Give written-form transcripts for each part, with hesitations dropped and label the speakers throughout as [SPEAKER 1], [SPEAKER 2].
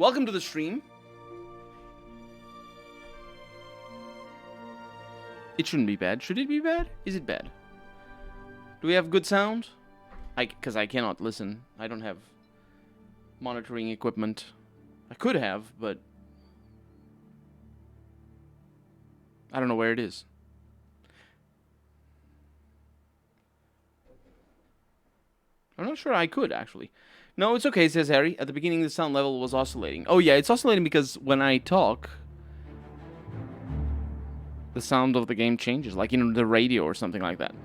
[SPEAKER 1] Welcome to the stream. It shouldn't be bad. Should it be bad? Is it bad? Do we have good sound? Because I cannot listen. I don't have monitoring equipment. I could have, but I don't know where it is. I'm not sure I could, actually. No, it's okay, says Harry. At the beginning, the sound level was oscillating. Oh, yeah, it's oscillating because when I talk, the sound of the game changes, like in the radio or something like that.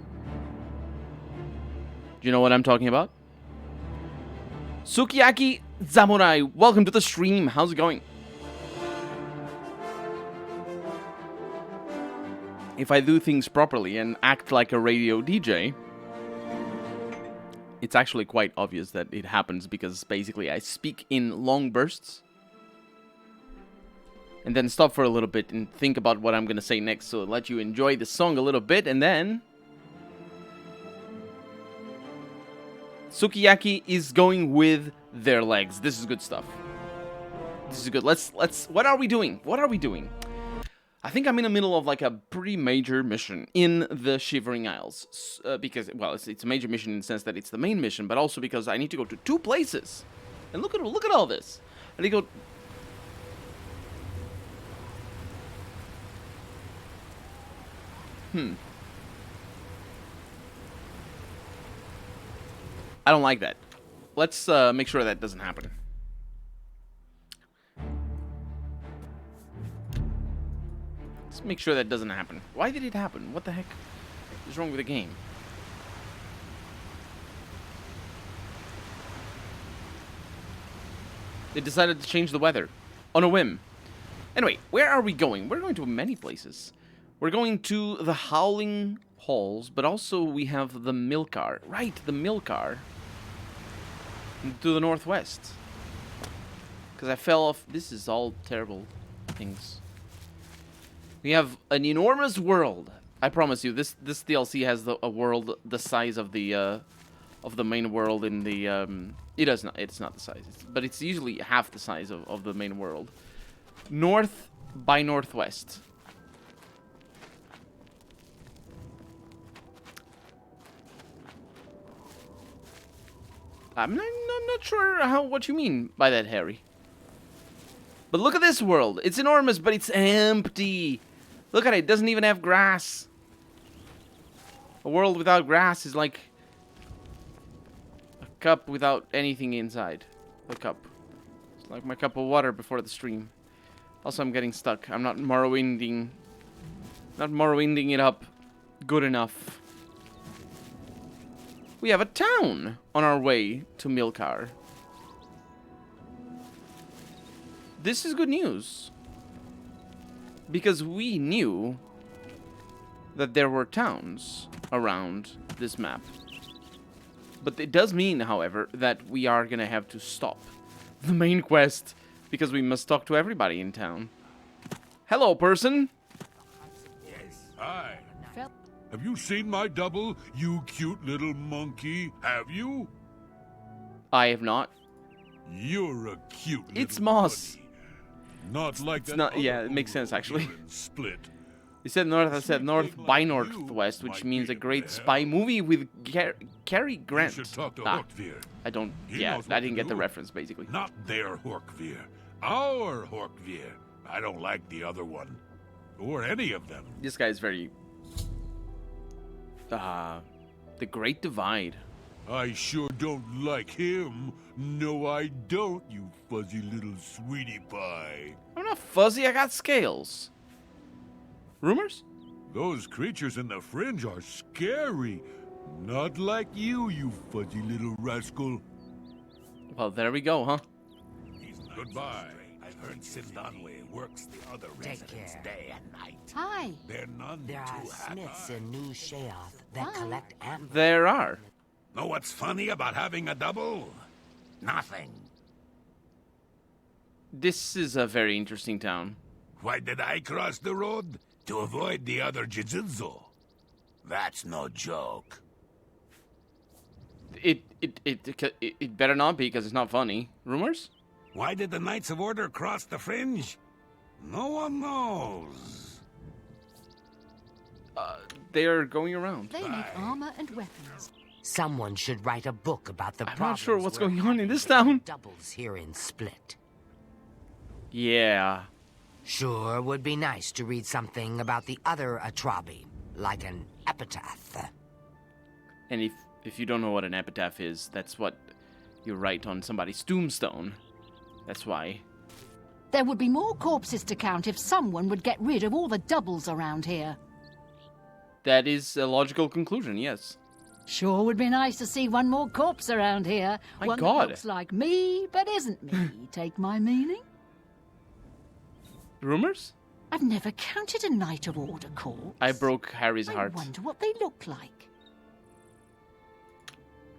[SPEAKER 1] Do you know what I'm talking about? Sukiyaki Zamurai, welcome to the stream. How's it going? If I do things properly and act like a radio DJ, it's actually quite obvious that it happens because basically I speak in long bursts and then stop for a little bit and think about what I'm going to say next, so let you enjoy the song a little bit, and then Sukiyaki is going with their legs. This is good stuff. This is good. Let's what are we doing? What are we doing? I think I'm in the middle of like a pretty major mission in the Shivering Isles. Because, well, it's a major mission in the sense that it's the main mission, but also because I need to go to 2 places. And look at all this. I need to go. I don't like that. Let's make sure that doesn't happen. Let's make sure that doesn't happen. Why did it happen? What the heck is wrong with the game? They decided to change the weather on a whim. Anyway, where are we going? We're going to many places. We're going to the Howling Halls, but also we have the Milkar. Right, the Milkar. To the northwest. Because I fell off. This is all terrible things. We have an enormous world. I promise you, this DLC has a world the size of the main world in the It's not the size, but it's usually half the size of the main world. North by northwest. I'm not sure what you mean by that, Harry. But look at this world. It's enormous, but it's empty. Look at it. It doesn't even have grass. A world without grass is like a cup without anything inside. A cup. It's like my cup of water before the stream. Also, I'm getting stuck. I'm not Morrowinding it up good enough. We have a town on our way to Milkar. This is good news. Because we knew that there were towns around this map. But it does mean, however, that we are going to have to stop the main quest because we must talk to everybody in town. Hello, person.
[SPEAKER 2] Yes. Hi. Have you seen my double, you cute little monkey? Have you?
[SPEAKER 1] I have not.
[SPEAKER 2] You're a cute little
[SPEAKER 1] It's Moss.
[SPEAKER 2] bunny. Not like
[SPEAKER 1] It's
[SPEAKER 2] that.
[SPEAKER 1] not. Yeah, it makes sense actually.
[SPEAKER 2] Split.
[SPEAKER 1] You said north. I said north by northwest, which means a great spy movie with Cary Grant.
[SPEAKER 2] You should talk to
[SPEAKER 1] Ah,
[SPEAKER 2] Horkvir.
[SPEAKER 1] I don't.
[SPEAKER 2] He
[SPEAKER 1] Yeah,
[SPEAKER 2] knows what
[SPEAKER 1] I didn't
[SPEAKER 2] to
[SPEAKER 1] get the
[SPEAKER 2] do.
[SPEAKER 1] reference basically.
[SPEAKER 2] Not their Horkvir. Our Horkvir. I don't like the other one. Or any of them.
[SPEAKER 1] This guy is very. The Great Divide.
[SPEAKER 2] I sure don't like him. No, I don't, you fuzzy little sweetie pie.
[SPEAKER 1] I'm not fuzzy. I got scales. Rumors?
[SPEAKER 2] Those creatures in the fringe are scary. Not like you, you fuzzy little rascal.
[SPEAKER 1] Well, there we go, huh?
[SPEAKER 2] Goodbye. I've heard Sindanwe works the other residents day and night.
[SPEAKER 3] Hi.
[SPEAKER 2] They're none
[SPEAKER 4] There are
[SPEAKER 2] too happy.
[SPEAKER 4] smiths in New Sheoth that collect antlers.
[SPEAKER 1] There are.
[SPEAKER 2] Know what's funny about having a double? Nothing.
[SPEAKER 1] This is a very interesting town.
[SPEAKER 2] Why did I cross the road? To avoid the other Jujutsu. That's no joke.
[SPEAKER 1] It better not be because it's not funny. Rumors?
[SPEAKER 3] Why did the Knights of Order cross the fringe? No one knows.
[SPEAKER 1] They are going around.
[SPEAKER 5] They make armor and weapons.
[SPEAKER 4] Someone should write a book about the
[SPEAKER 1] I'm not sure
[SPEAKER 4] problems
[SPEAKER 1] what's
[SPEAKER 4] we're
[SPEAKER 1] going on in
[SPEAKER 4] having
[SPEAKER 1] this
[SPEAKER 4] with
[SPEAKER 1] town.
[SPEAKER 4] Doubles here in Split.
[SPEAKER 1] Yeah.
[SPEAKER 4] Sure would be nice to read something about the other Atrabi, like an epitaph.
[SPEAKER 1] And if you don't know what an epitaph is, that's what you write on somebody's tombstone. That's why.
[SPEAKER 5] There would be more corpses to count if someone would get rid of all the doubles around here.
[SPEAKER 1] That is a logical conclusion, yes.
[SPEAKER 5] Sure would be nice to see one more corpse around here.
[SPEAKER 1] My
[SPEAKER 5] one
[SPEAKER 1] God.
[SPEAKER 5] that looks like me, but isn't me. Take my meaning?
[SPEAKER 1] Rumors?
[SPEAKER 5] I've never counted a Knight of Order corpse.
[SPEAKER 1] I broke Harry's heart.
[SPEAKER 5] I wonder what they look like.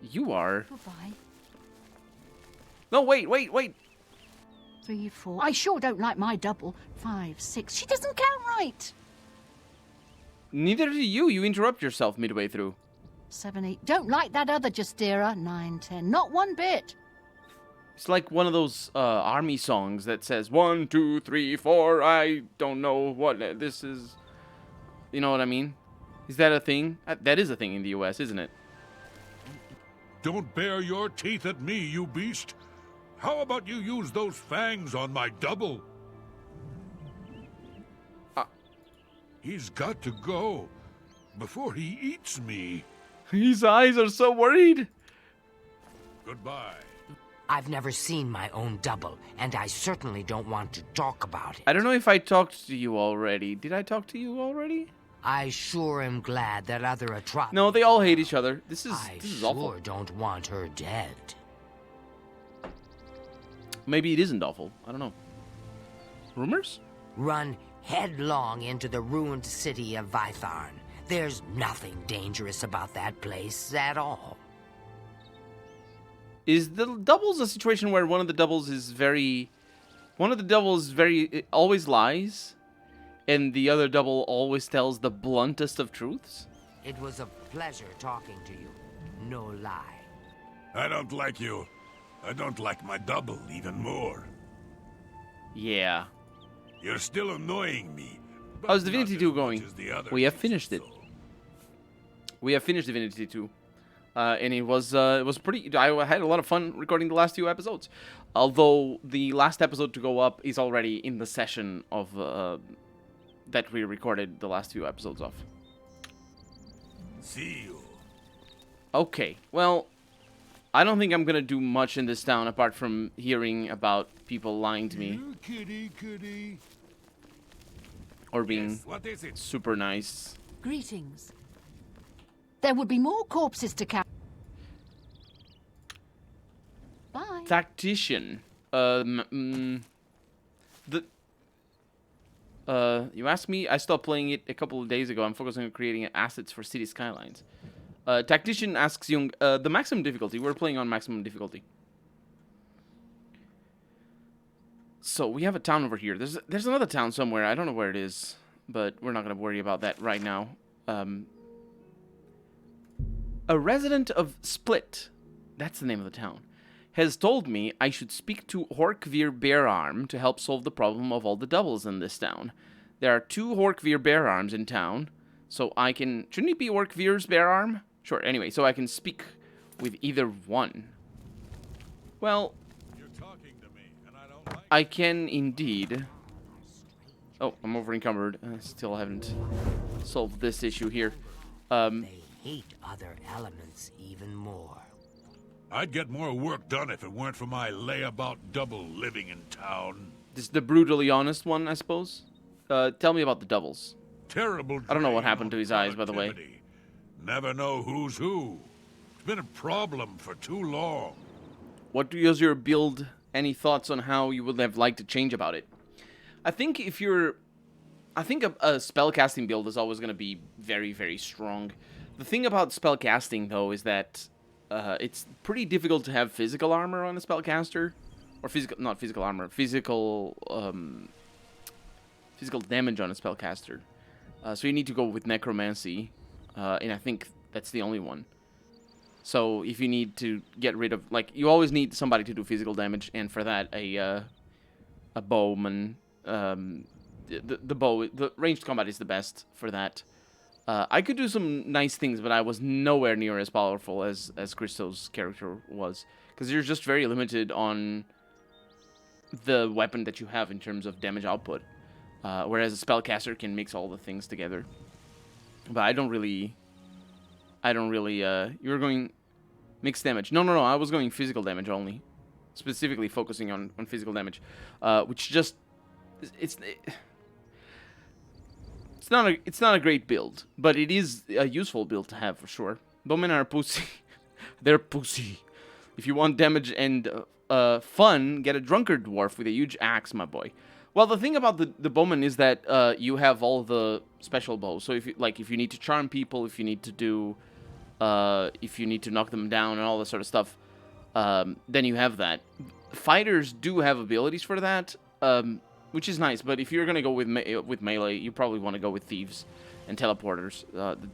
[SPEAKER 1] You are.
[SPEAKER 5] Goodbye.
[SPEAKER 1] No, wait.
[SPEAKER 5] 3, 4. I sure don't like my double. 5, 6. She doesn't count right.
[SPEAKER 1] Neither do you. You interrupt yourself midway through.
[SPEAKER 5] 7, 8. Don't like that other Justira. 9, 10. Not one bit.
[SPEAKER 1] It's like one of those army songs that says 1, 2, 3, 4. I don't know what this is. You know what I mean? Is that a thing? That is a thing in the US, isn't it?
[SPEAKER 2] Don't bare your teeth at me, you beast. How about you use those fangs on my double? He's got to go before he eats me.
[SPEAKER 1] His eyes are so worried.
[SPEAKER 2] Goodbye.
[SPEAKER 4] I've never seen my own double, and I certainly don't want to talk about it.
[SPEAKER 1] I don't know if I talked to you already. Did I talk to you already?
[SPEAKER 4] I sure am glad that other Atrabi...
[SPEAKER 1] No, they all hate each other. This is
[SPEAKER 4] sure
[SPEAKER 1] awful.
[SPEAKER 4] don't want her dead.
[SPEAKER 1] Maybe it isn't awful. I don't know. Rumors?
[SPEAKER 4] Run headlong into the ruined city of Vytharn. There's nothing dangerous about that place at all.
[SPEAKER 1] Is the doubles a situation where one of the doubles is very... always lies, and the other double always tells the bluntest of truths?
[SPEAKER 4] It was a pleasure talking to you. No lie.
[SPEAKER 3] I don't like you. I don't like my double even more.
[SPEAKER 1] Yeah.
[SPEAKER 3] You're still annoying me. but
[SPEAKER 1] How's
[SPEAKER 3] not
[SPEAKER 1] Divinity
[SPEAKER 3] as
[SPEAKER 1] 2
[SPEAKER 3] much
[SPEAKER 1] going?
[SPEAKER 3] as the other
[SPEAKER 1] We have
[SPEAKER 3] cases,
[SPEAKER 1] finished it.
[SPEAKER 3] though.
[SPEAKER 1] We have finished Divinity 2. And it was pretty... I had a lot of fun recording the last 2 episodes. Although the last episode to go up is already in the session of... that we recorded the last 2 episodes of.
[SPEAKER 3] See you.
[SPEAKER 1] Okay, well... I don't think I'm gonna do much in this town apart from hearing about people lying to me.
[SPEAKER 2] You kitty.
[SPEAKER 1] Or being
[SPEAKER 3] Yes, what is it?
[SPEAKER 1] super nice.
[SPEAKER 5] Greetings. There would be more corpses to count. Bye.
[SPEAKER 1] Tactician. You asked me, I stopped playing it a couple of days ago. I'm focusing on creating assets for city skylines. Tactician asks Jung, the maximum difficulty. We're playing on maximum difficulty. So, we have a town over here. There's another town somewhere. I don't know where it is, but we're not going to worry about that right now. A resident of Split, that's the name of the town, has told me I should speak to Horkvir Beararm to help solve the problem of all the doubles in this town. There are 2 Horkvir Beararms in town, so I can... Shouldn't it be Horkvir's Beararm? Sure, anyway, so I can speak with either one. Well,
[SPEAKER 2] You're talking to me, and I don't like
[SPEAKER 1] I can indeed... Oh, I'm over encumbered. I still haven't solved this issue here.
[SPEAKER 4] They hate other elements even more.
[SPEAKER 2] I'd get more work done if it weren't for my layabout double living in town.
[SPEAKER 1] This is the brutally honest one, I suppose. Tell me about the doubles.
[SPEAKER 2] Terrible.
[SPEAKER 1] I don't know what
[SPEAKER 2] drain
[SPEAKER 1] happened to
[SPEAKER 2] on
[SPEAKER 1] his eyes, by the way.
[SPEAKER 2] productivity. Never know who's who. It's been a problem for too long.
[SPEAKER 1] What is your build? Any thoughts on how you would have liked to change about it? I think if you're... I think a spellcasting build is always going to be very, very strong. The thing about spellcasting, though, is that it's pretty difficult to have physical armor on a spellcaster. Or not physical armor, physical damage on a spellcaster. So you need to go with necromancy. And I think that's the only one. So if you need to get rid of, like, you always need somebody to do physical damage, and for that, a bowman, the ranged combat is the best for that. I could do some nice things, but I was nowhere near as powerful as Christo's character was, because you're just very limited on the weapon that you have in terms of damage output, whereas a spellcaster can mix all the things together. But I don't really, you were going mixed damage. No, I was going physical damage only. Specifically focusing on physical damage. Which just, it's not a great build, but it is a useful build to have for sure. Bowmen are pussy. They're pussy. If you want damage and fun, get a drunkard dwarf with a huge axe, my boy. Well, the thing about the bowman is that you have all the special bows. So if you need to charm people, if you need to do, if you need to knock them down and all this sort of stuff, then you have that. Fighters do have abilities for that, which is nice. But if you're gonna go with melee, you probably want to go with thieves and teleporters.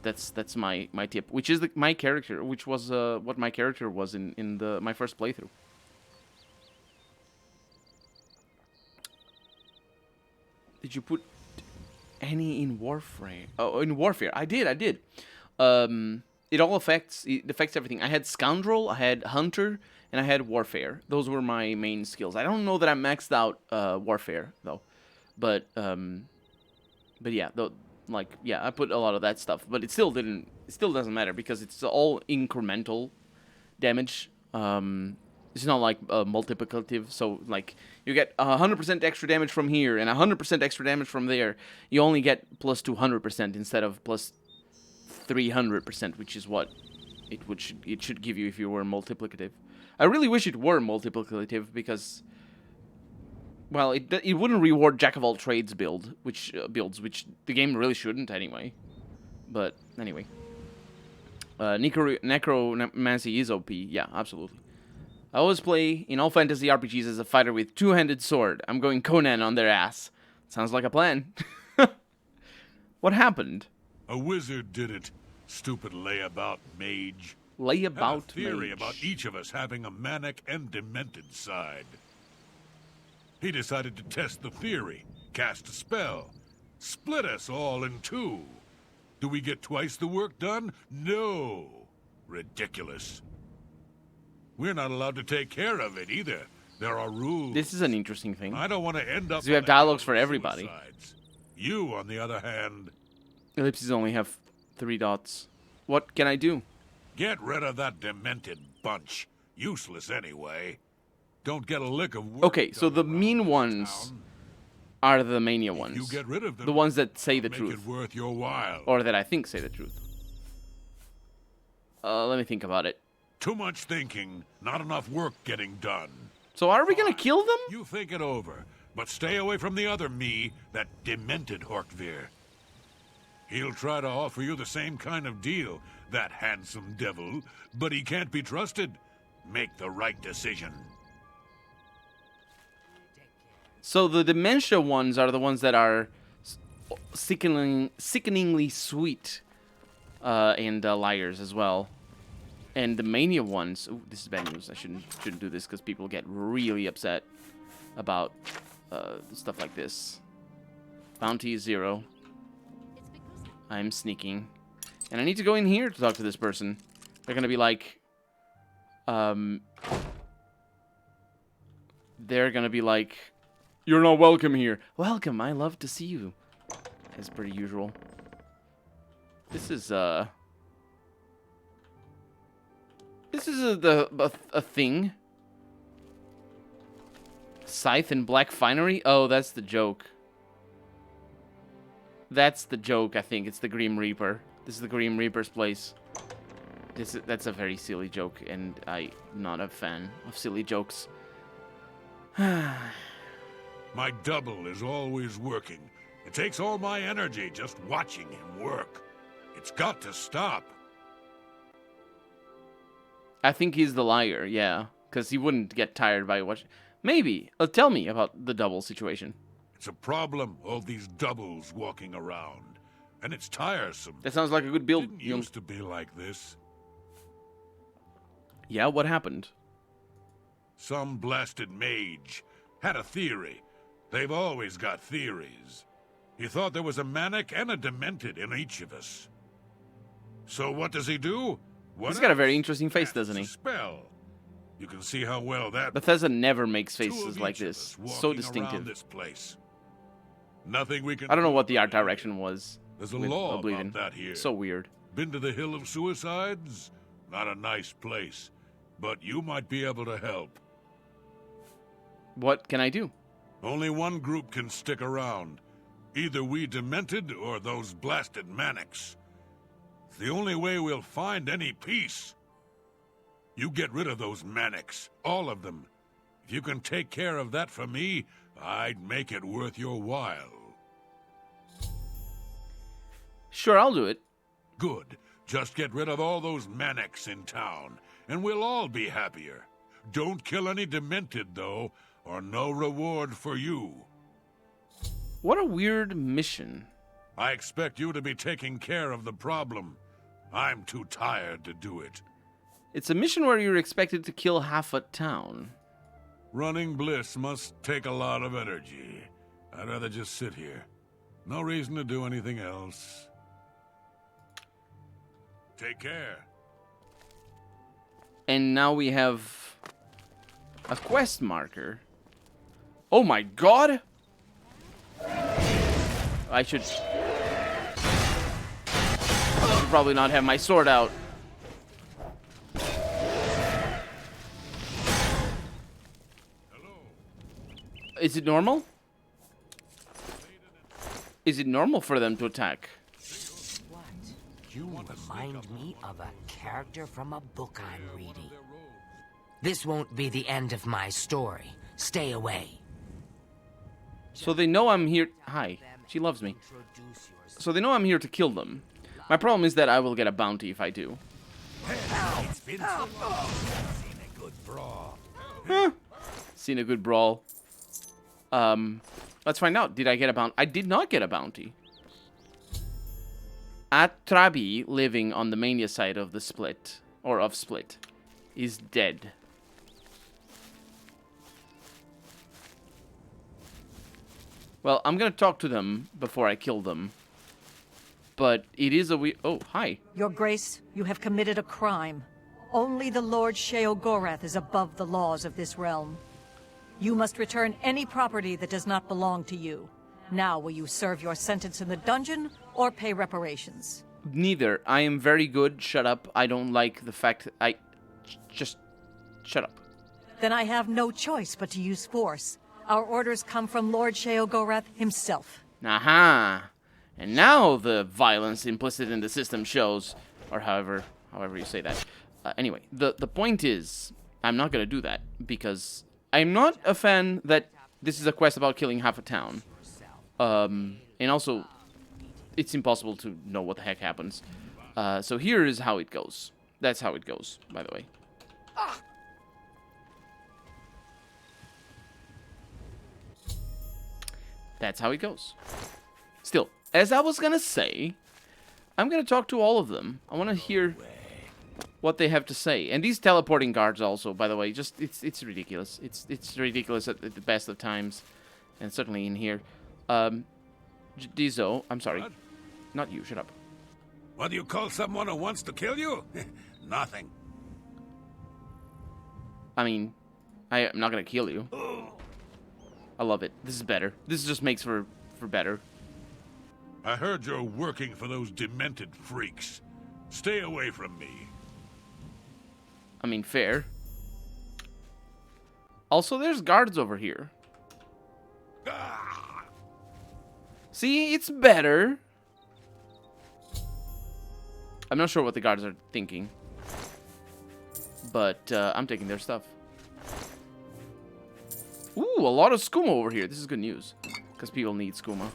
[SPEAKER 1] That's my tip. Which is my character, which was what my character was in my first playthrough. Did you put any in Warfare? Oh, in Warfare. I did. It affects everything. I had Scoundrel, I had Hunter, and I had Warfare. Those were my main skills. I don't know that I maxed out Warfare though. But yeah, I put a lot of that stuff, but it still doesn't matter because it's all incremental damage. It's not like multiplicative, so like you get 100% extra damage from here and 100% extra damage from there. You only get plus 200% instead of plus 300%, which is what it should give you if you were multiplicative. I really wish it were multiplicative because, well, it wouldn't reward jack of all trades builds, which the game really shouldn't anyway. But anyway, necromancy is OP. Yeah, absolutely. I always play in all fantasy RPGs as a fighter with two-handed sword. I'm going Conan on their ass. Sounds like a plan. What happened?
[SPEAKER 2] A wizard did it. Stupid layabout mage.
[SPEAKER 1] Layabout
[SPEAKER 2] Had a theory
[SPEAKER 1] mage.
[SPEAKER 2] about each of us having a manic and demented side. He decided to test the theory, cast a spell, split us all in two. Do we get twice the work done? No. Ridiculous. We're not allowed to take care of it either. There are rules.
[SPEAKER 1] This is an interesting thing.
[SPEAKER 2] I don't want to end up.
[SPEAKER 1] Because we have dialogues for everybody.
[SPEAKER 2] Suicides. You, on the other hand,
[SPEAKER 1] Ellipses only have 3 dots. What can I do?
[SPEAKER 2] get rid of that demented bunch. Useless anyway. Don't get a lick of work.
[SPEAKER 1] Okay, so
[SPEAKER 2] done
[SPEAKER 1] the
[SPEAKER 2] around
[SPEAKER 1] mean
[SPEAKER 2] this
[SPEAKER 1] ones
[SPEAKER 2] town.
[SPEAKER 1] are the mania
[SPEAKER 2] If
[SPEAKER 1] ones.
[SPEAKER 2] you get rid of them,
[SPEAKER 1] The ones that say the
[SPEAKER 2] make
[SPEAKER 1] truth.
[SPEAKER 2] it worth your while.
[SPEAKER 1] Or that I think say the truth. Let me think about it.
[SPEAKER 2] Too much thinking, not enough work getting done.
[SPEAKER 1] So are we gonna kill them?
[SPEAKER 2] You think it over, but stay away from the other me, that demented Horkvir. He'll try to offer you the same kind of deal, that handsome devil, but he can't be trusted. Make the right decision.
[SPEAKER 1] So the dementia ones are the ones that are sickeningly sweet, and liars as well. And the mania ones. Ooh, this is bad news. I shouldn't do this because people get really upset about stuff like this. Bounty is 0. I'm sneaking, and I need to go in here to talk to this person. They're gonna be like, you're not welcome here. Welcome. I love to see you. As per usual. This is a thing. Scythe and Black Finery? Oh, that's the joke. That's the joke, I think. It's the Grim Reaper. This is the Grim Reaper's place. That's a very silly joke, and I'm not a fan of silly jokes.
[SPEAKER 2] My double is always working. It takes all my energy just watching him work. It's got to stop.
[SPEAKER 1] I think he's the liar, yeah. Because he wouldn't get tired by watching. Maybe. Tell me about the double situation.
[SPEAKER 2] It's a problem, all these doubles walking around. And it's tiresome.
[SPEAKER 1] That sounds like a good build.
[SPEAKER 2] Didn't used to be like this.
[SPEAKER 1] Yeah, what happened?
[SPEAKER 2] Some blasted mage had a theory. They've always got theories. He thought there was a manic and a demented in each of us. So what does he do?
[SPEAKER 1] He's got a very interesting face,
[SPEAKER 2] Casts
[SPEAKER 1] doesn't
[SPEAKER 2] a
[SPEAKER 1] he?
[SPEAKER 2] spell. You can see how well that.
[SPEAKER 1] Bethesda never makes
[SPEAKER 2] Two
[SPEAKER 1] faces
[SPEAKER 2] of
[SPEAKER 1] like
[SPEAKER 2] each of
[SPEAKER 1] this.
[SPEAKER 2] us
[SPEAKER 1] So
[SPEAKER 2] walking
[SPEAKER 1] distinctive.
[SPEAKER 2] around this place. Nothing we can.
[SPEAKER 1] I don't know
[SPEAKER 2] do
[SPEAKER 1] what the art
[SPEAKER 2] about it.
[SPEAKER 1] direction was
[SPEAKER 2] There's a
[SPEAKER 1] with
[SPEAKER 2] law
[SPEAKER 1] Oblivion.
[SPEAKER 2] about that here.
[SPEAKER 1] So weird.
[SPEAKER 2] Been to the Hill of Suicides? Not a nice place, but you might be able to help.
[SPEAKER 1] What can I do?
[SPEAKER 2] Only one group can stick around. Either we demented or those blasted manics. It's the only way we'll find any peace. You get rid of those manics, all of them. If you can take care of that for me, I'd make it worth your while.
[SPEAKER 1] Sure, I'll do it.
[SPEAKER 2] Good. Just get rid of all those manics in town, and we'll all be happier. Don't kill any demented, though, or no reward for you.
[SPEAKER 1] What a weird mission.
[SPEAKER 2] I expect you to be taking care of the problem. I'm too tired to do it.
[SPEAKER 1] It's a mission where you're expected to kill half a town.
[SPEAKER 2] Running Bliss must take a lot of energy. I'd rather just sit here. No reason to do anything else. Take care.
[SPEAKER 1] And now we have a quest marker. Oh my god! I should probably not have my sword out. Is it normal? Is it normal for them to attack?
[SPEAKER 4] What? You remind me of a character from a book I'm reading. This won't be the end of my story. Stay away.
[SPEAKER 1] So they know I'm here. Hi, she loves me. So they know I'm here to kill them. My problem is that I will get a bounty if I do.
[SPEAKER 3] It's been too long. Seen a good brawl.
[SPEAKER 1] Seen a good brawl. Let's find out. Did I get a bounty? I did not get a bounty. Atrabi, living on the mania side of the Split, or of Split, is dead. Well, I'm gonna talk to them before I kill them. But it is a oh, hi.
[SPEAKER 6] Your Grace, you have committed a crime. Only the Lord Sheogorath is above the laws of this realm. You must return any property that does not belong to you. Now, will you serve your sentence in the dungeon or pay reparations?
[SPEAKER 1] Neither. I am very good. Shut up. I don't like the fact that just shut up.
[SPEAKER 6] Then I have no choice but to use force. Our orders come from Lord Sheogorath himself.
[SPEAKER 1] Aha. And now the violence implicit in the system shows, or however you say that. Anyway, the point is, I'm not gonna do that because I'm not a fan that this is a quest about killing half a town. And also, it's impossible to know what the heck happens. So here is how it goes. That's how it goes, by the way. That's how it goes. Still, as I was gonna say, I'm gonna talk to all of them. I want to hear what they have to say. And these teleporting guards also, by the way, just it's ridiculous. It's ridiculous at the best of times, and certainly in here. Dizo, I'm sorry, not you. Shut up.
[SPEAKER 3] What do you call someone who wants to kill you? Nothing.
[SPEAKER 1] I mean, I'm not gonna kill you. I love it. This is better. This just makes for better.
[SPEAKER 2] I heard you're working for those demented freaks. Stay away from me.
[SPEAKER 1] I mean, fair. Also, there's guards over here.
[SPEAKER 2] Ah!
[SPEAKER 1] See, it's better. I'm not sure what the guards are thinking. But I'm taking their stuff. Ooh, a lot of skooma over here. This is good news. Because people need skooma.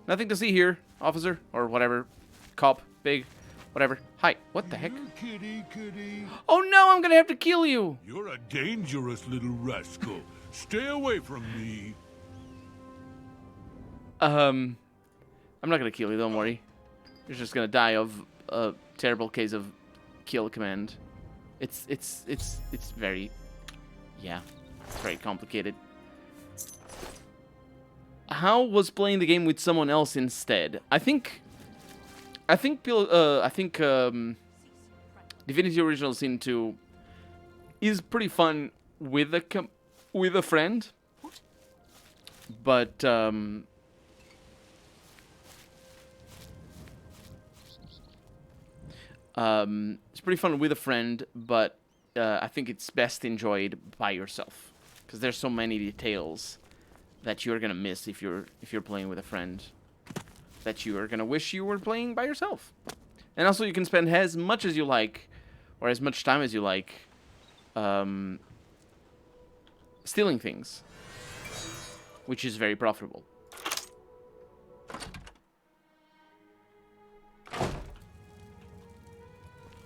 [SPEAKER 1] Nothing to see here, officer. Or whatever. Cop. Big. Whatever. Hi. What the heck?
[SPEAKER 2] Kitty, kitty.
[SPEAKER 1] Oh no, I'm gonna have to kill you.
[SPEAKER 2] You're a dangerous little rascal. Stay away from me.
[SPEAKER 1] I'm not gonna kill you, don't worry. You're just gonna die of a terrible case of kill command. It's very, yeah, it's very complicated. How was playing the game with someone else instead? I think Divinity Original Sin 2 is pretty fun with a friend, but it's pretty fun with a friend, but I think it's best enjoyed by yourself because there's so many details that you're gonna miss if you're playing with a friend that you are gonna wish you were playing by yourself. And also, you can spend as much as you like, or as much time as you like, stealing things, which is very profitable.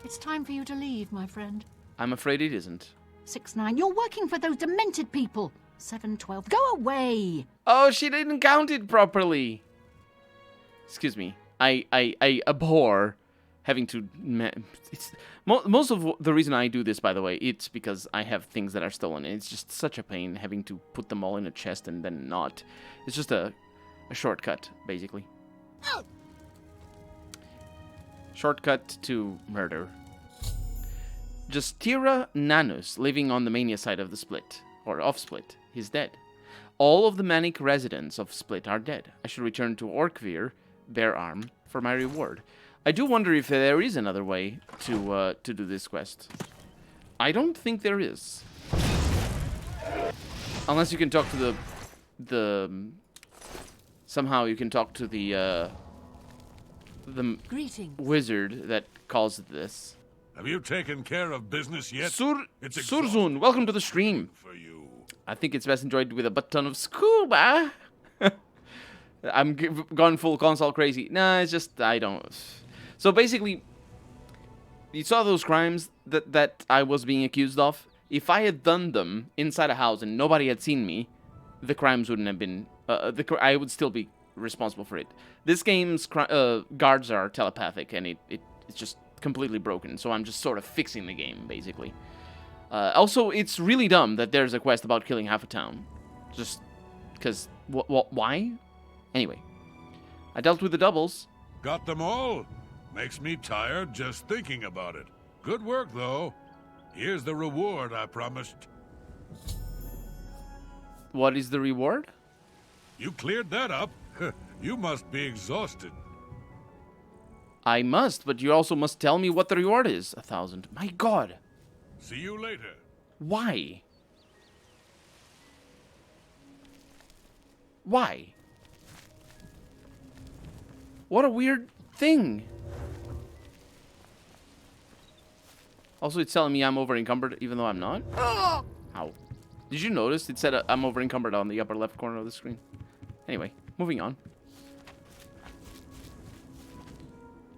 [SPEAKER 5] It's time for you to leave, my friend.
[SPEAKER 1] I'm afraid it isn't.
[SPEAKER 5] 6-9, you're working for those demented people. 7-12, go away.
[SPEAKER 1] Oh, she didn't count it properly. Excuse me. I abhor having to... Most of the reason I do this, by the way, it's because I have things that are stolen. And it's just such a pain having to put them all in a chest and then not. It's just a shortcut, basically. Shortcut to murder. Justira Nanus, living on the Mania side of the Split, or of Split, is dead. All of the manic residents of Split are dead. I should return to Orkvir, Bear Arm, for my reward. I do wonder if there is another way to do this quest. I don't think there is. Unless you can talk to somehow you can talk to the
[SPEAKER 5] Greetings.
[SPEAKER 1] wizard that calls it this.
[SPEAKER 2] Have you taken care of business yet? It's
[SPEAKER 1] Surzun, welcome to the stream.
[SPEAKER 2] for you.
[SPEAKER 1] I think it's best enjoyed with a butt ton of scuba. I'm gone full console crazy. Nah, it's just, I don't... So basically, you saw those crimes that I was being accused of? If I had done them inside a house and nobody had seen me, the crimes wouldn't have been... I would still be responsible for it. This game's guards are telepathic, and it's just completely broken, so I'm just sort of fixing the game, basically. Also, it's really dumb that there's a quest about killing half a town. Just because... why? Anyway. I dealt with the doubles.
[SPEAKER 2] Got them all? Makes me tired just thinking about it. Good work, though. Here's the reward I promised.
[SPEAKER 1] What is the reward?
[SPEAKER 2] You cleared that up. You must be exhausted.
[SPEAKER 1] I must, but you also must tell me what the reward is. 1,000. My God.
[SPEAKER 2] See you later.
[SPEAKER 1] Why? Why? What a weird thing. Also, it's telling me I'm over-encumbered, even though I'm not. How? Did you notice? It said I'm over-encumbered on the upper left corner of the screen. Anyway, moving on.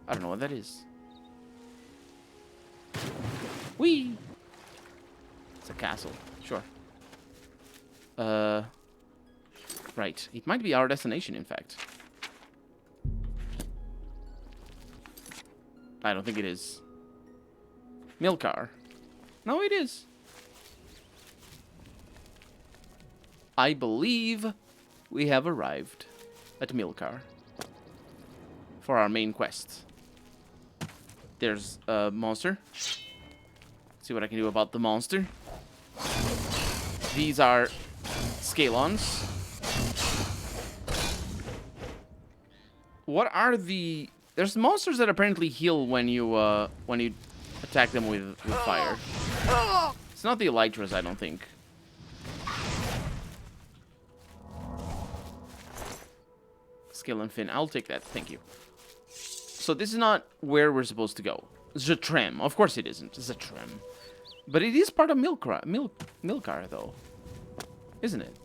[SPEAKER 1] I don't know what that is. Whee! It's a castle. Sure. Right. It might be our destination, in fact. I don't think it is. Milkar. No, it is. I believe we have arrived at Milkar for our main quest. There's a monster. See what I can do about the monster. These are Scalons. What are the... There's monsters that apparently heal when you attack them with fire. It's not the Elytras, I don't think. Skill and Fin. I'll take that. Thank you. So this is not where we're supposed to go. Zatrem. Of course it isn't. Zatrem. But it is part of Milkar, though. Isn't it?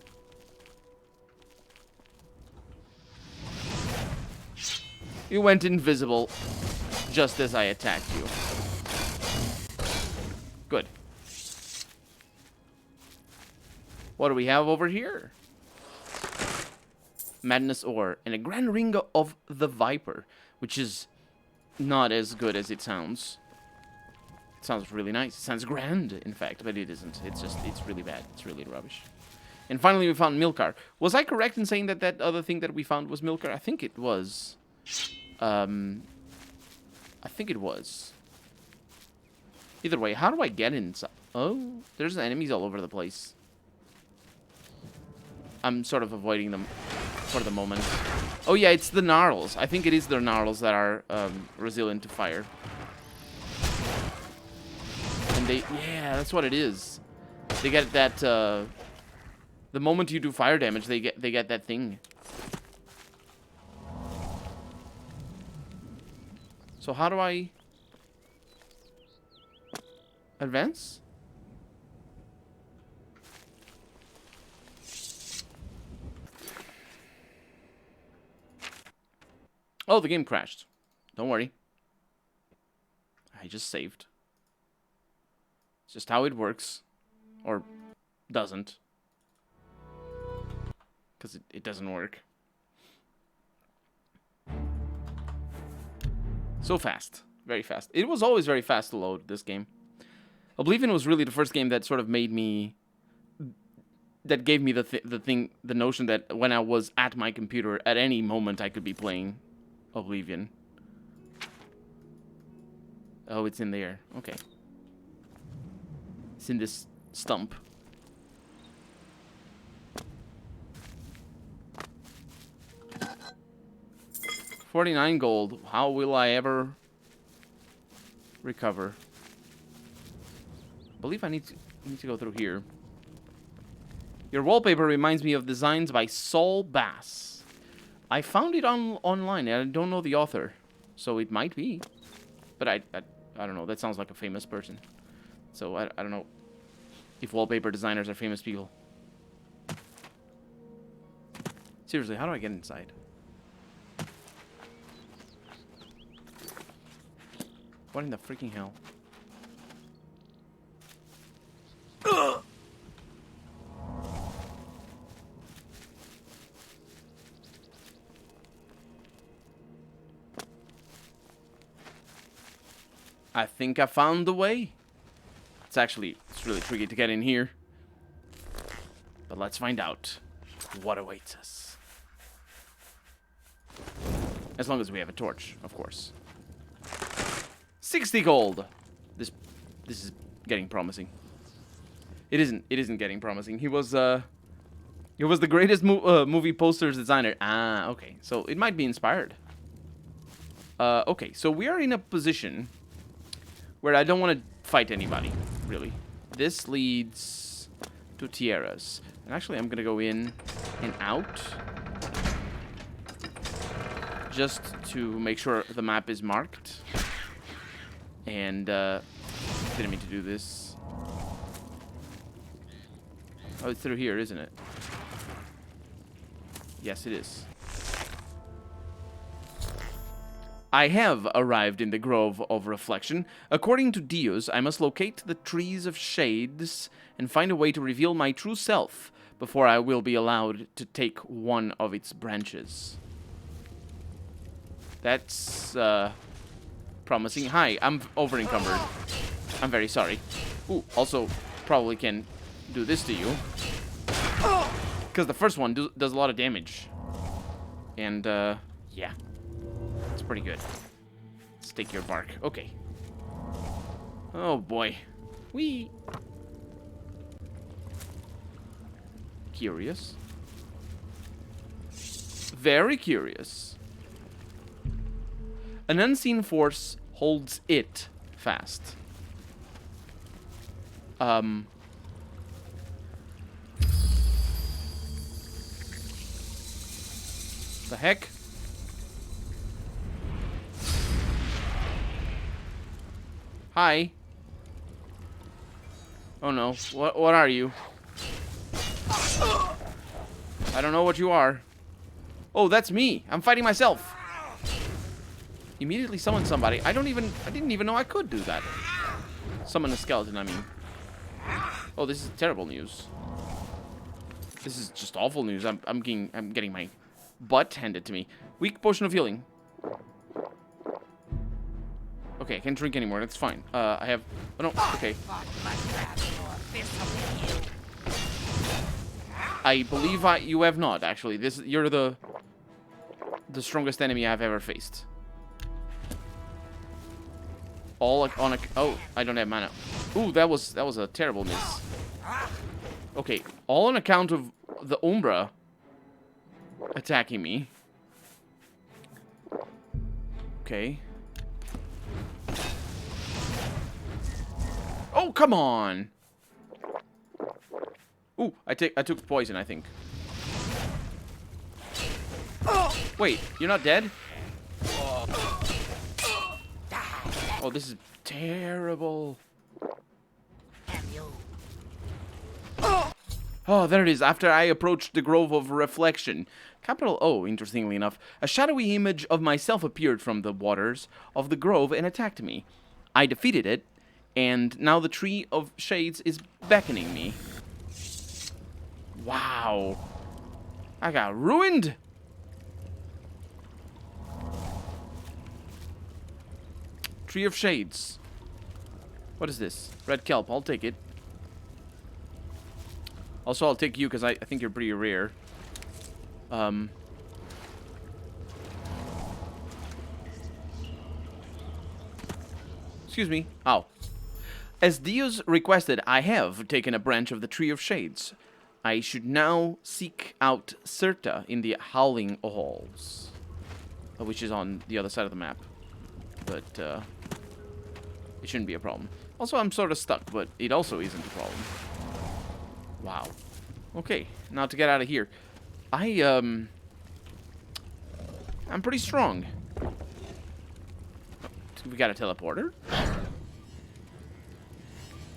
[SPEAKER 1] You went invisible just as I attacked you. Good. What do we have over here? Madness Ore and a Grand Ring of the Viper, which is not as good as it sounds. sounds really nice. It sounds grand, in fact, but it isn't. It's really bad. It's really rubbish. And finally, we found Milkar. Was I correct in saying that that other thing that we found was Milkar? I think it was. I think it was. Either way, how do I get inside? Oh, there's enemies all over the place. I'm sort of avoiding them for the moment. Oh yeah, it's the Gnarls. I think it is the Gnarls that are resilient to fire. And yeah, that's what it is. They get that, the moment you do fire damage, they get that thing. So how do I advance? Oh, the game crashed. Don't worry. I just saved. It's just how it works. Or doesn't. Because it doesn't work. So fast. Very fast. It was always very fast to load, this game. Oblivion was really the first game that sort of made me... That gave me the notion that when I was at my computer, at any moment I could be playing Oblivion. Oh, it's in there. Okay. It's in this stump. $49 gold. How will I ever recover? I believe I need to go through here. Your wallpaper reminds me of designs by Saul Bass. I found it online, and I don't know the author, so it might be. But I don't know. That sounds like a famous person. So I don't know if wallpaper designers are famous people. Seriously, how do I get inside? What in the freaking hell? I think I found the way. It's really tricky to get in here. But let's find out what awaits us. As long as we have a torch, of course. 60 gold. This is getting promising. It isn't getting promising. He was the greatest movie posters designer. Ah, okay. So it might be inspired. Okay, so we are in a position where I don't want to fight anybody, really. This leads to Tierras. And actually, I'm going to go in and out. Just to make sure the map is marked. And, didn't mean to do this. Oh, it's through here, isn't it? Yes, it is. I have arrived in the Grove of Reflection. According to Dios, I must locate the Trees of Shades and find a way to reveal my true self before I will be allowed to take one of its branches. That's, promising. Hi, I'm over-encumbered. I'm very sorry. Ooh, also, probably can do this to you. Because the first one does a lot of damage. And, yeah. It's pretty good. Let's take your bark. Okay. Oh, boy. Whee! Curious. Very curious. An unseen force holds it fast. The heck? Hi. Oh no. What are you? I don't know what you are. Oh, that's me. I'm fighting myself. Immediately summon somebody. I didn't even know I could do that. Summon a skeleton, I mean. Oh, this is terrible news. This is just awful news. I'm getting my butt handed to me. Weak potion of healing. Okay, I can't drink anymore. That's fine. I have... Oh, no. Okay. I believe you have not, actually. You're the strongest enemy I've ever faced. All on a... Oh, I don't have mana. Ooh, that was a terrible miss. Okay, all on account of the Umbra attacking me. Okay. Oh, come on! Ooh, I took poison, I think. Oh, wait, you're not dead? Oh, this is terrible. Oh, there it is. After I approached the Grove of Reflection. Capital O, interestingly enough. A shadowy image of myself appeared from the waters of the grove and attacked me. I defeated it, and now the Tree of Shades is beckoning me. Wow. I got ruined. Tree of Shades. What is this? Red kelp. I'll take it. Also, I'll take you because I think you're pretty rare. Excuse me. Oh. As Dios requested, I have taken a branch of the Tree of Shades. I should now seek out Cirta in the Howling Halls, which is on the other side of the map. But it shouldn't be a problem. Also, I'm sort of stuck, but it also isn't a problem. Wow. Okay, now to get out of here. I'm pretty strong. We got a teleporter.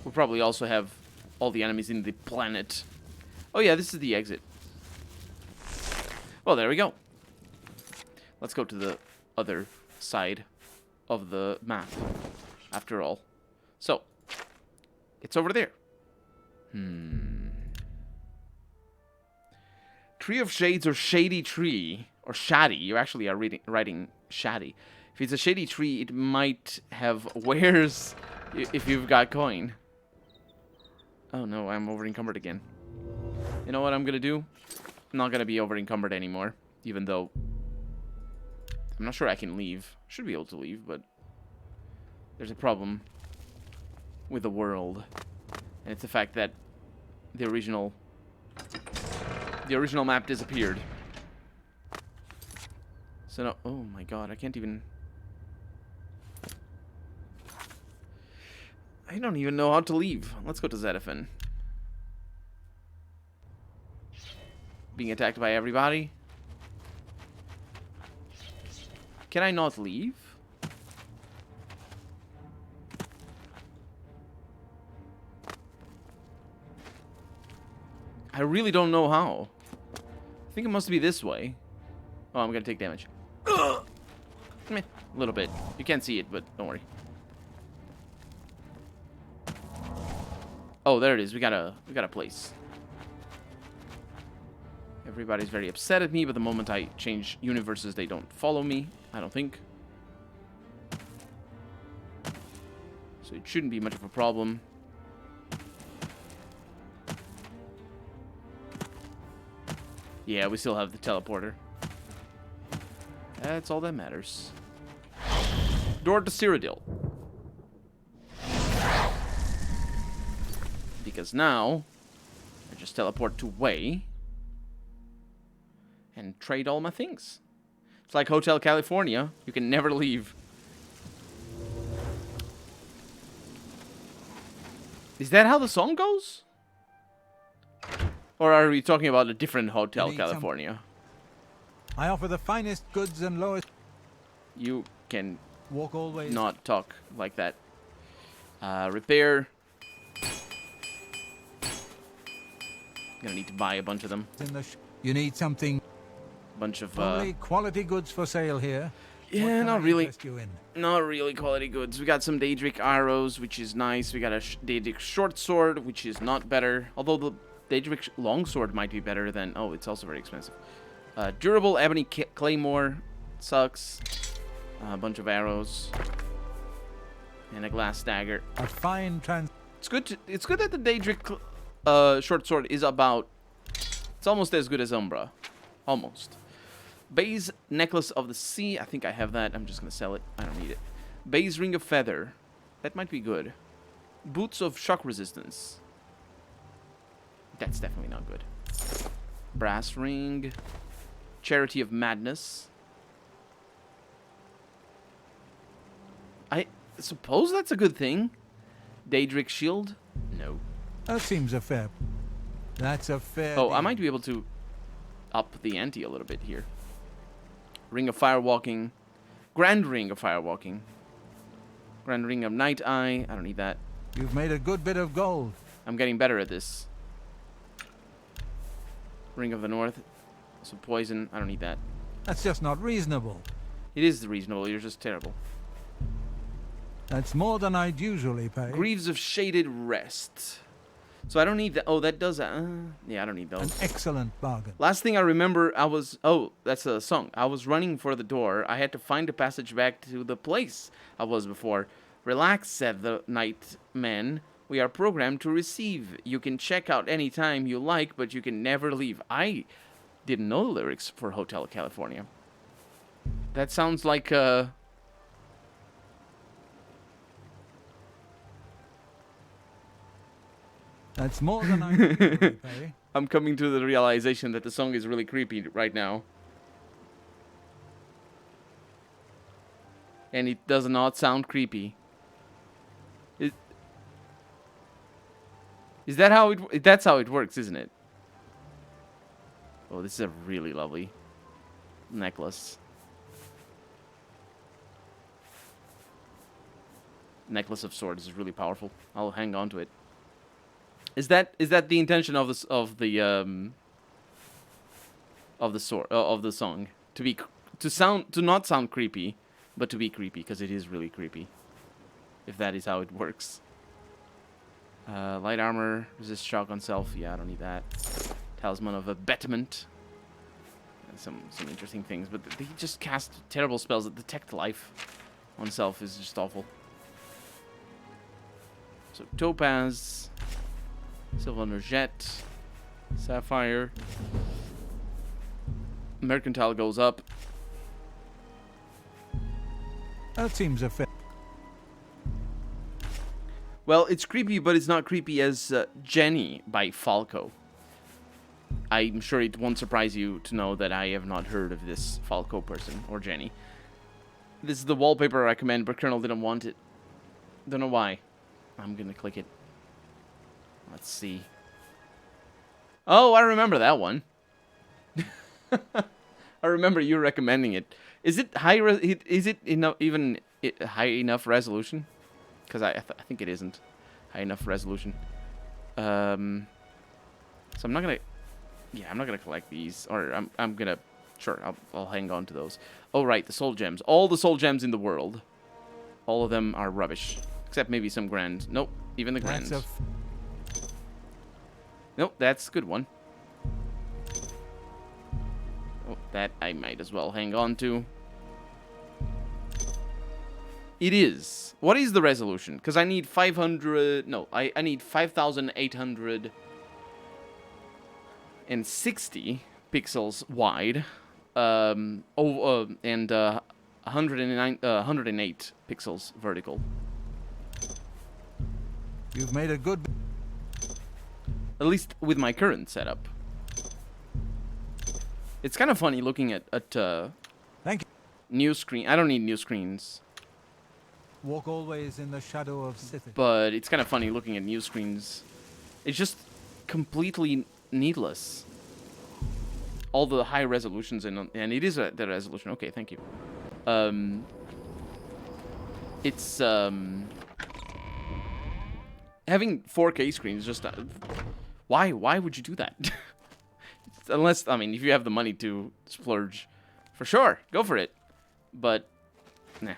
[SPEAKER 1] We'll probably also have all the enemies in the planet. Oh yeah, this is the exit. Well, there we go. Let's go to the other side of the map, after all. So, it's over there. Tree of Shades or Shady Tree, or Shady. You actually are writing Shady. If it's a shady tree, it might have wares if you've got coin. Oh no, I'm over encumbered again. You know what I'm gonna do? I'm not gonna be over encumbered anymore, even though I'm not sure I can leave. Should be able to leave, but there's a problem with the world, and it's the fact that the original map disappeared. So no, oh my god, I can't even. I don't even know how to leave. Let's go to Zedifin. Being attacked by everybody. Can I not leave? I really don't know how. I think it must be this way. Oh, I'm gonna take damage. Meh, a little bit. You can't see it, but don't worry. Oh, there it is. We got a place. Everybody's very upset at me, but the moment I change universes, they don't follow me. I don't think. So it shouldn't be much of a problem. Yeah, we still have the teleporter. That's all that matters. Door to Cyrodiil. Because now, I just teleport to Way and trade all my things. It's like Hotel California. You can never leave. Is that how the song goes? Or are we talking about a different Hotel California?
[SPEAKER 7] I offer the finest goods and lowest.
[SPEAKER 1] You can
[SPEAKER 7] walk always.
[SPEAKER 1] Not talk like that. Repair. Gonna need to buy a bunch of them.
[SPEAKER 7] You need something.
[SPEAKER 1] Bunch of
[SPEAKER 7] only quality goods for sale here.
[SPEAKER 1] Yeah, not really. Not really quality goods. We got some Daedric arrows, which is nice. We got a Daedric short sword, which is not better. Although the Daedric longsword might be better than... Oh, it's also very expensive. Durable ebony claymore. Sucks. A bunch of arrows. And a glass dagger.
[SPEAKER 7] A fine
[SPEAKER 1] It's good. It's good that the Daedric short sword is about. It's almost as good as Umbra, almost. Base necklace of the sea. I think I have that. I'm just gonna sell it. I don't need it. Base ring of feather. That might be good. Boots of shock resistance. That's definitely not good. Brass ring. Charity of madness. I suppose that's a good thing. Daedric Shield? No.
[SPEAKER 7] That seems a fair. That's a fair.
[SPEAKER 1] Oh, I
[SPEAKER 7] deal.
[SPEAKER 1] might be able to up the ante a little bit here. Ring of Firewalking. Grand Ring of Firewalking. Grand Ring of Night Eye. I don't need that.
[SPEAKER 7] You've made a good bit of gold.
[SPEAKER 1] I'm getting better at this. Ring of the North. Some poison. I don't need that.
[SPEAKER 7] That's just not reasonable.
[SPEAKER 1] It is reasonable. You're just terrible.
[SPEAKER 7] That's more than I'd usually pay.
[SPEAKER 1] Greaves of Shaded Rest. So I don't need that. Oh, that does that. Yeah, I don't need
[SPEAKER 7] An
[SPEAKER 1] those.
[SPEAKER 7] excellent bargain.
[SPEAKER 1] Last thing I remember, I was... Oh, that's a song. I was running for the door. I had to find a passage back to the place I was before. Relax, said the Nightman. We are programmed to receive. You can check out any time you like, but you can never leave. I didn't know the lyrics for Hotel California. That sounds like...
[SPEAKER 7] That's more than I'd usually pay.
[SPEAKER 1] I'm coming to the realization that the song is really creepy right now. And it does not sound creepy. Is that how it... That's how it works, isn't it? Oh, this is a really lovely necklace. Necklace of Swords is really powerful. I'll hang on to it. Is that the intention of the song? To not sound creepy, but to be creepy, because it is really creepy. If that is how it works. Light armor, resist shock on self. Yeah, I don't need that. Talisman of Abetment. Some interesting things, but they just cast terrible spells that detect life on self is just awful. So topaz, silver jet, sapphire. Mercantile goes up.
[SPEAKER 7] That seems a fair.
[SPEAKER 1] Well, it's creepy, but it's not creepy as Jenny by Falco. I'm sure it won't surprise you to know that I have not heard of this Falco person, or Jenny. This is the wallpaper I recommend, but Colonel didn't want it. Don't know why. I'm gonna click it. Let's see. Oh, I remember that one. I remember you recommending it. Is it high? Is it even high enough resolution? Because I think it isn't high enough resolution. So I'm not gonna. Yeah, I'm not gonna collect these, or I'm gonna. Sure, I'll hang on to those. Oh right, the soul gems. All the soul gems in the world. All of them are rubbish, except maybe some grand. Nope, even the grand. Nope, that's a good one. Oh, that I might as well hang on to. It is. What is the resolution? Because I need 500... No, I need 5,860 pixels wide. And 108 pixels vertical.
[SPEAKER 7] You've made a good...
[SPEAKER 1] At least with my current setup. It's kind of funny looking at
[SPEAKER 7] Thank you.
[SPEAKER 1] new screen. I don't need new screens.
[SPEAKER 7] Walk always in the shadow of Sith.
[SPEAKER 1] But it's kind of funny looking at new screens. It's just completely needless. All the high resolutions and it is the resolution. Okay, thank you. It's having 4K screens just why would you do that? Unless, I mean, if you have the money to splurge, for sure, go for it. But nah.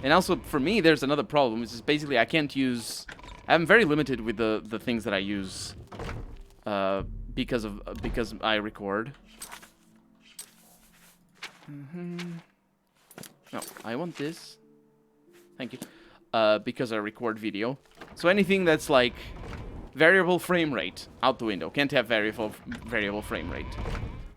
[SPEAKER 1] And also, for me, there's another problem, which is basically I can't use... I'm very limited with the things that I use because I record. No, I want this. Thank you. because I record video. So anything that's like variable frame rate, out the window. Can't have variable frame rate.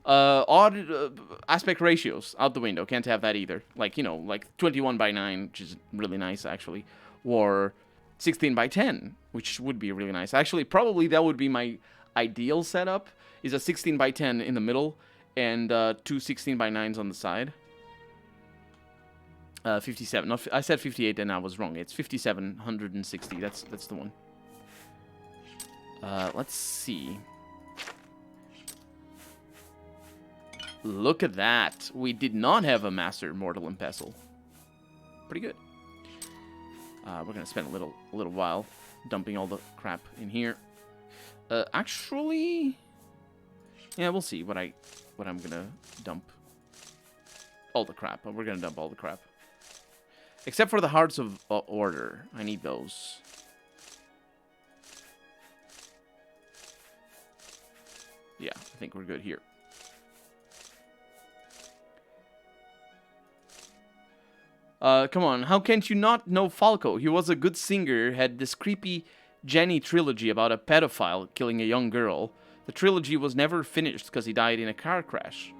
[SPEAKER 1] Odd aspect ratios, out the window. Can't have that either. Like, you know, like 21:9, which is really nice, actually. Or 16:10, which would be really nice. Actually, probably that would be my ideal setup, is a 16:10 in the middle and two 16:9s on the side. 57. No, I said 58 and I was wrong. It's 5760. That's the one. Let's see. Look at that. We did not have a Master Mortal and Pestle. Pretty good. We're gonna spend a little while dumping all the crap in here. Actually, yeah, we'll see what I'm gonna dump. All the crap. We're gonna dump all the crap, except for the Hearts of Order. I need those. Yeah, I think we're good here. Come on, how can't you not know Falco? He was a good singer, had this creepy Jenny trilogy about a pedophile killing a young girl. The trilogy was never finished because he died in a car crash,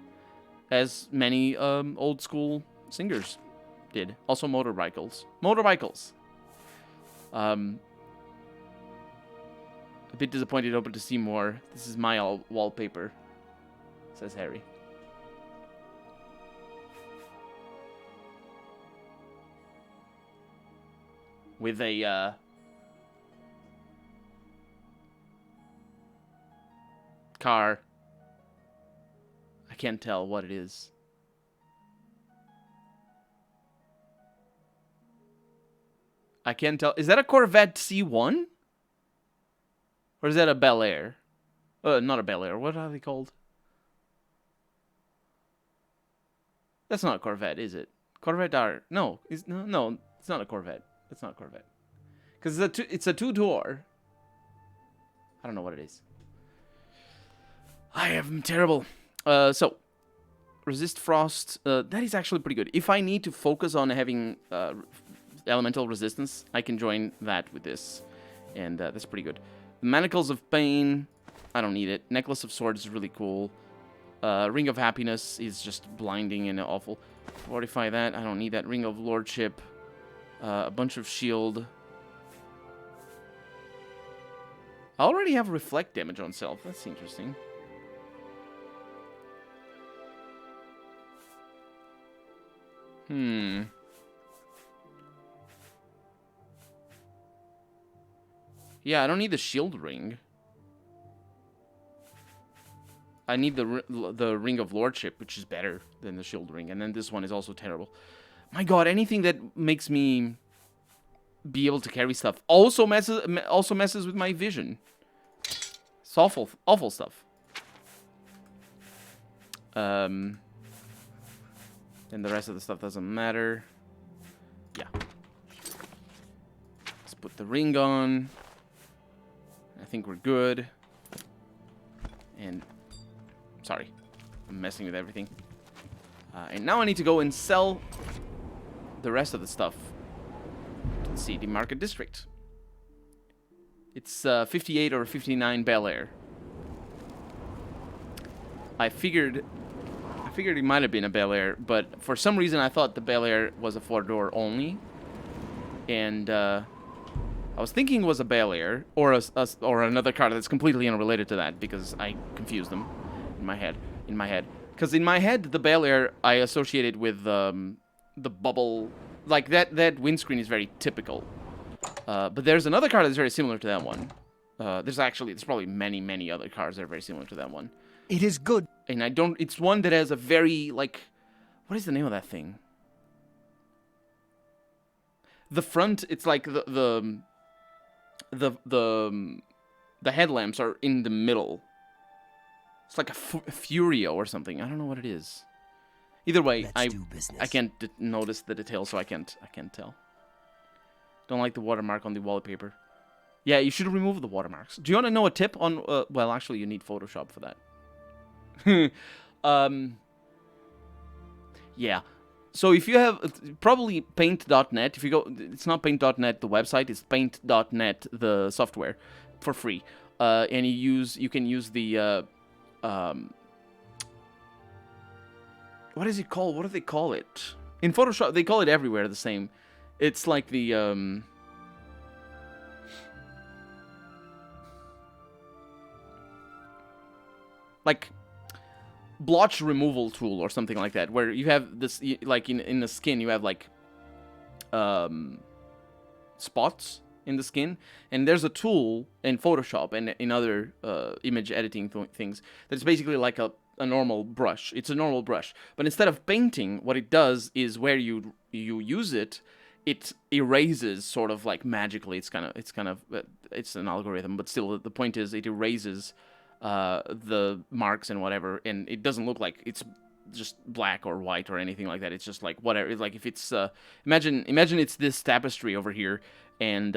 [SPEAKER 1] as many old school singers did. Also motorcycles. A bit disappointed, open to see more. This is my wallpaper, says Harry. With a car. I can't tell what it is. I can't tell. Is that a Corvette C1? Or is that a Bel Air? Not a Bel Air. What are they called? That's not a Corvette, is it? Corvette R. No, no, it's not a Corvette. It's not a Corvette. Because it's a two-door. I don't know what it is. I am terrible. So, resist frost. That is actually pretty good. If I need to focus on having elemental resistance, I can join that with this. And that's pretty good. Manacles of Pain. I don't need it. Necklace of Swords is really cool. Ring of Happiness is just blinding and awful. Fortify that. I don't need that. Ring of Lordship. A bunch of shield. I already have reflect damage on self. That's interesting. Yeah, I don't need the shield ring. I need the ring of lordship, which is better than the shield ring. And then this one is also terrible. My god, anything that makes me be able to carry stuff also messes with my vision. It's awful stuff. And the rest of the stuff doesn't matter. Yeah. Let's put the ring on. I think we're good. And sorry, I'm messing with everything. And now I need to go and sell the rest of the stuff. Let's see, the market district. It's 58 or 59 Bel Air. I figured it might have been a Bel Air, but for some reason I thought the Bel Air was a 4-door only. And I was thinking it was a Bel Air or another car that's completely unrelated to that because I confused them in my head. Because in my head, the Bel Air I associated with the bubble, like that windscreen is very typical. But there's another car that's very similar to that one. There's probably many other cars that are very similar to that one.
[SPEAKER 7] It is good.
[SPEAKER 1] And it's one that has a very, like, what is the name of that thing? The front, it's like the headlamps are in the middle. It's like a Furio or something. I don't know what it is. Either way, I can't notice the details, so I can't tell. Don't like the watermark on the wallpaper. Yeah, you should remove the watermarks. Do you want to know a tip on... well, actually, you need Photoshop for that. Yeah. So if you have probably paint.net, if you go, it's not paint.net the website, it's paint.net the software for free. And you can use the what is it called? What do they call it? In Photoshop, they call it everywhere the same. It's like the like blotch removal tool or something like that, where you have this, like in the skin, you have like spots in the skin, and there's a tool in Photoshop and in other image editing things that's basically like a normal brush. It's a normal brush, but instead of painting, what it does is where you use it, it erases sort of like magically. It's an algorithm, but still the point is it erases the marks and whatever, and it doesn't look like it's just black or white or anything like that. It's just like whatever. It's like if it's imagine it's this tapestry over here, and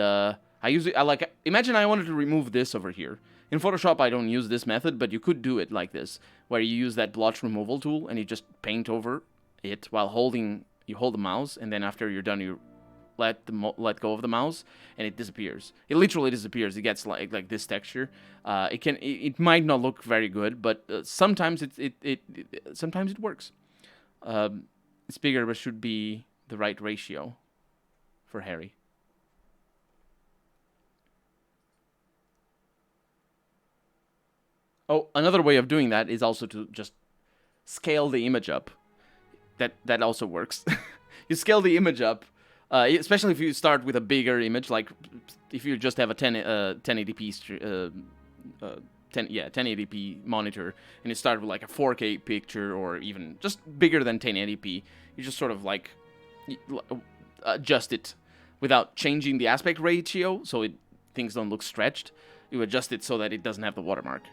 [SPEAKER 1] imagine I wanted to remove this over here. In Photoshop, I don't use this method, but you could do it like this, where you use that blotch removal tool and you just paint over it while hold the mouse, and then after you're done, you let go of the mouse, and it disappears. It literally disappears. It gets like this texture. It might not look very good, but sometimes sometimes it works. It's bigger, but should be the right ratio for Harry. Oh, another way of doing that is also to just scale the image up. That also works. You scale the image up. Especially if you start with a bigger image, like if you just have a 1080p 1080p monitor, and you start with like a 4K picture, or even just bigger than 1080p, you just sort of like adjust it without changing the aspect ratio, so things don't look stretched. You adjust it so that it doesn't have the watermark.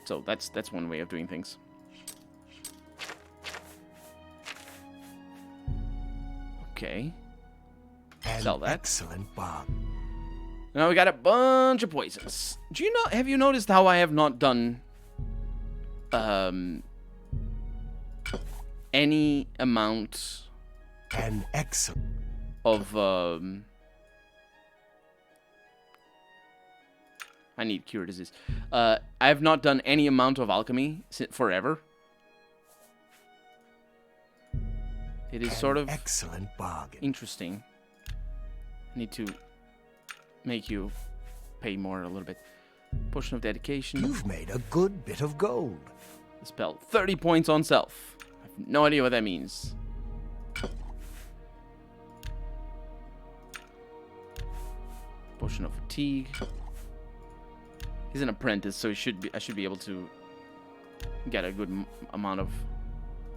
[SPEAKER 1] So that's one way of doing things. Okay. Sell that.
[SPEAKER 3] Excellent bargain.
[SPEAKER 1] Now we got a bunch of poisons. Have you noticed how I have not done any amount
[SPEAKER 3] An excellent
[SPEAKER 1] of I need cure disease. I have not done any amount of alchemy forever. It is sort of
[SPEAKER 3] excellent bargain.
[SPEAKER 1] interesting. I need to make you pay more a little bit. Potion of dedication.
[SPEAKER 3] You've made a good bit of gold.
[SPEAKER 1] The spell 30 points on self. I have no idea what that means. Potion of fatigue. He's an apprentice, so I should be able to get a good amount of.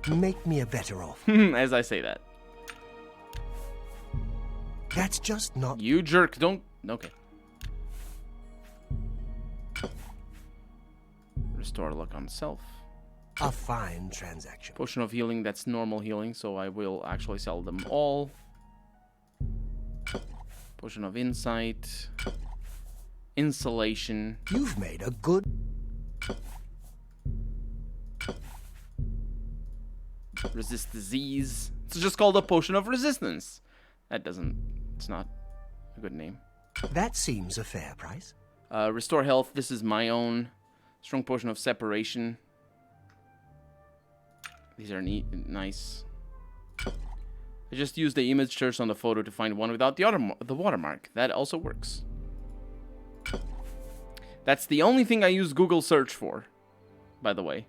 [SPEAKER 3] Make me a better offer.
[SPEAKER 1] As I say that.
[SPEAKER 3] That's just not.
[SPEAKER 1] You jerk! Don't. Okay. Restore luck on self.
[SPEAKER 3] A fine transaction.
[SPEAKER 1] Potion of healing, that's normal healing, so I will actually sell them all. Potion of insight. Insulation.
[SPEAKER 3] You've made a good.
[SPEAKER 1] Resist disease. It's just called a potion of resistance. It's not a good name.
[SPEAKER 3] That seems a fair price.
[SPEAKER 1] Restore health, this is my own. Strong potion of separation. These are nice. I just used the image search on the photo to find one without the watermark. That also works. That's the only thing I use Google search for, by the way.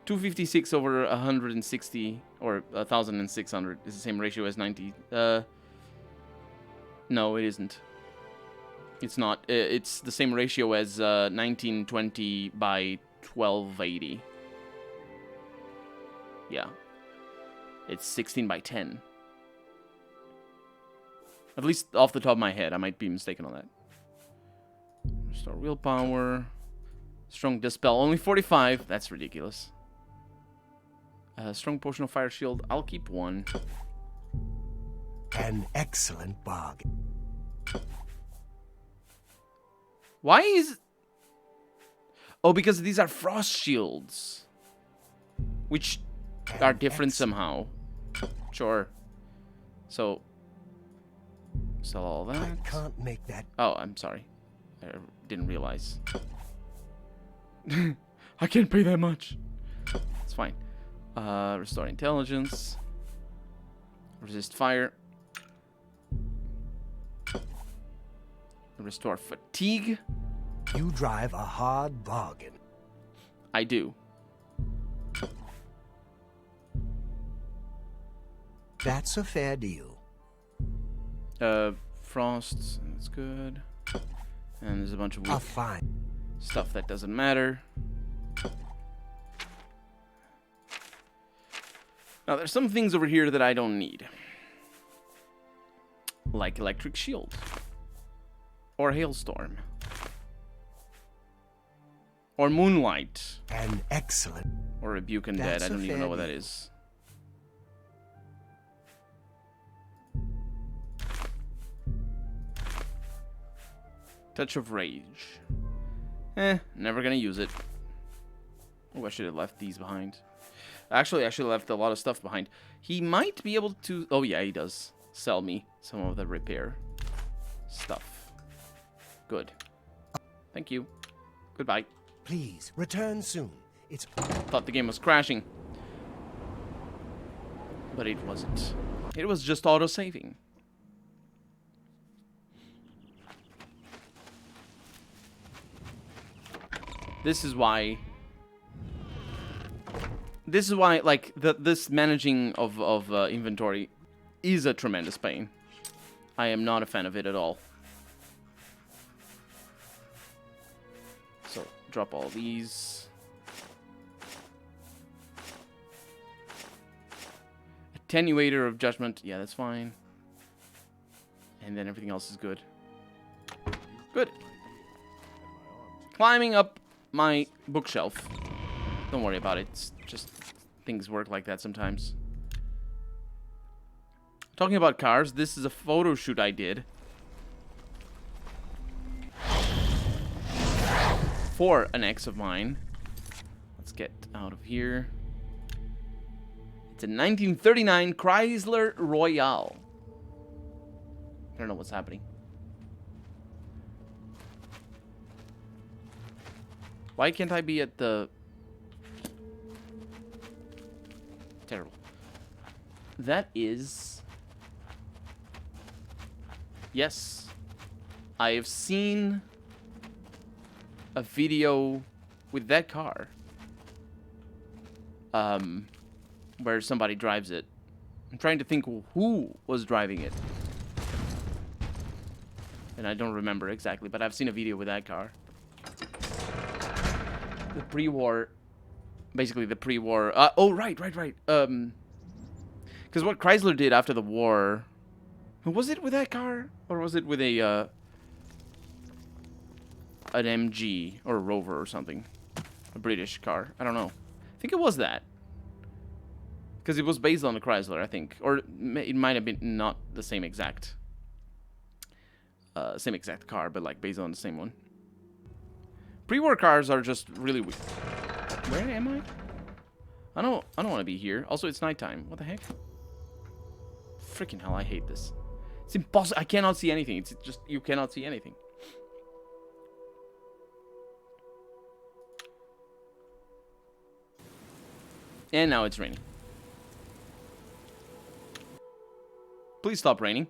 [SPEAKER 1] 256 over 160 or 1,600 is the same ratio as 90. No, it isn't. It's not. It's the same ratio as 1920 by 1280. Yeah. It's 16 by 10. At least off the top of my head. I might be mistaken on that. Restore willpower. Strong dispel. Only 45. That's ridiculous. Strong potion of fire shield. I'll keep one.
[SPEAKER 3] An excellent bargain.
[SPEAKER 1] Why is... Oh, because these are frost shields. Which are different somehow. Sure. So, sell all that.
[SPEAKER 8] I can't make that.
[SPEAKER 1] Oh, I'm sorry. I didn't realize. I can't pay that much. It's fine. Restore intelligence. Resist fire. Restore fatigue.
[SPEAKER 8] You drive a hard bargain.
[SPEAKER 1] I do.
[SPEAKER 8] That's a fair deal.
[SPEAKER 1] Frost. That's good. And there's a bunch of weak
[SPEAKER 8] Fine.
[SPEAKER 1] stuff that doesn't matter. Now, there's some things over here that I don't need. Like Electric Shield. Or Hailstorm. Or Moonlight.
[SPEAKER 8] An excellent.
[SPEAKER 1] Or Rebuke Undead.
[SPEAKER 8] That's
[SPEAKER 1] I
[SPEAKER 8] a
[SPEAKER 1] don't even
[SPEAKER 8] fair
[SPEAKER 1] know what that
[SPEAKER 8] deal.
[SPEAKER 1] is. Touch of Rage. Never gonna use it. Oh, I should have left these behind. Actually, I should have left a lot of stuff behind. He might be able to... Oh, yeah, he does. Sell me some of the repair stuff. Good. Thank you. Goodbye.
[SPEAKER 8] Please return soon. It's
[SPEAKER 1] Thought the game was crashing. But it wasn't. It was just auto-saving. This is why, like, this managing of inventory is a tremendous pain. I am not a fan of it at all. So, drop all these. Attenuator of Judgment. Yeah, that's fine. And then everything else is good. Good. Climbing up my bookshelf. Don't worry about it. It's just things work like that sometimes. Talking about cars, this is a photo shoot I did for an ex of mine. Let's get out of here. It's a 1939 Chrysler Royale. I don't know what's happening. Why can't I be at the... Terrible. That is... Yes. I have seen a video with that car. Where somebody drives it. I'm trying to think who was driving it. And I don't remember exactly, but I've seen a video with that car. The pre-war, basically the pre-war. Oh, right. Because what Chrysler did after the war, was it with that car or was it with a an MG or a Rover or something, a British car? I don't know. I think it was that because it was based on the Chrysler, I think, or it might have been not the same exact car, but like based on the same one. Pre-war cars are just really weak. Where am I? I don't want to be here. Also, it's nighttime. What the heck? Freaking hell, I hate this. It's impossible. I cannot see anything. It's just, you cannot see anything. And now it's raining. Please stop raining.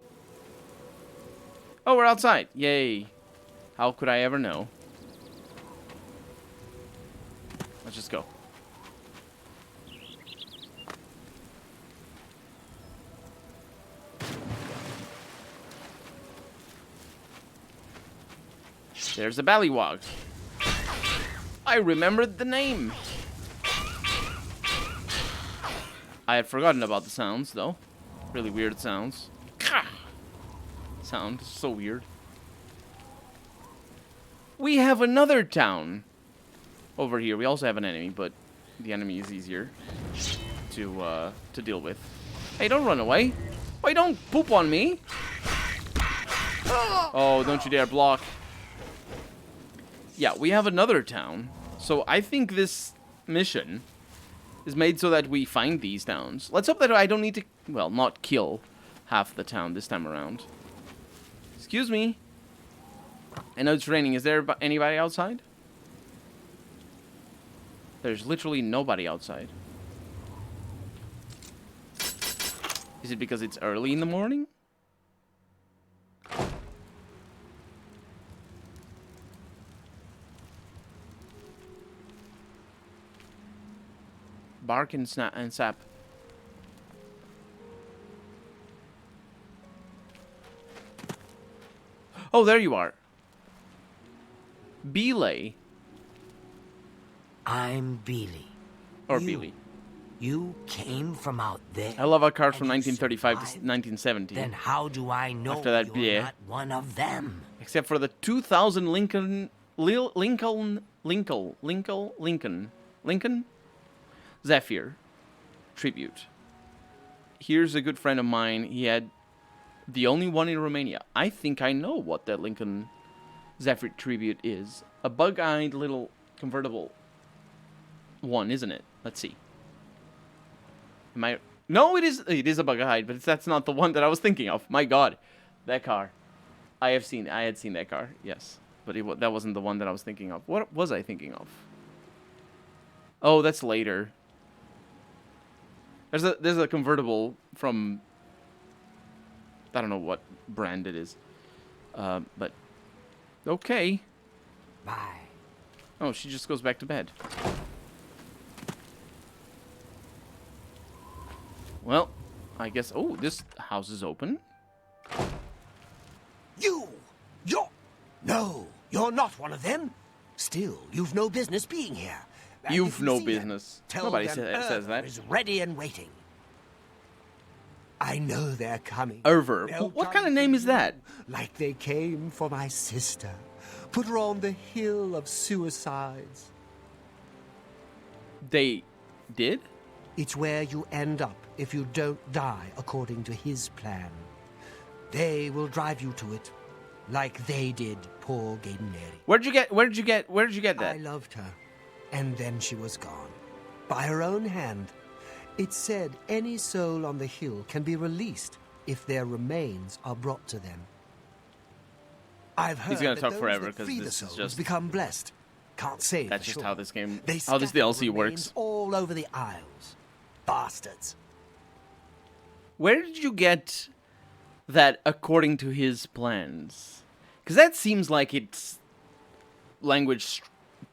[SPEAKER 1] Oh, we're outside. Yay. How could I ever know? Let's just go. There's a ballywog. I remembered the name. I had forgotten about the sounds, though. Really weird sounds. Sound so weird. We have another town over here. We also have an enemy, but the enemy is easier to deal with. Hey, don't run away. Why don't poop on me? Oh, don't you dare block. Yeah, we have another town. So I think this mission is made so that we find these towns. Let's hope that I don't need to, well, not kill half the town this time around. Excuse me. I know it's raining. Is there anybody outside? There's literally nobody outside. Is it because it's early in the morning? Bark and sap. Oh, there you are. Belay.
[SPEAKER 4] I'm Beely.
[SPEAKER 1] Or
[SPEAKER 4] You-
[SPEAKER 1] Beely.
[SPEAKER 4] You came from out there.
[SPEAKER 1] I love our cards from
[SPEAKER 4] and you
[SPEAKER 1] 1935 to
[SPEAKER 4] survived?
[SPEAKER 1] 1970.
[SPEAKER 4] Then how do I know
[SPEAKER 1] After that,
[SPEAKER 4] you're
[SPEAKER 1] yeah.
[SPEAKER 4] not one of them?
[SPEAKER 1] Except for the 2000 Lincoln Zephyr tribute. Here's a good friend of mine. He had the only one in Romania. I think I know what that Lincoln Zephyr tribute is. A bug-eyed little convertible one, isn't it? Let's see. Am I? No, it is. It is a bug-eyed, but that's not the one that I was thinking of. My God, that car. I had seen that car. Yes, but that wasn't the one that I was thinking of. What was I thinking of? Oh, that's later. There's a convertible from, I don't know what brand it is, but okay.
[SPEAKER 4] Bye.
[SPEAKER 1] Oh, she just goes back to bed. Well, I guess. Oh, this house is open.
[SPEAKER 8] No, you're not one of them. Still, you've no business being here. And
[SPEAKER 1] You've
[SPEAKER 8] if you
[SPEAKER 1] no
[SPEAKER 8] see them,
[SPEAKER 1] business.
[SPEAKER 8] tell
[SPEAKER 1] Nobody
[SPEAKER 8] them
[SPEAKER 1] says
[SPEAKER 8] Urver
[SPEAKER 1] that.
[SPEAKER 8] is ready and waiting. I know they're coming.
[SPEAKER 1] Urver.
[SPEAKER 8] They'll
[SPEAKER 1] What
[SPEAKER 8] come
[SPEAKER 1] kind of
[SPEAKER 8] for
[SPEAKER 1] name is
[SPEAKER 8] you
[SPEAKER 1] that?
[SPEAKER 8] Like they came for my sister. Put her on the hill of suicides.
[SPEAKER 1] They did?
[SPEAKER 8] It's where you end up if you don't die according to his plan. They will drive you to it, like they did poor Gaideneri.
[SPEAKER 1] Where'd you get that?
[SPEAKER 8] I loved her, and then she was gone. By her own hand. It said any soul on the hill can be released if their remains are brought to them. I've heard
[SPEAKER 1] He's gonna
[SPEAKER 8] that
[SPEAKER 1] talk
[SPEAKER 8] those
[SPEAKER 1] forever,
[SPEAKER 8] that
[SPEAKER 1] 'cause
[SPEAKER 8] free the
[SPEAKER 1] this is
[SPEAKER 8] souls
[SPEAKER 1] just-
[SPEAKER 8] become blessed. Can't say
[SPEAKER 1] That's
[SPEAKER 8] for
[SPEAKER 1] just
[SPEAKER 8] sure.
[SPEAKER 1] how this game,
[SPEAKER 8] They
[SPEAKER 1] how this
[SPEAKER 8] scatter
[SPEAKER 1] DLC
[SPEAKER 8] remains
[SPEAKER 1] works.
[SPEAKER 8] all over the Isles. Bastards.
[SPEAKER 1] Where did you get that according to his plans? Because that seems like it's language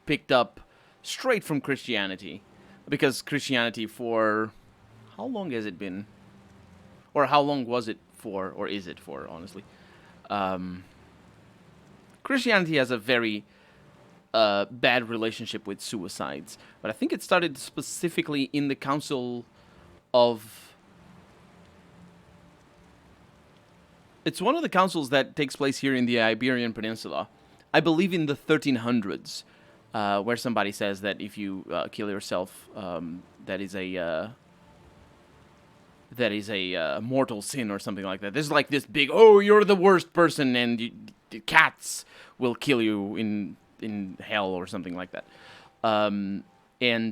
[SPEAKER 1] picked up straight from Christianity. Because Christianity for... How long has it been? Or how long was it for, or is it for, honestly? Christianity has a very bad relationship with suicides. But I think it started specifically in the Council of... It's one of the councils that takes place here in the Iberian Peninsula. I believe in the 1300s, where somebody says that if you kill yourself, that is a mortal sin or something like that. There's like this big, oh, you're the worst person, and the cats will kill you in hell or something like that. And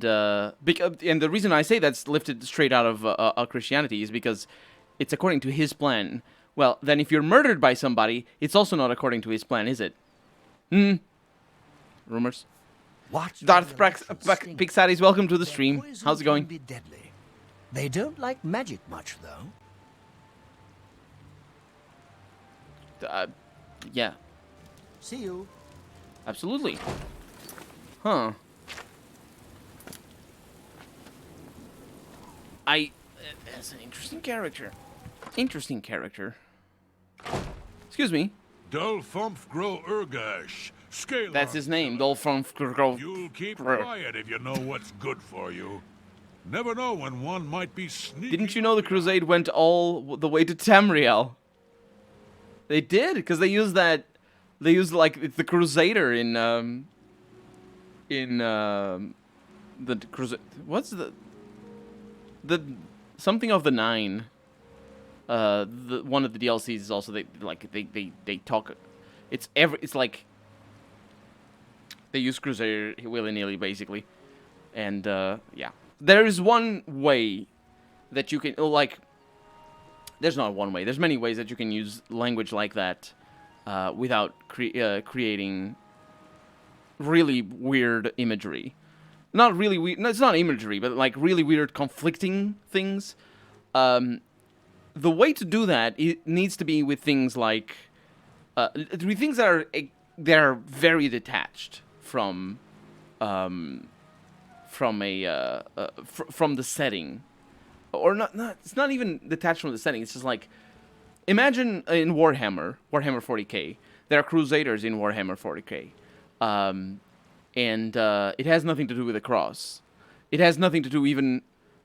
[SPEAKER 1] the reason I say that's lifted straight out of Christianity is because it's according to his plan. Well, then if you're murdered by somebody, it's also not according to his plan, is it? Rumors.
[SPEAKER 8] Watch
[SPEAKER 1] Darth
[SPEAKER 8] their little stink.
[SPEAKER 1] Pixaris, welcome to the
[SPEAKER 8] Their
[SPEAKER 1] stream.
[SPEAKER 8] poison
[SPEAKER 1] How's it
[SPEAKER 8] can
[SPEAKER 1] going?
[SPEAKER 8] be deadly. They don't like magic much, though.
[SPEAKER 1] Yeah,
[SPEAKER 8] See you.
[SPEAKER 1] absolutely. Huh. That's an interesting character. Interesting character. Excuse me.
[SPEAKER 2] Dolfumf Gro Urgash. Scale
[SPEAKER 1] That's his name, Dolphin.
[SPEAKER 2] You'll keep quiet if you know what's good for you. Never know when one might be sneaking.
[SPEAKER 1] Didn't you know the crusade went all the way to Tamriel? They did, because they used that. They used like it's the Crusader in the crusade. What's the something of the Nine? One of the DLCs is also they talk. It's like they use Crusader willy-nilly basically, and yeah. there is one way that you can, like, there's not one way. There's many ways that you can use language like that without creating really weird imagery. Not really weird. No, it's not imagery, but like really weird conflicting things. The way to do that, it needs to be with things like with things that are very detached from the setting, or not. It's not even detached from the setting. It's just like, imagine in Warhammer 40k, there are Crusaders in Warhammer 40k, and it has nothing to do with the cross. It has nothing to do even,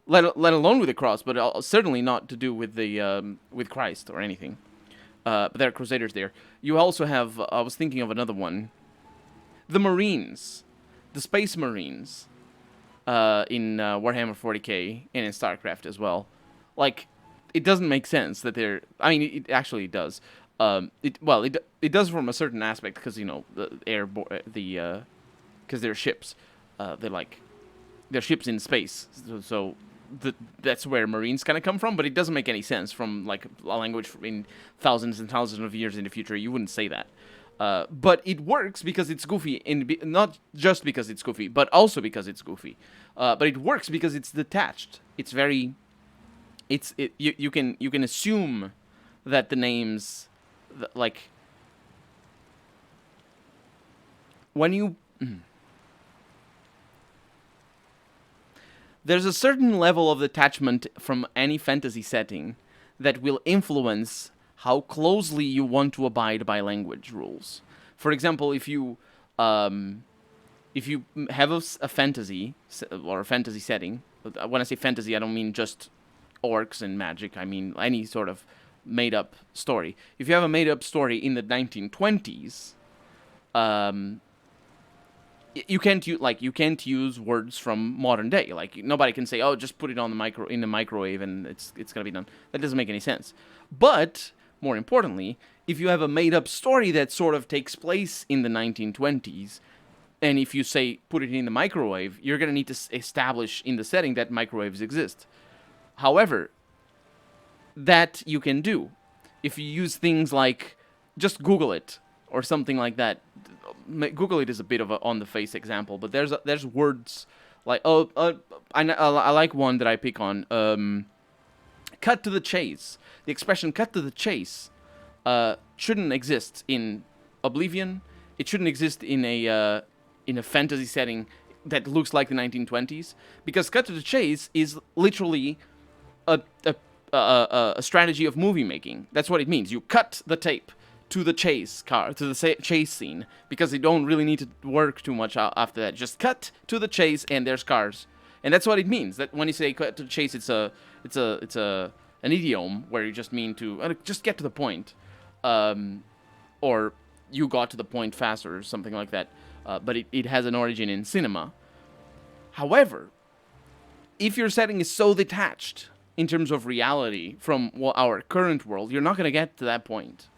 [SPEAKER 1] let alone with the cross, but certainly not to do with the with Christ or anything. But there are Crusaders there. You also have, I was thinking of another one, the Marines, the Space Marines, in Warhammer 40k and in StarCraft as well. Like, it doesn't make sense that they're. I mean, it actually does. It does from a certain aspect, because because they're ships. They're ships in space. So that's where Marines kind of come from. But it doesn't make any sense from like a language in thousands and thousands of years in the future. You wouldn't say that. But it works because it's goofy, not just because it's goofy, but also because it's goofy. But it works because it's detached. It's very. You can assume that the names, like, when you. There's a certain level of detachment from any fantasy setting that will influence how closely you want to abide by language rules. For example, if you have a fantasy or a fantasy setting, when I say fantasy, I don't mean just orcs and magic. I mean any sort of made-up story. If you have a made-up story in the 1920s, you can't use words from modern day. Like, nobody can say, "Oh, just put it on in the microwave and it's gonna be done." That doesn't make any sense. But more importantly, if you have a made-up story that sort of takes place in the 1920s, and if you say put it in the microwave, you're gonna need to establish in the setting that microwaves exist. However, that you can do if you use things like just Google it or something like that. Google it is a bit of a on-the-face example, but there's words like I like one that I pick on. Cut to the chase. The expression "cut to the chase" shouldn't exist in Oblivion. It shouldn't exist in a fantasy setting that looks like the 1920s, because "cut to the chase" is literally a strategy of movie making. That's what it means. You cut the tape to the chase scene, because they don't really need to work too much after that. Just cut to the chase and there's cars. And that's what it means. That when you say cut to the chase, it's an idiom where you just mean to just get to the point, or you got to the point faster or something like that. But it has an origin in cinema. However, if your setting is so detached in terms of reality from our current world, you're not going to get to that point.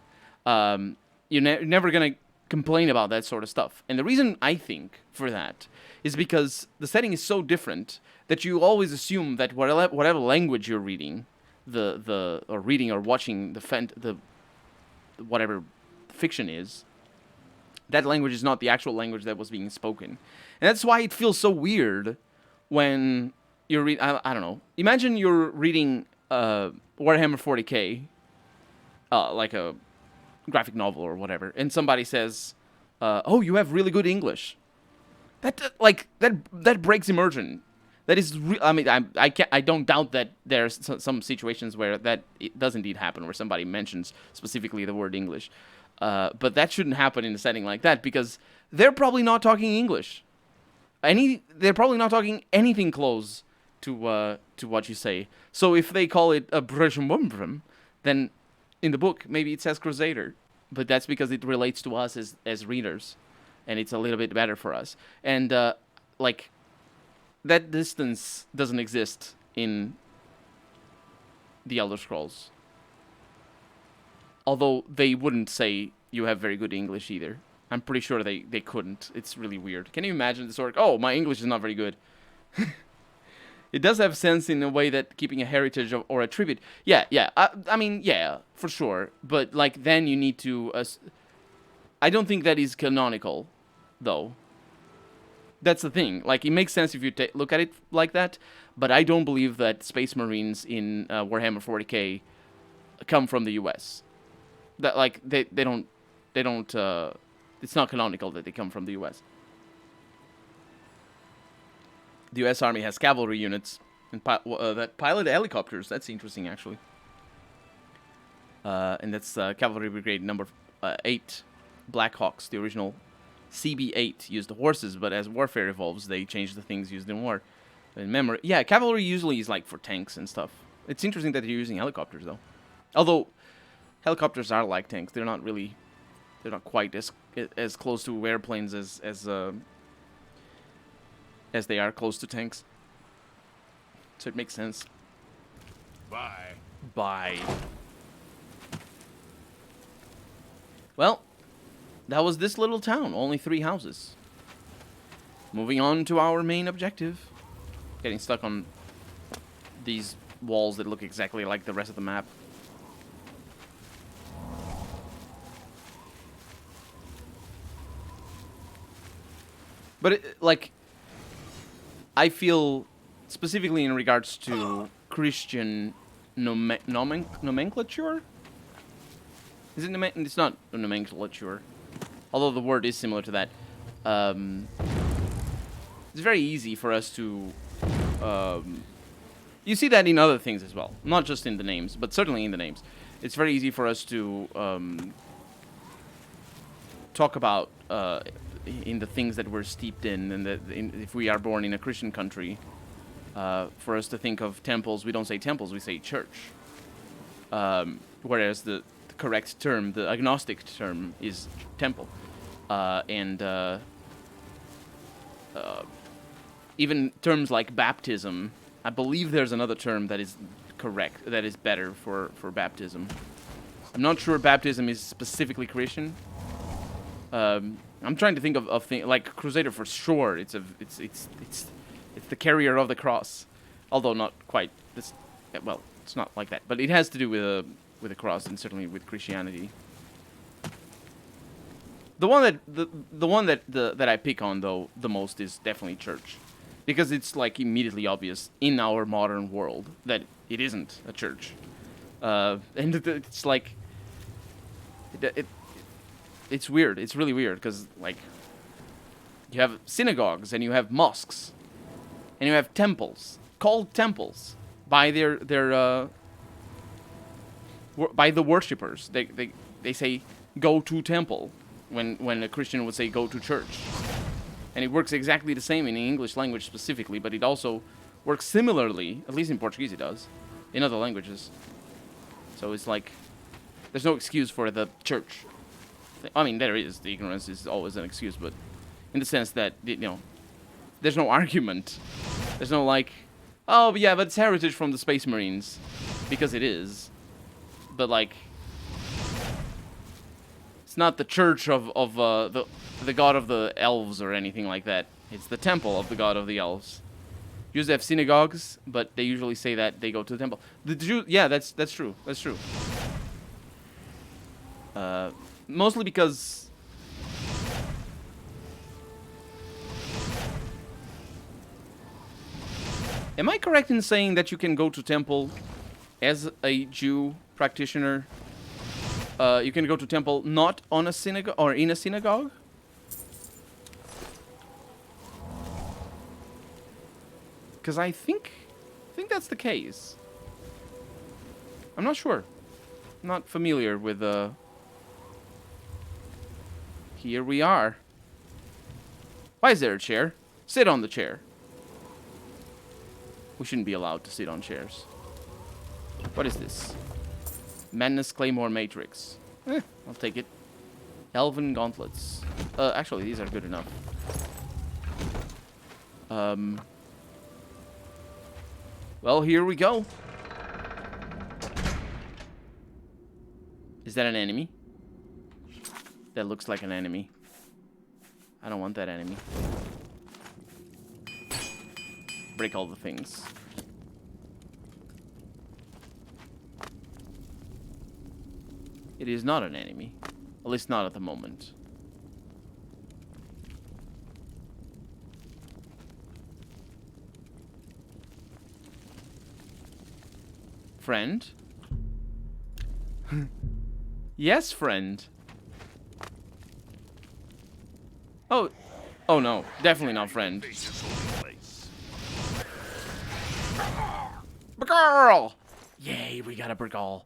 [SPEAKER 1] You're never going to complain about that sort of stuff. And the reason I think for that is because the setting is so different that you always assume that whatever language you're reading, or watching the whatever fiction is, that language is not the actual language that was being spoken. And that's why it feels so weird when you're I don't know. Imagine you're reading Warhammer 40k, like a graphic novel or whatever, and somebody says, "Oh, you have really good English." That breaks immersion. That is, I mean, I don't doubt that there's some situations where that it does indeed happen, where somebody mentions specifically the word English, but that shouldn't happen in a setting like that, because they're probably not talking English. They're probably not talking anything close to what you say. So if they call it a breshum, then in the book maybe it says Crusader, but that's because it relates to us as readers, and it's a little bit better for us. And like, that distance doesn't exist in the Elder Scrolls. Although they wouldn't say you have very good English either. I'm pretty sure they couldn't. It's really weird. Can you imagine this orc? "Oh, my English is not very good." It does have sense in a way that keeping a heritage or a tribute. Yeah, yeah. I mean, yeah, for sure. But like, then you need to. I don't think that is canonical, though. That's the thing. Like, it makes sense if you look at it like that. But I don't believe that Space Marines in Warhammer 40k come from the U.S. That like they don't. It's not canonical that they come from the U.S. The U.S. Army has cavalry units and that pilot helicopters. That's interesting, actually. And that's Cavalry Brigade number 8, Black Hawks. The original CB8 used the horses, but as warfare evolves, they change the things used in war. In memory, yeah, cavalry usually is like for tanks and stuff. It's interesting that they're using helicopters, though. Although helicopters are like tanks, they're not really. They're not quite as close to airplanes as they are close to tanks. So it makes sense.
[SPEAKER 2] Bye.
[SPEAKER 1] Bye. Well, that was this little town. Only 3 houses. Moving on to our main objective. Getting stuck on these walls that look exactly like the rest of the map. But, like, I feel, specifically in regards to Christian nomenclature? Is it it's not nomenclature. Although the word is similar to that. It's very easy for us to... you see that in other things as well. Not just in the names, but certainly in the names. It's very easy for us to talk about... in the things that we're steeped in, and that if we are born in a Christian country, for us to think of temples, we don't say temples, we say church. Whereas the correct term, the agnostic term, is temple. Even terms like baptism, I believe there's another term that is correct, that is better for baptism. I'm not sure baptism is specifically Christian. I'm trying to think of things like Crusader for sure. It's the carrier of the cross, although not quite. Well, it's not like that, but it has to do with a cross, and certainly with Christianity. The one that I pick on though the most is definitely church, because it's like immediately obvious in our modern world that it isn't a church, and it's like it's weird. It's really weird because, like, you have synagogues and you have mosques and you have temples called temples by by the worshippers. They say go to temple when a Christian would say go to church, and it works exactly the same in the English language specifically, but it also works similarly, at least in Portuguese it does, in other languages. So it's like there's no excuse for the church. I mean, there is. The ignorance is always an excuse, but in the sense that, you know, there's no argument. There's no, like, oh, yeah, but it's heritage from the Space Marines. Because it is. But, like, it's not the church of the god of the elves or anything like that. It's the temple of the god of the elves. Usually have synagogues, but they usually say that they go to the temple. The Jew, yeah, that's true. That's true. Mostly because am I correct in saying that you can go to temple as a Jew practitioner? You can go to temple not on a synagogue or in a synagogue? Because I think that's the case. I'm not sure. I'm not familiar with Here we are. Why is there a chair? Sit on the chair. We shouldn't be allowed to sit on chairs. What is this? Madness Claymore Matrix. I'll take it. Elven Gauntlets. Actually, these are good enough. Well, here we go. Is that an enemy? That looks like an enemy. I don't want that enemy. Break all the things. It is not an enemy. At least not at the moment. Friend? Yes, friend. Oh. Oh no. Definitely not friend. Burgal! Yay, we got a Burgal.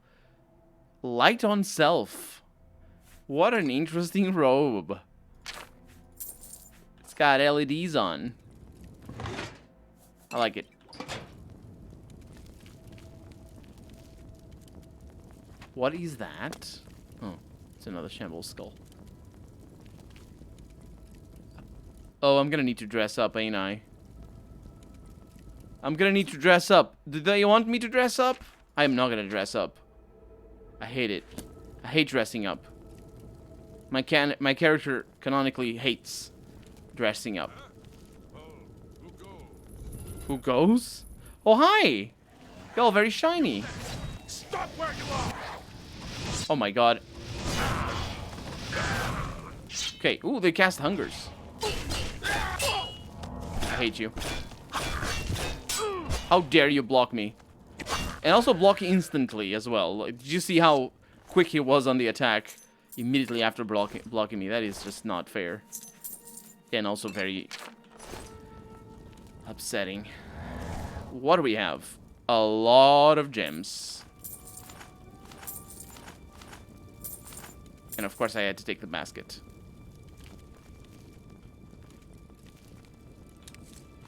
[SPEAKER 1] Light on self. What an interesting robe. It's got LEDs on. I like it. What is that? Oh, it's another shambles skull. Oh, I'm gonna need to dress up, ain't I? I'm gonna need to dress up. Do they want me to dress up? I am not gonna dress up. I hate it. I hate dressing up. My character canonically hates dressing up. Who goes? Oh, hi! You're all very shiny.
[SPEAKER 2] Stop where you are!
[SPEAKER 1] Oh my god. Okay, ooh, they cast Hungers. I hate you. How dare you block me? And also block instantly as well. Like, did you see how quick he was on the attack immediately after blocking me? That is just not fair. And also very upsetting. What do we have? A lot of gems. And of course I had to take the basket.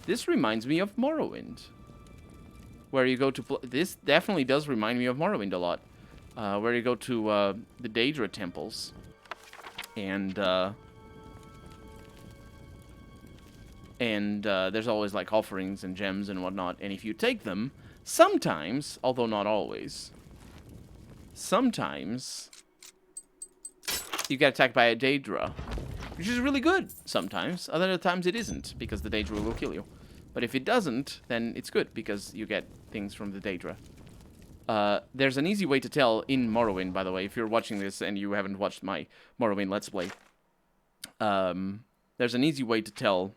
[SPEAKER 1] This reminds me of Morrowind. Where you go to... This definitely does remind me of Morrowind a lot. Where you go to the Daedra temples. And there's always like offerings and gems and whatnot. And if you take them, sometimes, although not always, sometimes you get attacked by a Daedra. Which is really good sometimes. Other times it isn't, because the Daedra will kill you. But if it doesn't, then it's good, because you get things from the Daedra. There's an easy way to tell in Morrowind, by the way, if you're watching this and you haven't watched my Morrowind Let's Play. There's an easy way to tell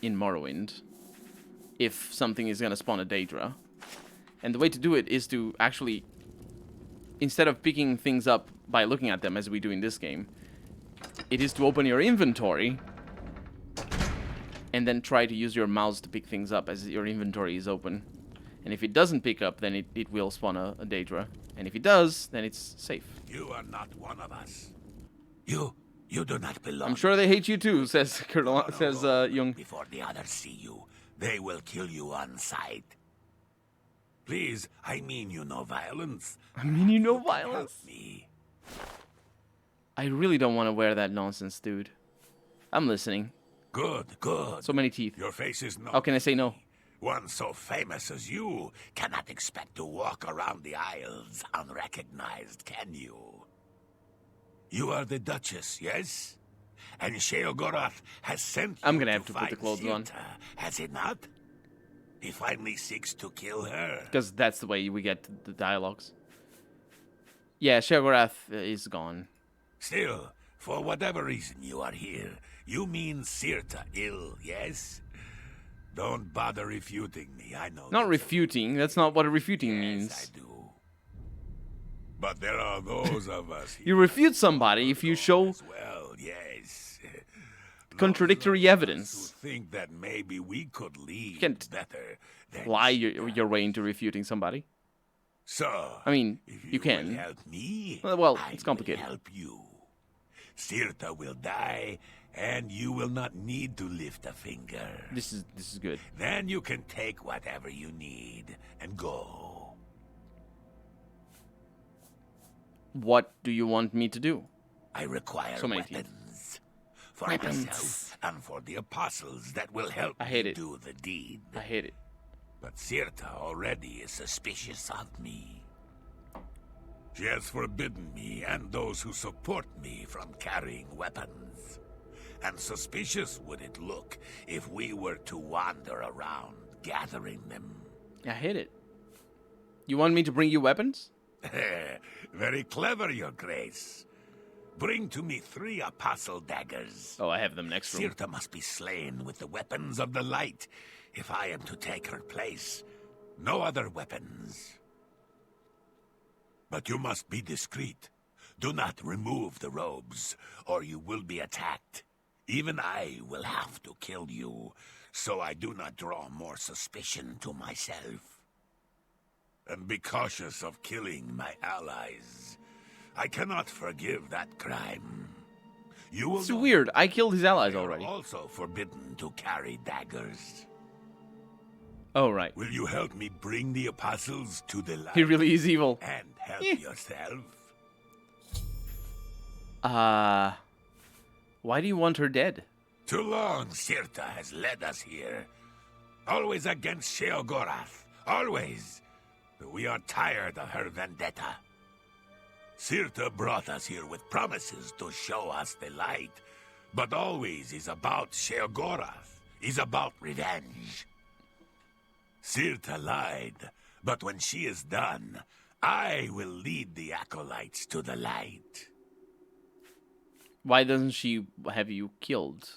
[SPEAKER 1] in Morrowind if something is going to spawn a Daedra. And the way to do it is to actually, instead of picking things up by looking at them as we do in this game, it is to open your inventory and then try to use your mouse to pick things up as your inventory is open. And if it doesn't pick up, then it will spawn a Daedra. And if it does, then it's safe.
[SPEAKER 3] You are not one of us. You do not belong.
[SPEAKER 1] I'm sure they hate you too, says Colonel, says Jung.
[SPEAKER 3] Before the others see you, they will kill you on sight. Please, I mean you no violence.
[SPEAKER 1] I mean you no violence.
[SPEAKER 3] Help me.
[SPEAKER 1] I really don't want to wear that nonsense, dude. I'm listening.
[SPEAKER 3] Good.
[SPEAKER 1] So many teeth.
[SPEAKER 3] Your face is no.
[SPEAKER 1] How can I say no?
[SPEAKER 3] One so famous as you cannot expect to walk around the Isles unrecognized, can you? You are the Duchess, yes? And Sheogorath has sent you
[SPEAKER 1] I'm gonna have to put
[SPEAKER 3] fight
[SPEAKER 1] the clothes on.
[SPEAKER 3] Sirta, has he not? He finally seeks to kill her.
[SPEAKER 1] Because that's the way we get the dialogues. Yeah, Sheogorath is gone.
[SPEAKER 3] Still, for whatever reason you are here, you mean Sirta ill, yes? Don't bother refuting me, I know.
[SPEAKER 1] Not refuting. That's not what refuting
[SPEAKER 3] Yes,
[SPEAKER 1] means.
[SPEAKER 3] I do. But there are those of us here.
[SPEAKER 1] You refute somebody if you show
[SPEAKER 3] as well, yes.
[SPEAKER 1] contradictory
[SPEAKER 3] Those of us
[SPEAKER 1] evidence.
[SPEAKER 3] Who think that maybe we could lead
[SPEAKER 1] can't
[SPEAKER 3] better than
[SPEAKER 1] Lie
[SPEAKER 3] Sirta.
[SPEAKER 1] your way into refuting somebody.
[SPEAKER 3] So,
[SPEAKER 1] I mean,
[SPEAKER 3] if
[SPEAKER 1] you
[SPEAKER 3] will
[SPEAKER 1] can.
[SPEAKER 3] help me.
[SPEAKER 1] Well,
[SPEAKER 3] I
[SPEAKER 1] it's complicated.
[SPEAKER 3] will help you. Sirta will die, and you will not need to lift a finger.
[SPEAKER 1] This is good.
[SPEAKER 3] Then you can take whatever you need and go.
[SPEAKER 1] What do you want me to do?
[SPEAKER 3] I require
[SPEAKER 1] So many teeth.
[SPEAKER 3] weapons. For
[SPEAKER 1] Weapons.
[SPEAKER 3] myself and for the apostles that will help
[SPEAKER 1] I hate
[SPEAKER 3] me
[SPEAKER 1] it.
[SPEAKER 3] do the deed.
[SPEAKER 1] I hate it.
[SPEAKER 3] But Sirta already is suspicious of me. She has forbidden me and those who support me from carrying weapons. And suspicious would it look if we were to wander around gathering them.
[SPEAKER 1] I hate it. You want me to bring you weapons?
[SPEAKER 3] Very clever, Your Grace. Bring to me 3 apostle daggers.
[SPEAKER 1] Oh, I have them next room.
[SPEAKER 3] Sirta must be slain with the weapons of the light if I am to take her place. No other weapons. But you must be discreet. Do not remove the robes, or you will be attacked. Even I will have to kill you, so I do not draw more suspicion to myself. And be cautious of killing my allies. I cannot forgive that crime. You will
[SPEAKER 1] It's weird. I killed his allies
[SPEAKER 3] You are
[SPEAKER 1] already.
[SPEAKER 3] also forbidden to carry daggers.
[SPEAKER 1] Oh, right.
[SPEAKER 3] Will you help me bring the apostles to the light?
[SPEAKER 1] He really is evil.
[SPEAKER 3] And help
[SPEAKER 1] Eh.
[SPEAKER 3] yourself?
[SPEAKER 1] Why do you want her dead?
[SPEAKER 3] Too long Sirta has led us here. Always against Sheogorath. Always. But we are tired of her vendetta. Sirta brought us here with promises to show us the light. But always is about Sheogorath. Is about revenge. Sirta lied. But when she is done, I will lead the acolytes to the light.
[SPEAKER 1] Why doesn't she have you killed?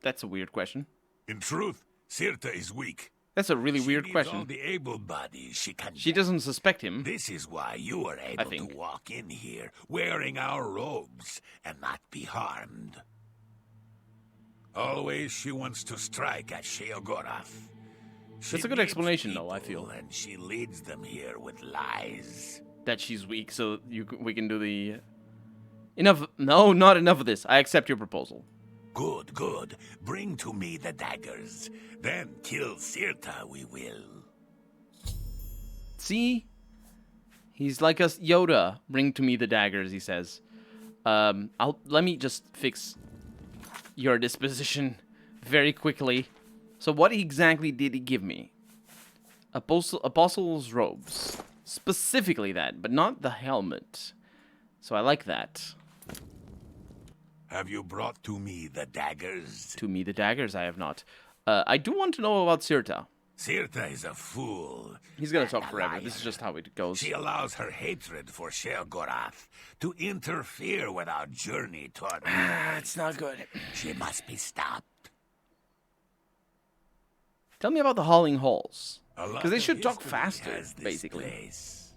[SPEAKER 1] That's a weird question.
[SPEAKER 3] In truth, Sirta is weak.
[SPEAKER 1] That's a really weird
[SPEAKER 3] She needs
[SPEAKER 1] question.
[SPEAKER 3] all the able bodies she can
[SPEAKER 1] She
[SPEAKER 3] get.
[SPEAKER 1] doesn't suspect him.
[SPEAKER 3] This is why you are able to
[SPEAKER 1] think.
[SPEAKER 3] walk in here wearing our robes and not be harmed. Always she wants to strike at Sheogorath. She
[SPEAKER 1] That's a good
[SPEAKER 3] needs
[SPEAKER 1] explanation, though, I
[SPEAKER 3] people,
[SPEAKER 1] feel.
[SPEAKER 3] And she leads them here with lies.
[SPEAKER 1] That she's weak, so we can do the... Enough. No, not enough of this. I accept your proposal.
[SPEAKER 3] Good, good. Bring to me the daggers. Then kill Sirta we will.
[SPEAKER 1] See? He's like a Yoda. Bring to me the daggers, he says. Let me just fix your disposition very quickly. So what exactly did he give me? Apostles' robes. Specifically that, but not the helmet. So I like that.
[SPEAKER 3] Have you brought to me the daggers?
[SPEAKER 1] To me the daggers, I have not. I do want to know about Sirta.
[SPEAKER 3] Sirta is a fool.
[SPEAKER 1] He's gonna
[SPEAKER 3] and
[SPEAKER 1] talk
[SPEAKER 3] a
[SPEAKER 1] forever.
[SPEAKER 3] liar.
[SPEAKER 1] This is just how it goes.
[SPEAKER 3] She allows her hatred for Sheogorath to interfere with our journey toward
[SPEAKER 1] It's not good.
[SPEAKER 3] She must be stopped.
[SPEAKER 1] Tell me about the Hauling Halls.
[SPEAKER 3] A lot
[SPEAKER 1] Because they
[SPEAKER 3] of
[SPEAKER 1] should talk
[SPEAKER 3] history
[SPEAKER 1] faster,
[SPEAKER 3] has this
[SPEAKER 1] basically.
[SPEAKER 3] place.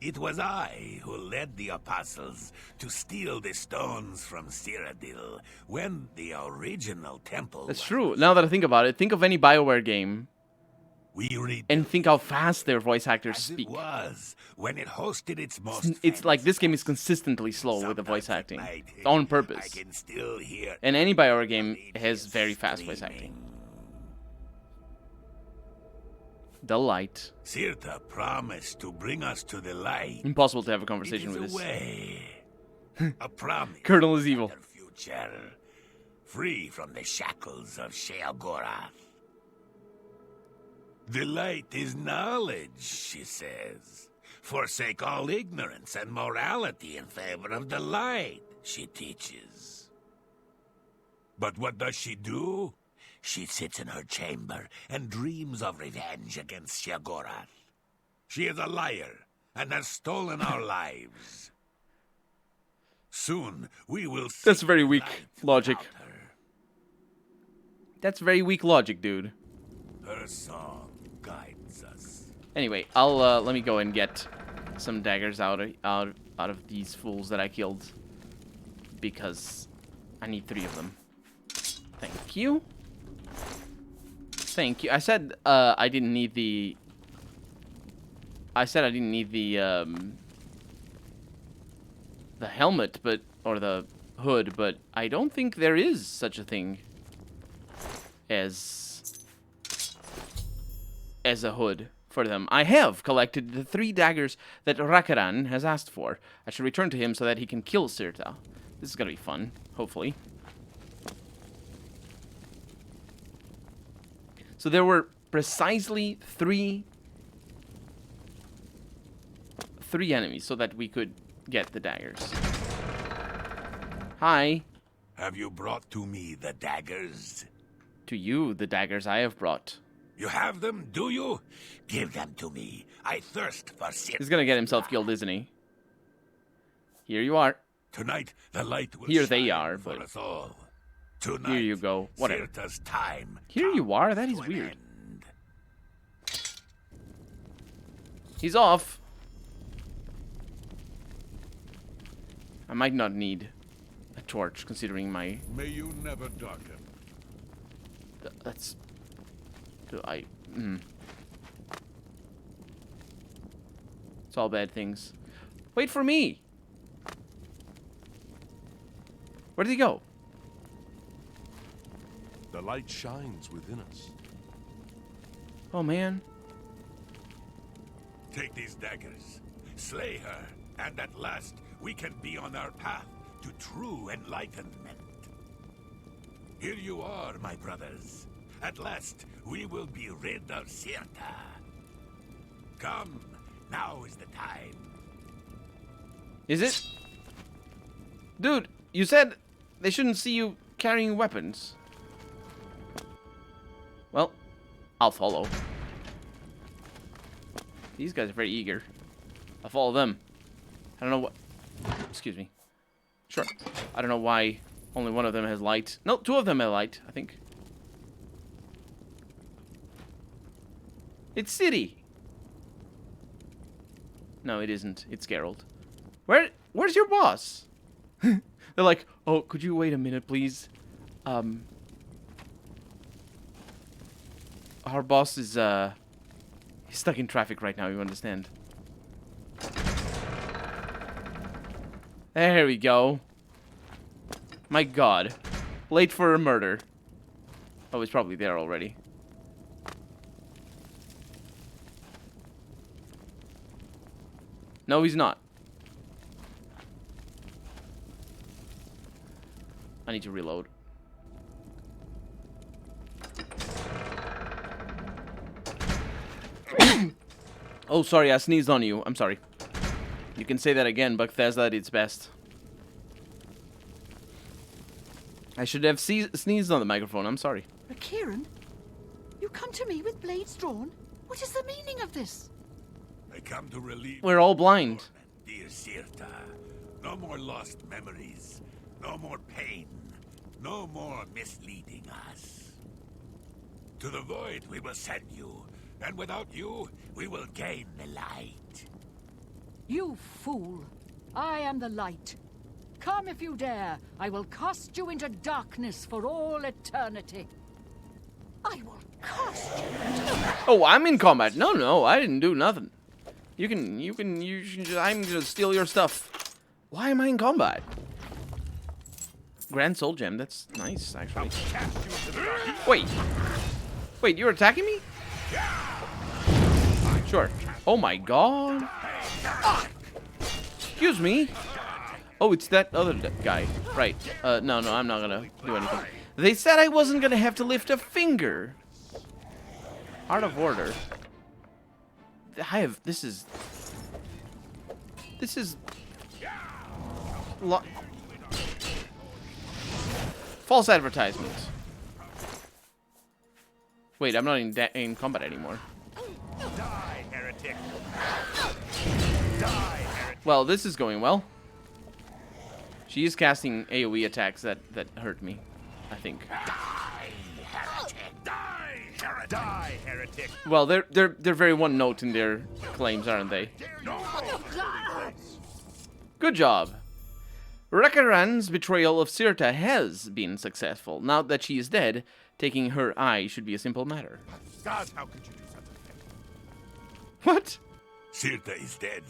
[SPEAKER 3] It was I who led the apostles to steal the stones from Cyrodiil when the original temple
[SPEAKER 1] That's
[SPEAKER 3] was
[SPEAKER 1] true. Now that I think about it, think of any BioWare game
[SPEAKER 3] We read
[SPEAKER 1] and think how fast their voice actors
[SPEAKER 3] as
[SPEAKER 1] speak.
[SPEAKER 3] it was when it hosted its most
[SPEAKER 1] It's like
[SPEAKER 3] famous
[SPEAKER 1] this game is
[SPEAKER 3] fest.
[SPEAKER 1] consistently slow with the voice
[SPEAKER 3] Sometimes
[SPEAKER 1] acting.
[SPEAKER 3] at night,
[SPEAKER 1] On
[SPEAKER 3] I
[SPEAKER 1] purpose.
[SPEAKER 3] can still hear
[SPEAKER 1] And any BioWare game has
[SPEAKER 3] Allegiance
[SPEAKER 1] very fast voice
[SPEAKER 3] screaming.
[SPEAKER 1] acting. The light.
[SPEAKER 3] Sirta promised to bring us to the light.
[SPEAKER 1] Impossible to have a
[SPEAKER 3] It
[SPEAKER 1] conversation
[SPEAKER 3] is
[SPEAKER 1] with
[SPEAKER 3] a
[SPEAKER 1] this.
[SPEAKER 3] way. A promise.
[SPEAKER 1] Colonel is evil.
[SPEAKER 3] of a future, free from the shackles of Sheogorath. The light is knowledge, she says. Forsake all ignorance and morality in favor of the light, she teaches. But what does she do? She sits in her chamber and dreams of revenge against Sheogorath. She is a liar and has stolen our lives. Soon we will see
[SPEAKER 1] That's very weak
[SPEAKER 3] light
[SPEAKER 1] logic.
[SPEAKER 3] without her.
[SPEAKER 1] That's very weak logic, dude.
[SPEAKER 3] Her song guides us.
[SPEAKER 1] Anyway, I'll let me go and get some daggers out of these fools that I killed, because I need 3 of them. Thank you. Thank you. I said I didn't need the. I said I didn't need the helmet, but or the hood, but I don't think there is such a thing as a hood for them. I have collected the 3 daggers that Rakaran has asked for. I should return to him so that he can kill Sirta. This is gonna be fun, hopefully. So there were precisely 3 enemies so that we could get the daggers. Hi.
[SPEAKER 3] Have you brought to me the daggers?
[SPEAKER 1] To you, the daggers I have brought.
[SPEAKER 3] You have them, do you? Give them to me. I thirst for Sirta.
[SPEAKER 1] He's gonna get himself killed, isn't he? Here you are.
[SPEAKER 3] Tonight, the light will
[SPEAKER 1] Here they
[SPEAKER 3] shine
[SPEAKER 1] are,
[SPEAKER 3] for
[SPEAKER 1] but
[SPEAKER 3] us all. Tonight,
[SPEAKER 1] here you go. Whatever.
[SPEAKER 3] Sirta's time
[SPEAKER 1] Here you are? That is
[SPEAKER 3] to an
[SPEAKER 1] weird.
[SPEAKER 3] end.
[SPEAKER 1] He's off. I might not need a torch, considering my...
[SPEAKER 2] May you never darken.
[SPEAKER 1] That's... It's all bad things. Wait for me! Where did he go?
[SPEAKER 9] The light shines within us.
[SPEAKER 1] Oh, man.
[SPEAKER 3] Take these daggers. Slay her, and at last we can be on our path to true enlightenment. Here you are, my brothers. At last we will be rid of Sirta. Come, now is the time.
[SPEAKER 1] Is it? Dude, you said they shouldn't see you carrying weapons. Well, I'll follow. These guys are very eager. I'll follow them. I don't know what... Excuse me. Sure. I don't know why only one of them has light. No, two of them have light, I think. It's City. No, it isn't. It's Geralt. Where's your boss? They're like, oh, could you wait a minute, please? Our boss is, he's stuck in traffic right now, you understand. There we go. My god. Late for a murder. Oh, he's probably there already. No, he's not. I need to reload. Oh, sorry, I sneezed on you. I'm sorry. You can say that again, but Bethesda at its best. I should have sneezed on the microphone. I'm sorry.
[SPEAKER 5] Kieran, you come to me with blades drawn? What is the meaning of this?
[SPEAKER 3] I come to relieve...
[SPEAKER 1] We're all blind.
[SPEAKER 3] Dear Sirta, no more lost memories, no more pain, no more misleading us. To the void we will send you, and without you, we will gain the light.
[SPEAKER 5] You fool! I am the light. Come if you dare. I will cast you into darkness for all eternity. I will cast you into...
[SPEAKER 1] Oh, I'm in combat. No, I didn't do nothing. You should just, I'm gonna steal your stuff. Why am I in combat? Grand Soul Gem, that's nice, actually. Wait, you're attacking me? Sure. Oh my god. Excuse me. Oh, it's that other guy. Right. No, I'm not gonna do anything. They said I wasn't gonna have to lift a finger. Art of Order. This is false advertisement. Wait, I'm not in combat anymore.
[SPEAKER 3] Die, heretic.
[SPEAKER 1] Well, this is going well. She is casting AoE attacks that hurt me, I think.
[SPEAKER 3] Die, heretic.
[SPEAKER 1] Well, they're very one note in their claims, aren't they? Good job. Rekaran's betrayal of Sirta has been successful. Now that she is dead, taking her eye should be a simple matter.
[SPEAKER 3] God, how could you do such a thing?
[SPEAKER 1] What?
[SPEAKER 3] Sirta is dead,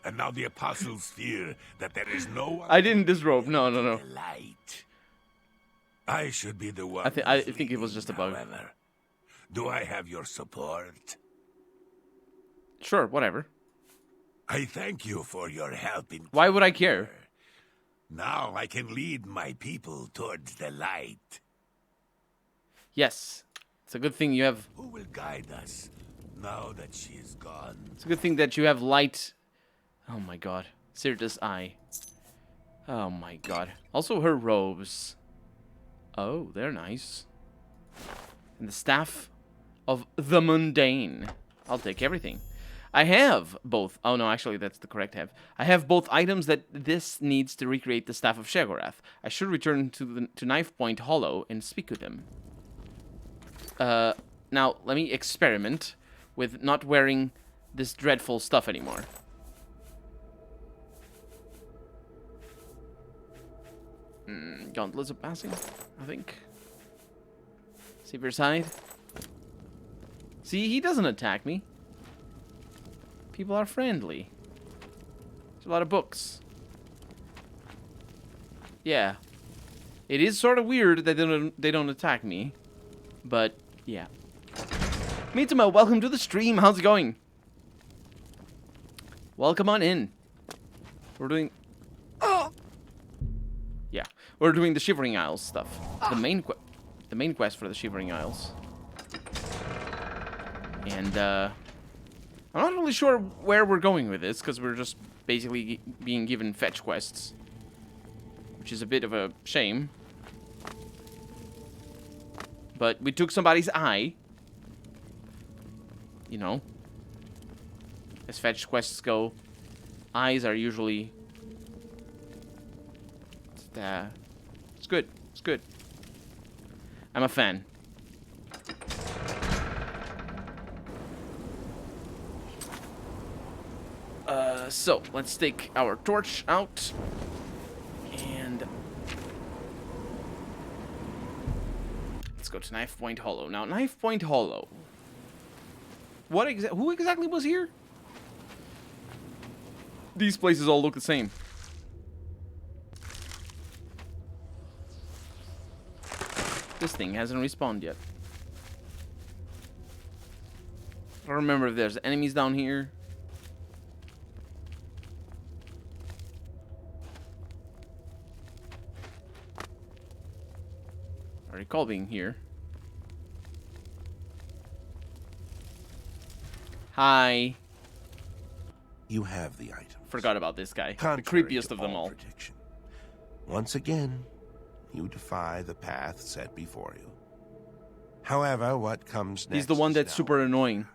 [SPEAKER 3] and now the apostles fear that there is no one...
[SPEAKER 1] I didn't disrobe. No.
[SPEAKER 3] The light. I should be the one...
[SPEAKER 1] I think it was just a bug.
[SPEAKER 3] However, do I have your support?
[SPEAKER 1] Sure, whatever.
[SPEAKER 3] I thank you for your help in...
[SPEAKER 1] Why would I care?
[SPEAKER 3] Now I can lead my people towards the light.
[SPEAKER 1] Yes. It's a good thing you have...
[SPEAKER 3] Who will guide us now that she is gone?
[SPEAKER 1] It's a good thing that you have light... Oh my god. Sirta's eye. Oh my god. Also her robes. Oh, they're nice. And the staff of the mundane. I'll take everything. I have both. Oh no, actually that's the correct have. I have both items that this needs to recreate the Staff of Sheogorath. I should return to Knife Point Hollow and speak with him. Now let me experiment with not wearing this dreadful stuff anymore. Gauntlets are passing, I think. Save your side. See, he doesn't attack me. People are friendly. There's a lot of books. Yeah. It is sort of weird that they don't attack me. But, yeah. Mitama, welcome to the stream. How's it going? Welcome on in. We're doing... Oh! Yeah. We're doing the Shivering Isles stuff. The main quest for the Shivering Isles. And, I'm not really sure where we're going with this, because we're just basically being given fetch quests. Which is a bit of a shame. But we took somebody's eye. You know. As fetch quests go, eyes are usually... It's good. It's good. I'm a fan. So, let's take our torch out. And... let's go to Knife Point Hollow. Now, Knife Point Hollow. Who exactly was here? These places all look the same. This thing hasn't respawned yet. I don't remember if there's enemies down here. I recall being here. Hi.
[SPEAKER 10] You have the item.
[SPEAKER 1] Forgot about this guy.
[SPEAKER 10] Contrary
[SPEAKER 1] the creepiest
[SPEAKER 10] to
[SPEAKER 1] of them all.
[SPEAKER 10] Prediction. Once again, you defy the path set before you. However, what comes next?
[SPEAKER 1] He's the one that's super annoying.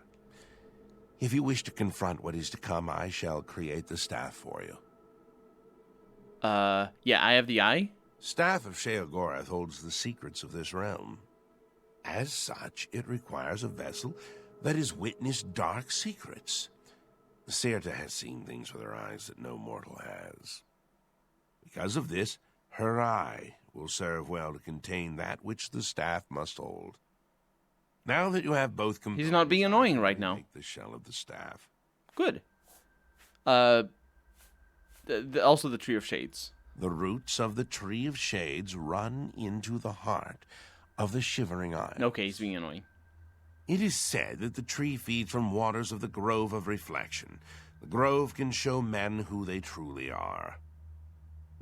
[SPEAKER 10] If you wish to confront what is to come, I shall create the staff for you.
[SPEAKER 1] Yeah, I have the eye.
[SPEAKER 10] Staff of Sheogorath holds the secrets of this realm. As such, it requires a vessel that has witnessed dark secrets. Sirta has seen things with her eyes that no mortal has. Because of this, her eye will serve well to contain that which the staff must hold. Now that you have both components,
[SPEAKER 1] he's not being annoying right now.
[SPEAKER 10] Make the shell of the staff.
[SPEAKER 1] Good. Also the Tree of Shades.
[SPEAKER 10] The roots of the Tree of Shades run into the heart of the Shivering Isles.
[SPEAKER 1] Okay, he's being annoying.
[SPEAKER 10] It is said that the tree feeds from waters of the Grove of Reflection. The Grove can show men who they truly are.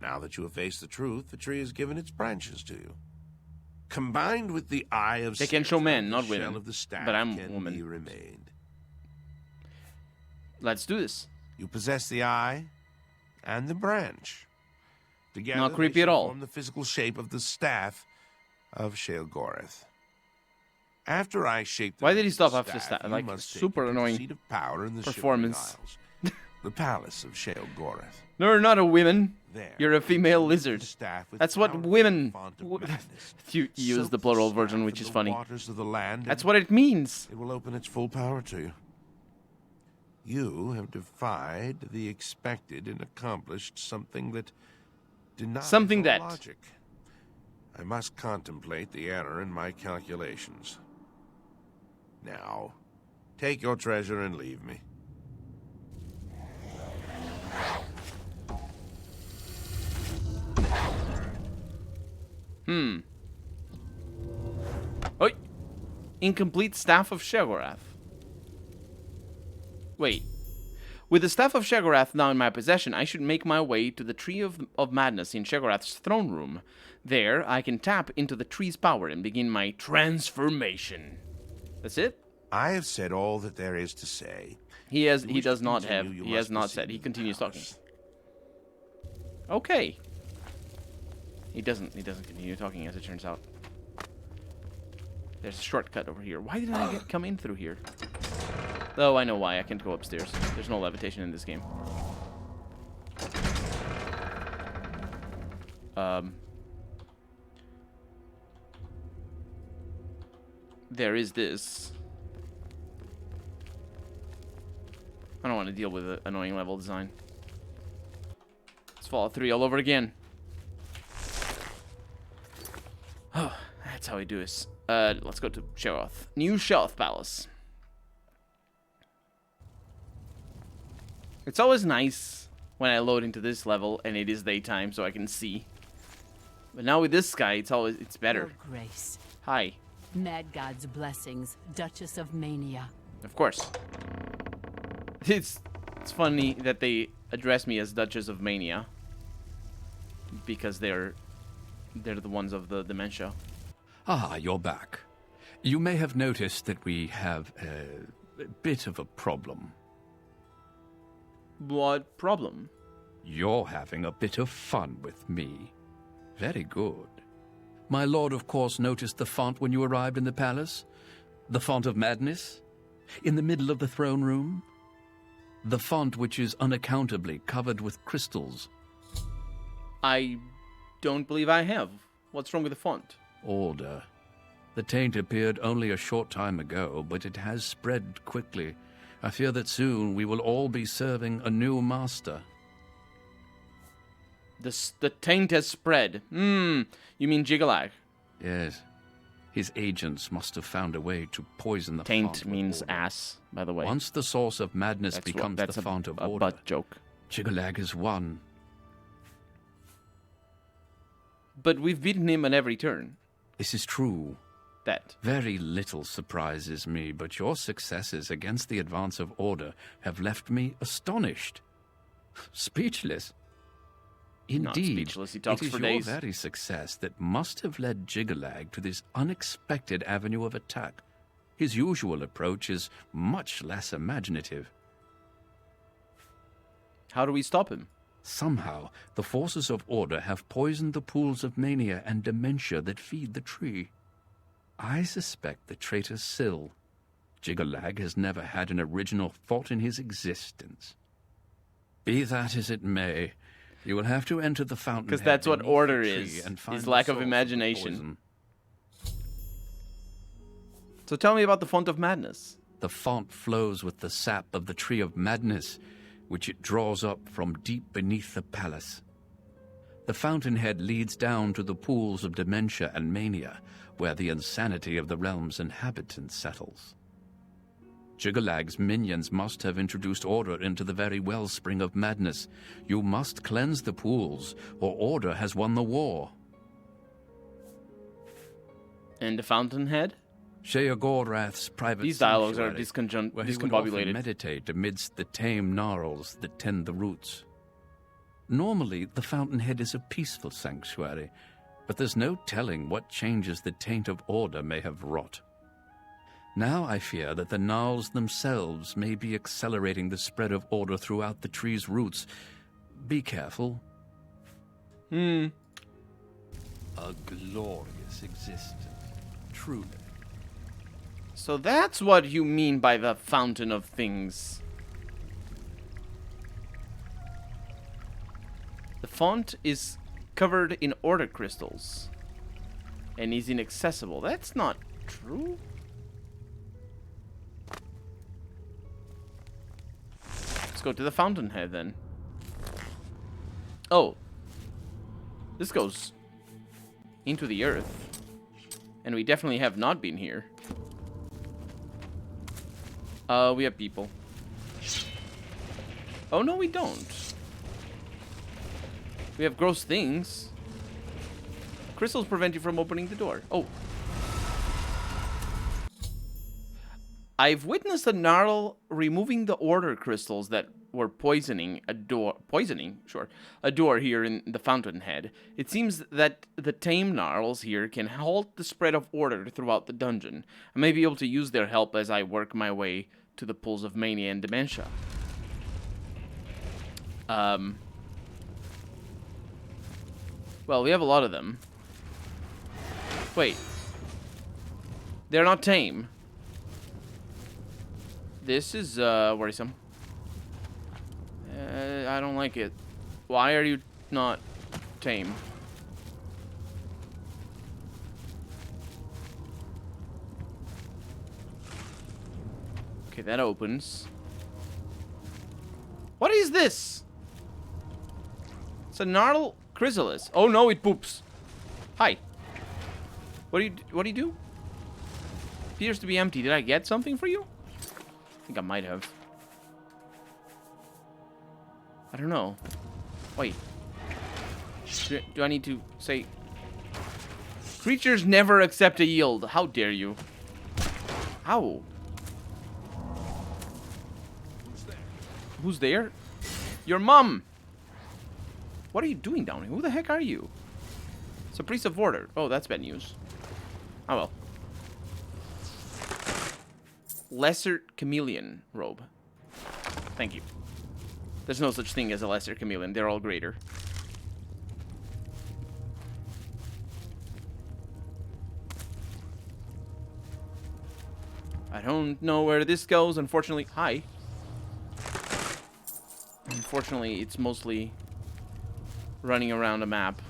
[SPEAKER 10] Now that you have faced the truth, the tree has given its branches to you. Combined with the eye of
[SPEAKER 1] they can show men, not
[SPEAKER 10] shell
[SPEAKER 1] women.
[SPEAKER 10] Of the staff
[SPEAKER 1] but I'm a
[SPEAKER 10] can
[SPEAKER 1] woman.
[SPEAKER 10] Be remained.
[SPEAKER 1] Let's do this.
[SPEAKER 10] You possess the eye and the branch. Together,
[SPEAKER 1] not creepy
[SPEAKER 10] they
[SPEAKER 1] at all.
[SPEAKER 10] Form the physical shape of the staff of Sheogorath. After I shape the
[SPEAKER 1] why did he stop
[SPEAKER 10] staff,
[SPEAKER 1] after staff?
[SPEAKER 10] you
[SPEAKER 1] Like
[SPEAKER 10] must
[SPEAKER 1] super
[SPEAKER 10] take
[SPEAKER 1] annoying
[SPEAKER 10] seat of power in the
[SPEAKER 1] performance.
[SPEAKER 10] the palace of Sheogorath.
[SPEAKER 1] No, you're not a woman.
[SPEAKER 10] There,
[SPEAKER 1] you're a female lizard. That's what women. You use the plural version, which is funny.
[SPEAKER 10] Waters of the land,
[SPEAKER 1] that's what it means.
[SPEAKER 10] It will open its full power to you. You have defied the expected and accomplished something that denies all logic. I must contemplate the error in my calculations. Now, take your treasure and leave me.
[SPEAKER 1] Oh, incomplete Staff of Sheogorath. Wait. With the Staff of Sheogorath now in my possession, I should make my way to the Tree of Madness in Sheogorath's throne room. There, I can tap into the tree's power and begin my transformation. That's it?
[SPEAKER 10] I have said all that there is to say.
[SPEAKER 1] He has not said. He continues talking. Okay. He doesn't continue talking, as it turns out. There's a shortcut over here. Why didn't I come in through here? Oh, I know why. I can't go upstairs. There's no levitation in this game. There is this. I don't want to deal with an annoying level design. It's Fallout 3 all over again. Oh, that's how we do this. Let's go to Sheroth. New Sheroth Palace. It's always nice when I load into this level and it is daytime so I can see. But now with this sky, it's better.
[SPEAKER 11] Your Grace.
[SPEAKER 1] Hi.
[SPEAKER 11] Mad God's blessings, Duchess of Mania.
[SPEAKER 1] Of course. It's funny that they address me as Duchess of Mania. Because they're the ones of the dementia.
[SPEAKER 12] Ah, you're back. You may have noticed that we have a bit of a problem.
[SPEAKER 1] What problem?
[SPEAKER 12] You're having a bit of fun with me. Very good. My lord, of course, noticed the font when you arrived in the palace? The font of madness? In the middle of the throne room? The font which is unaccountably covered with crystals.
[SPEAKER 1] I don't believe I have. What's wrong with the font?
[SPEAKER 12] Order. The taint appeared only a short time ago, but it has spread quickly. I fear that soon we will all be serving a new master.
[SPEAKER 1] The taint has spread. You mean Jigalag?
[SPEAKER 12] Yes. His agents must have found a way to poison the
[SPEAKER 1] taint
[SPEAKER 12] font
[SPEAKER 1] means
[SPEAKER 12] order.
[SPEAKER 1] Ass, by the way.
[SPEAKER 12] Once the source of madness becomes
[SPEAKER 1] that's
[SPEAKER 12] the font of
[SPEAKER 1] a
[SPEAKER 12] order,
[SPEAKER 1] butt joke.
[SPEAKER 12] Jigalag is won.
[SPEAKER 1] But we've beaten him on every turn.
[SPEAKER 12] This is true.
[SPEAKER 1] That.
[SPEAKER 12] Very little surprises me, but your successes against the advance of order have left me astonished. Speechless. Indeed,
[SPEAKER 1] Not speechless. He talks
[SPEAKER 12] it is
[SPEAKER 1] for
[SPEAKER 12] your
[SPEAKER 1] days.
[SPEAKER 12] very success that must have led Jigalag to this unexpected avenue of attack. His usual approach is much less imaginative.
[SPEAKER 1] How do we stop him?
[SPEAKER 12] Somehow, the forces of order have poisoned the pools of mania and dementia that feed the tree. I suspect the traitor Syl. Jigalag has never had an original thought in his existence. Be that as it may, you will have to enter the fountain.
[SPEAKER 1] Because that's what order is lack of imagination. So tell me about the Font of Madness.
[SPEAKER 12] The font flows with the sap of the Tree of Madness, which it draws up from deep beneath the palace. The fountainhead leads down to the pools of dementia and mania, where the insanity of the realm's inhabitants settles. Jigalag's minions must have introduced order into the very wellspring of madness. You must cleanse the pools, or order has won the war.
[SPEAKER 1] And the Fountainhead?
[SPEAKER 12] Sheogorath's private
[SPEAKER 1] These dialogues are
[SPEAKER 12] where he would often
[SPEAKER 1] discombobulated.
[SPEAKER 12] meditate amidst the tame gnarls that tend the roots. Normally, the Fountainhead is a peaceful sanctuary, but there's no telling what changes the taint of order may have wrought. Now I fear that the gnarls themselves may be accelerating the spread of order throughout the tree's roots. Be careful. A glorious existence, truly.
[SPEAKER 1] So that's what you mean by the Fountain of Things. The font is covered in order crystals and is inaccessible. That's not true. Let's go to the Fountainhead then. Oh. This goes into the earth. And we definitely have not been here. We have people. Oh, no, we don't. We have gross things. Crystals prevent you from opening the door. Oh. I've witnessed a gnarl removing the order crystals that were poisoning a door here in the Fountainhead. It seems that the tame gnarls here can halt the spread of order throughout the dungeon. I may be able to use their help as I work my way to the pools of mania and dementia. Well, we have a lot of them. Wait. They're not tame. This is worrisome. I don't like it. Why are you not tame? Okay, that opens. What is this? It's a gnarl chrysalis. Oh no, it poops. Hi. What do you do? Appears to be empty. Did I get something for you? I think I might have. I don't know. Wait. Do I need to say... Creatures never accept a yield. How dare you? Ow. Who's there? Your mom! What are you doing down here? Who the heck are you? It's a priest of order. Oh, that's bad news. Oh well. Lesser chameleon robe. Thank you. There's no such thing as a lesser chameleon. They're all greater. I don't know where this goes, unfortunately. Hi. Unfortunately, it's mostly running around a map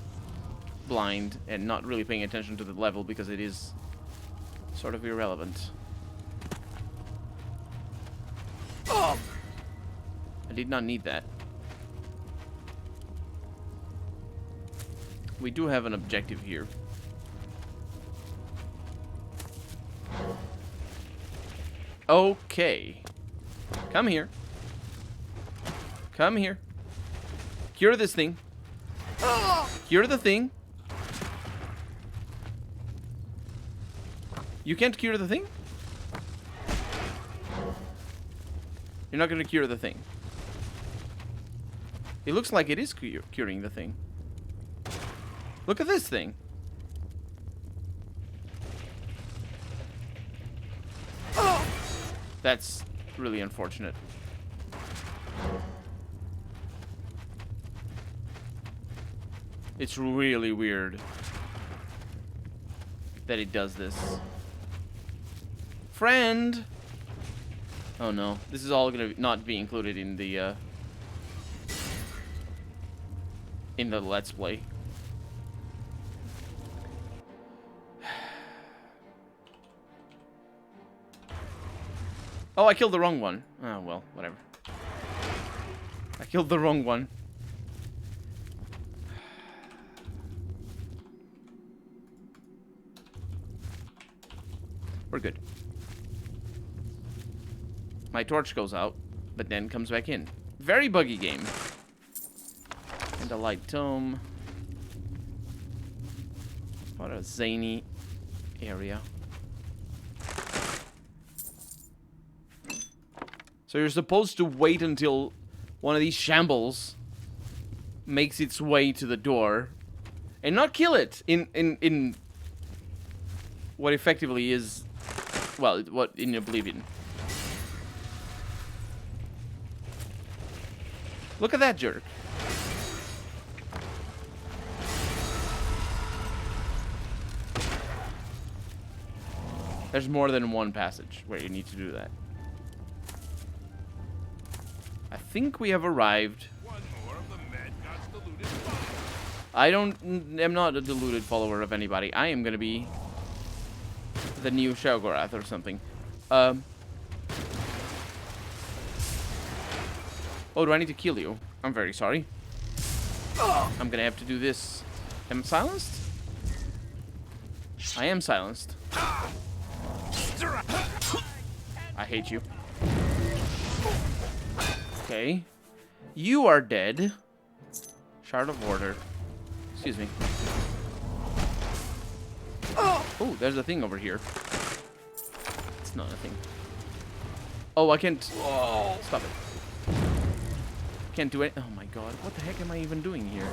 [SPEAKER 1] blind and not really paying attention to the level because it is sort of irrelevant. Oh! I did not need that. We do have an objective here. Okay. Come here. Come here. Cure this thing. Cure the thing. You can't cure the thing? You're not going to cure the thing. It looks like it is curing the thing. Look at this thing. That's really unfortunate. It's really weird that it does this. Friend! Oh no, this is all gonna not be included in the Let's Play. Oh, I killed the wrong one. Oh, well, whatever. I killed the wrong one. We're good. My torch goes out, but then comes back in. Very buggy game. And a light tome. What a zany area. So you're supposed to wait until one of these shambles makes its way to the door and not kill it in what effectively is, well, what in Oblivion. Look at that jerk. There's more than one passage where you need to do that. I think we have arrived. I'm not a deluded follower of anybody. I am gonna be the new Sheogorath or something. Oh, do I need to kill you? I'm very sorry. I'm gonna have to do this. Am I silenced? I am silenced. I hate you. Okay. You are dead. Shard of Order. Excuse me. Oh, there's a thing over here. It's not a thing. Oh, I can't... Oh, stop it. Can't do it. Oh my god. What the heck am I even doing here?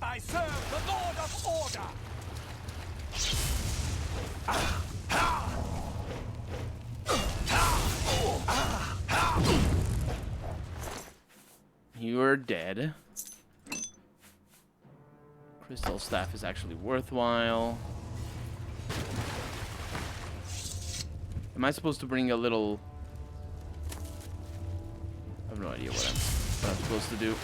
[SPEAKER 3] I serve the Lord of Order!
[SPEAKER 1] You are dead. Crystal staff is actually worthwhile. Am I supposed to bring a little... I have no idea what I'm supposed to do.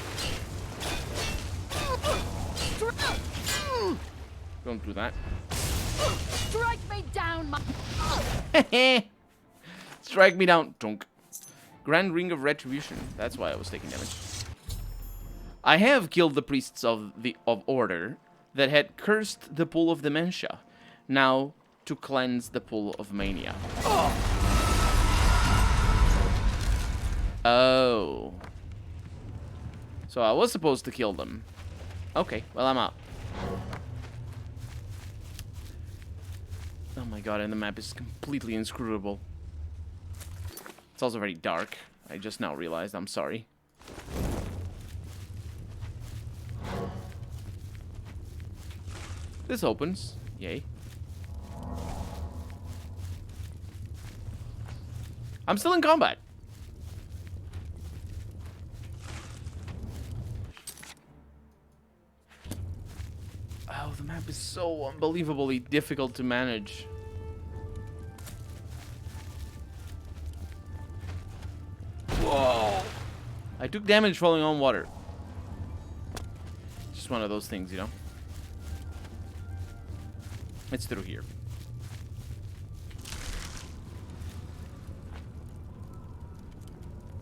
[SPEAKER 1] Don't do that.
[SPEAKER 5] Strike me down, my...
[SPEAKER 1] Strike me down, Tunk. Grand Ring of Retribution. That's why I was taking damage. I have killed the priests of Order that had cursed the pool of dementia. Now to cleanse the pool of mania. Oh. So I was supposed to kill them. Okay, well, I'm out. Oh my god, and the map is completely inscrutable. It's also very dark. I just now realized. I'm sorry. This opens. Yay. I'm still in combat. Oh, the map is so unbelievably difficult to manage. Whoa! I took damage falling on water. Just one of those things, you know? It's through here.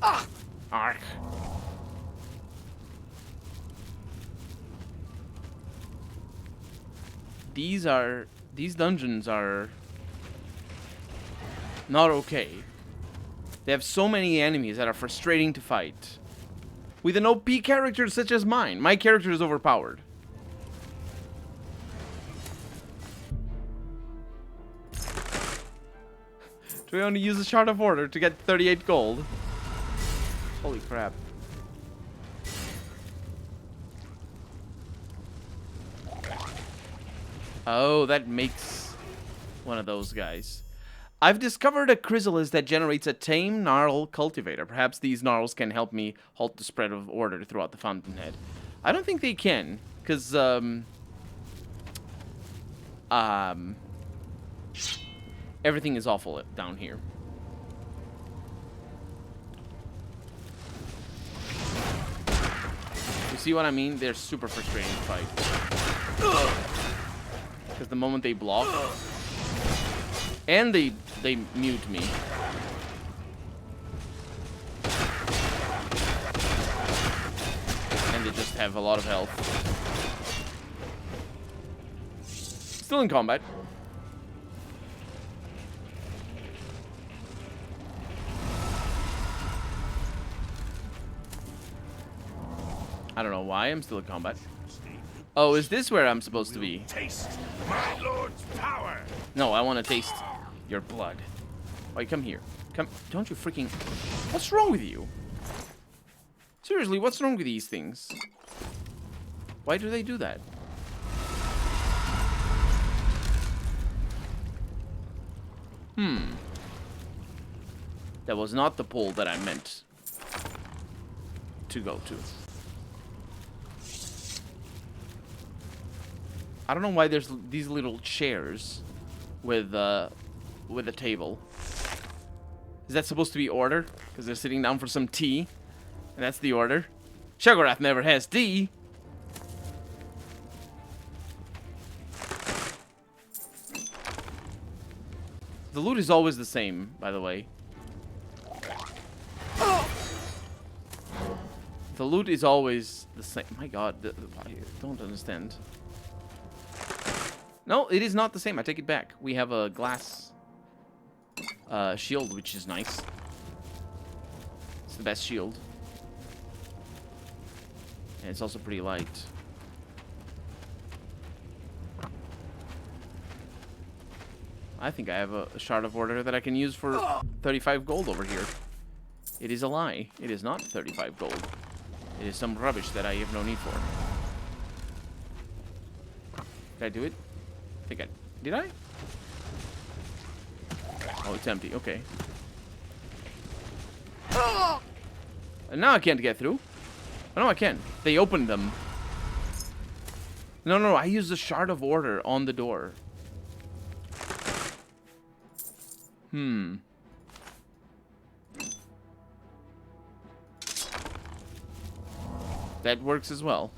[SPEAKER 1] Ah! Ark. These dungeons are not okay. They have so many enemies that are frustrating to fight. With an OP character such as mine. My character is overpowered. Do we only use a Shard of Order to get 38 gold? Holy crap. Oh, that makes one of those guys. I've discovered a chrysalis that generates a tame gnarl cultivator. Perhaps these gnarls can help me halt the spread of order throughout the Fountainhead. I don't think they can, because, everything is awful down here. You see what I mean? They're super frustrating to fight. Because the moment they block... And they mute me. And they just have a lot of health. Still in combat. I don't know why I'm still in combat. Oh, is this where I'm supposed to be?
[SPEAKER 3] Taste my lord's power.
[SPEAKER 1] No, I want to taste your blood. Wait, come here. Come. Don't you freaking... What's wrong with you? Seriously, what's wrong with these things? Why do they do that? That was not the pool that I meant to go to. I don't know why there's these little chairs with a table. Is that supposed to be order? Because they're sitting down for some tea. And that's the order. Sheogorath never has tea. The loot is always the same, by the way. The loot is always the same. My god, I don't understand. No, it is not the same. I take it back. We have a glass shield, which is nice. It's the best shield. And it's also pretty light. I think I have a Shard of Order that I can use for 35 gold over here. It is a lie. It is not 35 gold. It is some rubbish that I have no need for. Did I do it? I think I... Did I? Oh, it's empty. Okay. And now I can't get through. Oh, no, I can. They opened them. No, no, I used the Shard of Order on the door. That works as well.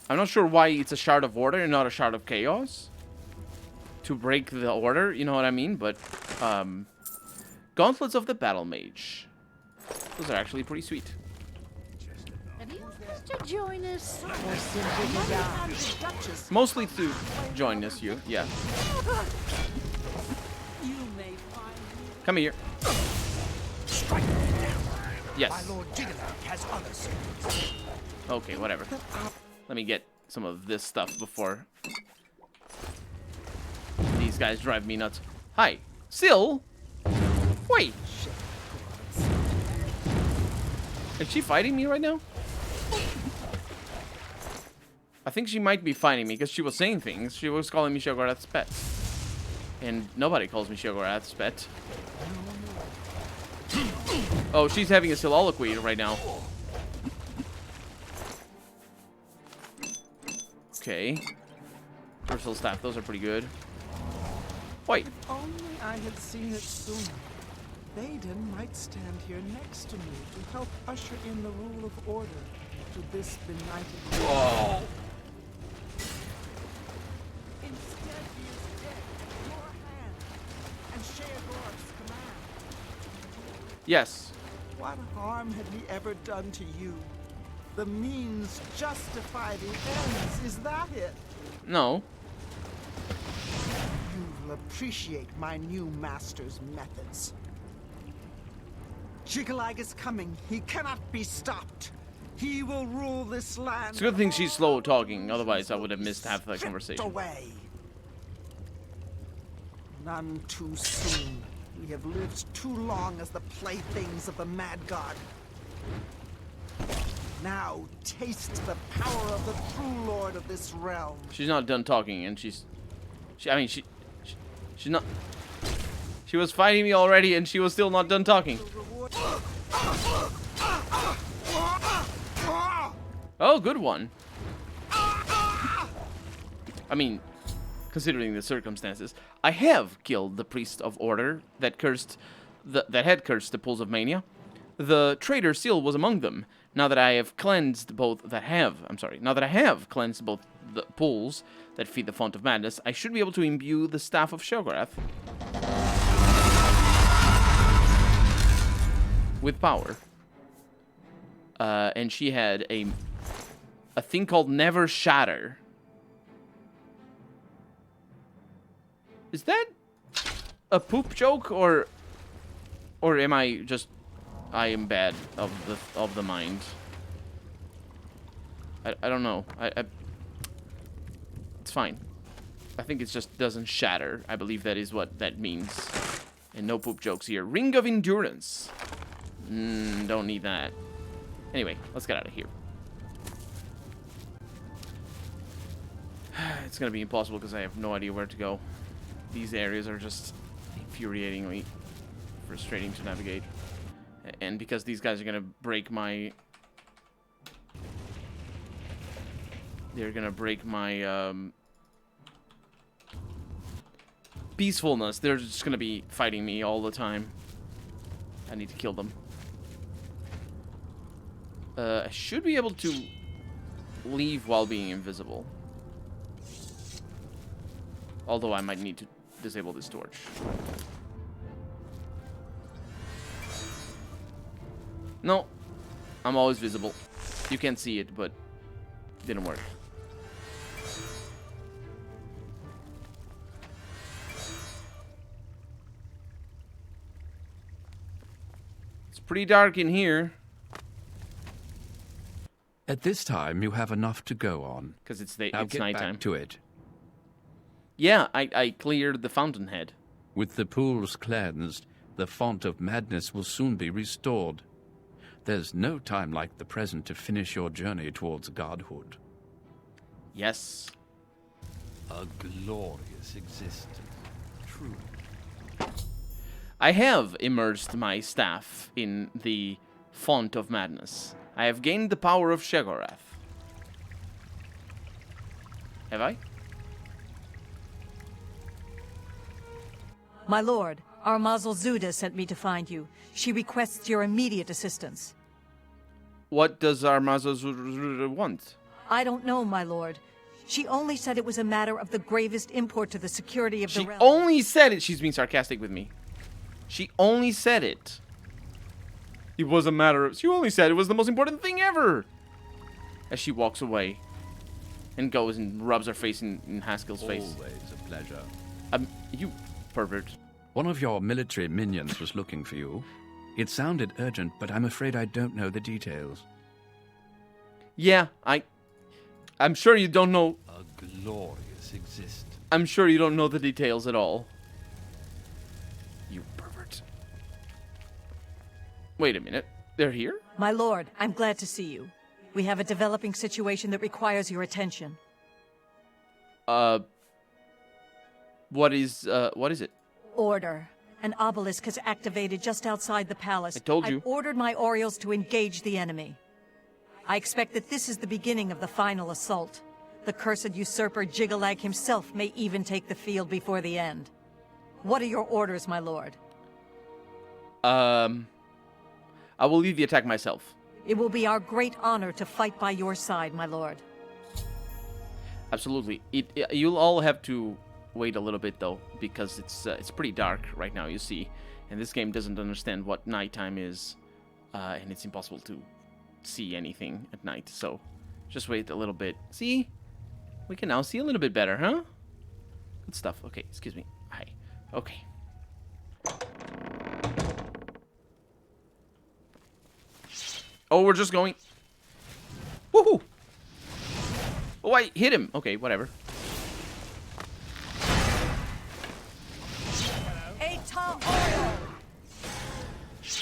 [SPEAKER 1] I'm not sure why it's a Shard of Order and not a Shard of Chaos. To break the order, you know what I mean? But, Gauntlets of the Battle Mage. Those are actually pretty sweet.
[SPEAKER 5] Have you to join us? Or simply to die?
[SPEAKER 1] Mostly to join us, you. Yeah. Come here. Yes. Okay, whatever. Let me get some of this stuff before these guys drive me nuts. Hi. Syl? Wait. Is she fighting me right now? I think she might be fighting me because she was saying things. She was calling me Sheogorath's pet. And nobody calls me Sheogorath's pet. Oh, she's having a soliloquy right now. Okay. Versatile staff, those are pretty good. Wait.
[SPEAKER 13] If only I had seen it sooner. Vaden might stand here next to me to help usher in the rule of order to this benighted world.
[SPEAKER 1] Whoa.
[SPEAKER 13] Instead, he is dead at your hand and Sheogorath's command.
[SPEAKER 1] Yes.
[SPEAKER 13] What harm had he ever done to you? The means justify the ends, is that it?
[SPEAKER 1] No.
[SPEAKER 13] You will appreciate my new master's methods. Jiggalag is coming. He cannot be stopped. He will rule this land.
[SPEAKER 1] It's a good thing she's slow talking, otherwise I would have missed half the conversation.
[SPEAKER 13] Away. None too soon. We have lived too long as the playthings of the Mad God. Now taste the power of the true lord of this realm.
[SPEAKER 1] She's not done talking, and she's not. She was fighting me already, and she was still not done talking. Oh, good one. I mean, considering the circumstances, I have killed the priest of order that had cursed the pools of mania. The traitor Syl was among them. Now that I have cleansed both now that I have cleansed both the pools that feed the font of madness, I should be able to imbue the staff of Sheogorath with power. And she had a thing called Never Shatter. Is that a poop joke, or am I just I am bad of the mind? I don't know. It's fine. I think it just doesn't shatter. I believe that is what that means. And no poop jokes here. Ring of Endurance. Don't need that. Anyway, let's get out of here. It's gonna be impossible because I have no idea where to go. These areas are just infuriatingly frustrating to navigate. And because these guys are gonna break my... They're gonna break my, peacefulness. They're just gonna be fighting me all the time. I need to kill them. I should be able to leave while being invisible. Although I might need to disable this torch. No, I'm always visible. You can't see it, but it didn't work. It's pretty dark in here.
[SPEAKER 12] At this time, you have enough to go on.
[SPEAKER 1] Because it's
[SPEAKER 12] get
[SPEAKER 1] nighttime.
[SPEAKER 12] Back to it.
[SPEAKER 1] Yeah, I cleared the fountainhead.
[SPEAKER 12] With the pools cleansed, the font of madness will soon be restored. There's no time like the present to finish your journey towards godhood.
[SPEAKER 1] Yes.
[SPEAKER 9] A glorious existence, truly.
[SPEAKER 1] I have immersed my staff in the font of madness. I have gained the power of Sheogorath. Have I?
[SPEAKER 6] My lord, our Mazel Zuda sent me to find you. She requests your immediate assistance.
[SPEAKER 1] What does our Mazel want?
[SPEAKER 6] I don't know, my lord. She only said it was a matter of the gravest import to the security of the
[SPEAKER 1] She
[SPEAKER 6] realm.
[SPEAKER 1] only said it. She's being sarcastic with me. She only said it. It was a matter of... She only said it was the most important thing ever. As she walks away. And goes and rubs her face in Haskell's face.
[SPEAKER 12] Always a pleasure.
[SPEAKER 1] You pervert.
[SPEAKER 12] One of your military minions was looking for you. It sounded urgent, but I'm afraid I don't know the details.
[SPEAKER 1] Yeah, I'm sure you don't know...
[SPEAKER 9] A glorious existence.
[SPEAKER 1] I'm sure you don't know the details at all. You pervert. Wait a minute. They're here?
[SPEAKER 6] My lord, I'm glad to see you. We have a developing situation that requires your attention.
[SPEAKER 1] What is it?
[SPEAKER 6] Order. An obelisk has activated just outside the palace.
[SPEAKER 1] I told you.
[SPEAKER 6] I've ordered my Orioles to engage the enemy. I expect that this is the beginning of the final assault. The cursed usurper Jigalag himself may even take the field before the end. What are your orders, my lord?
[SPEAKER 1] I will lead the attack myself.
[SPEAKER 6] It will be our great honor to fight by your side, my lord.
[SPEAKER 1] Absolutely. You'll all have to wait a little bit though, because it's pretty dark right now. You see, and this game doesn't understand what nighttime is, and it's impossible to see anything at night. So, just wait a little bit. See, we can now see a little bit better, huh? Good stuff. Okay, excuse me. Hi. Okay. Oh, we're just going. Woohoo! Oh, I hit him. Okay, whatever.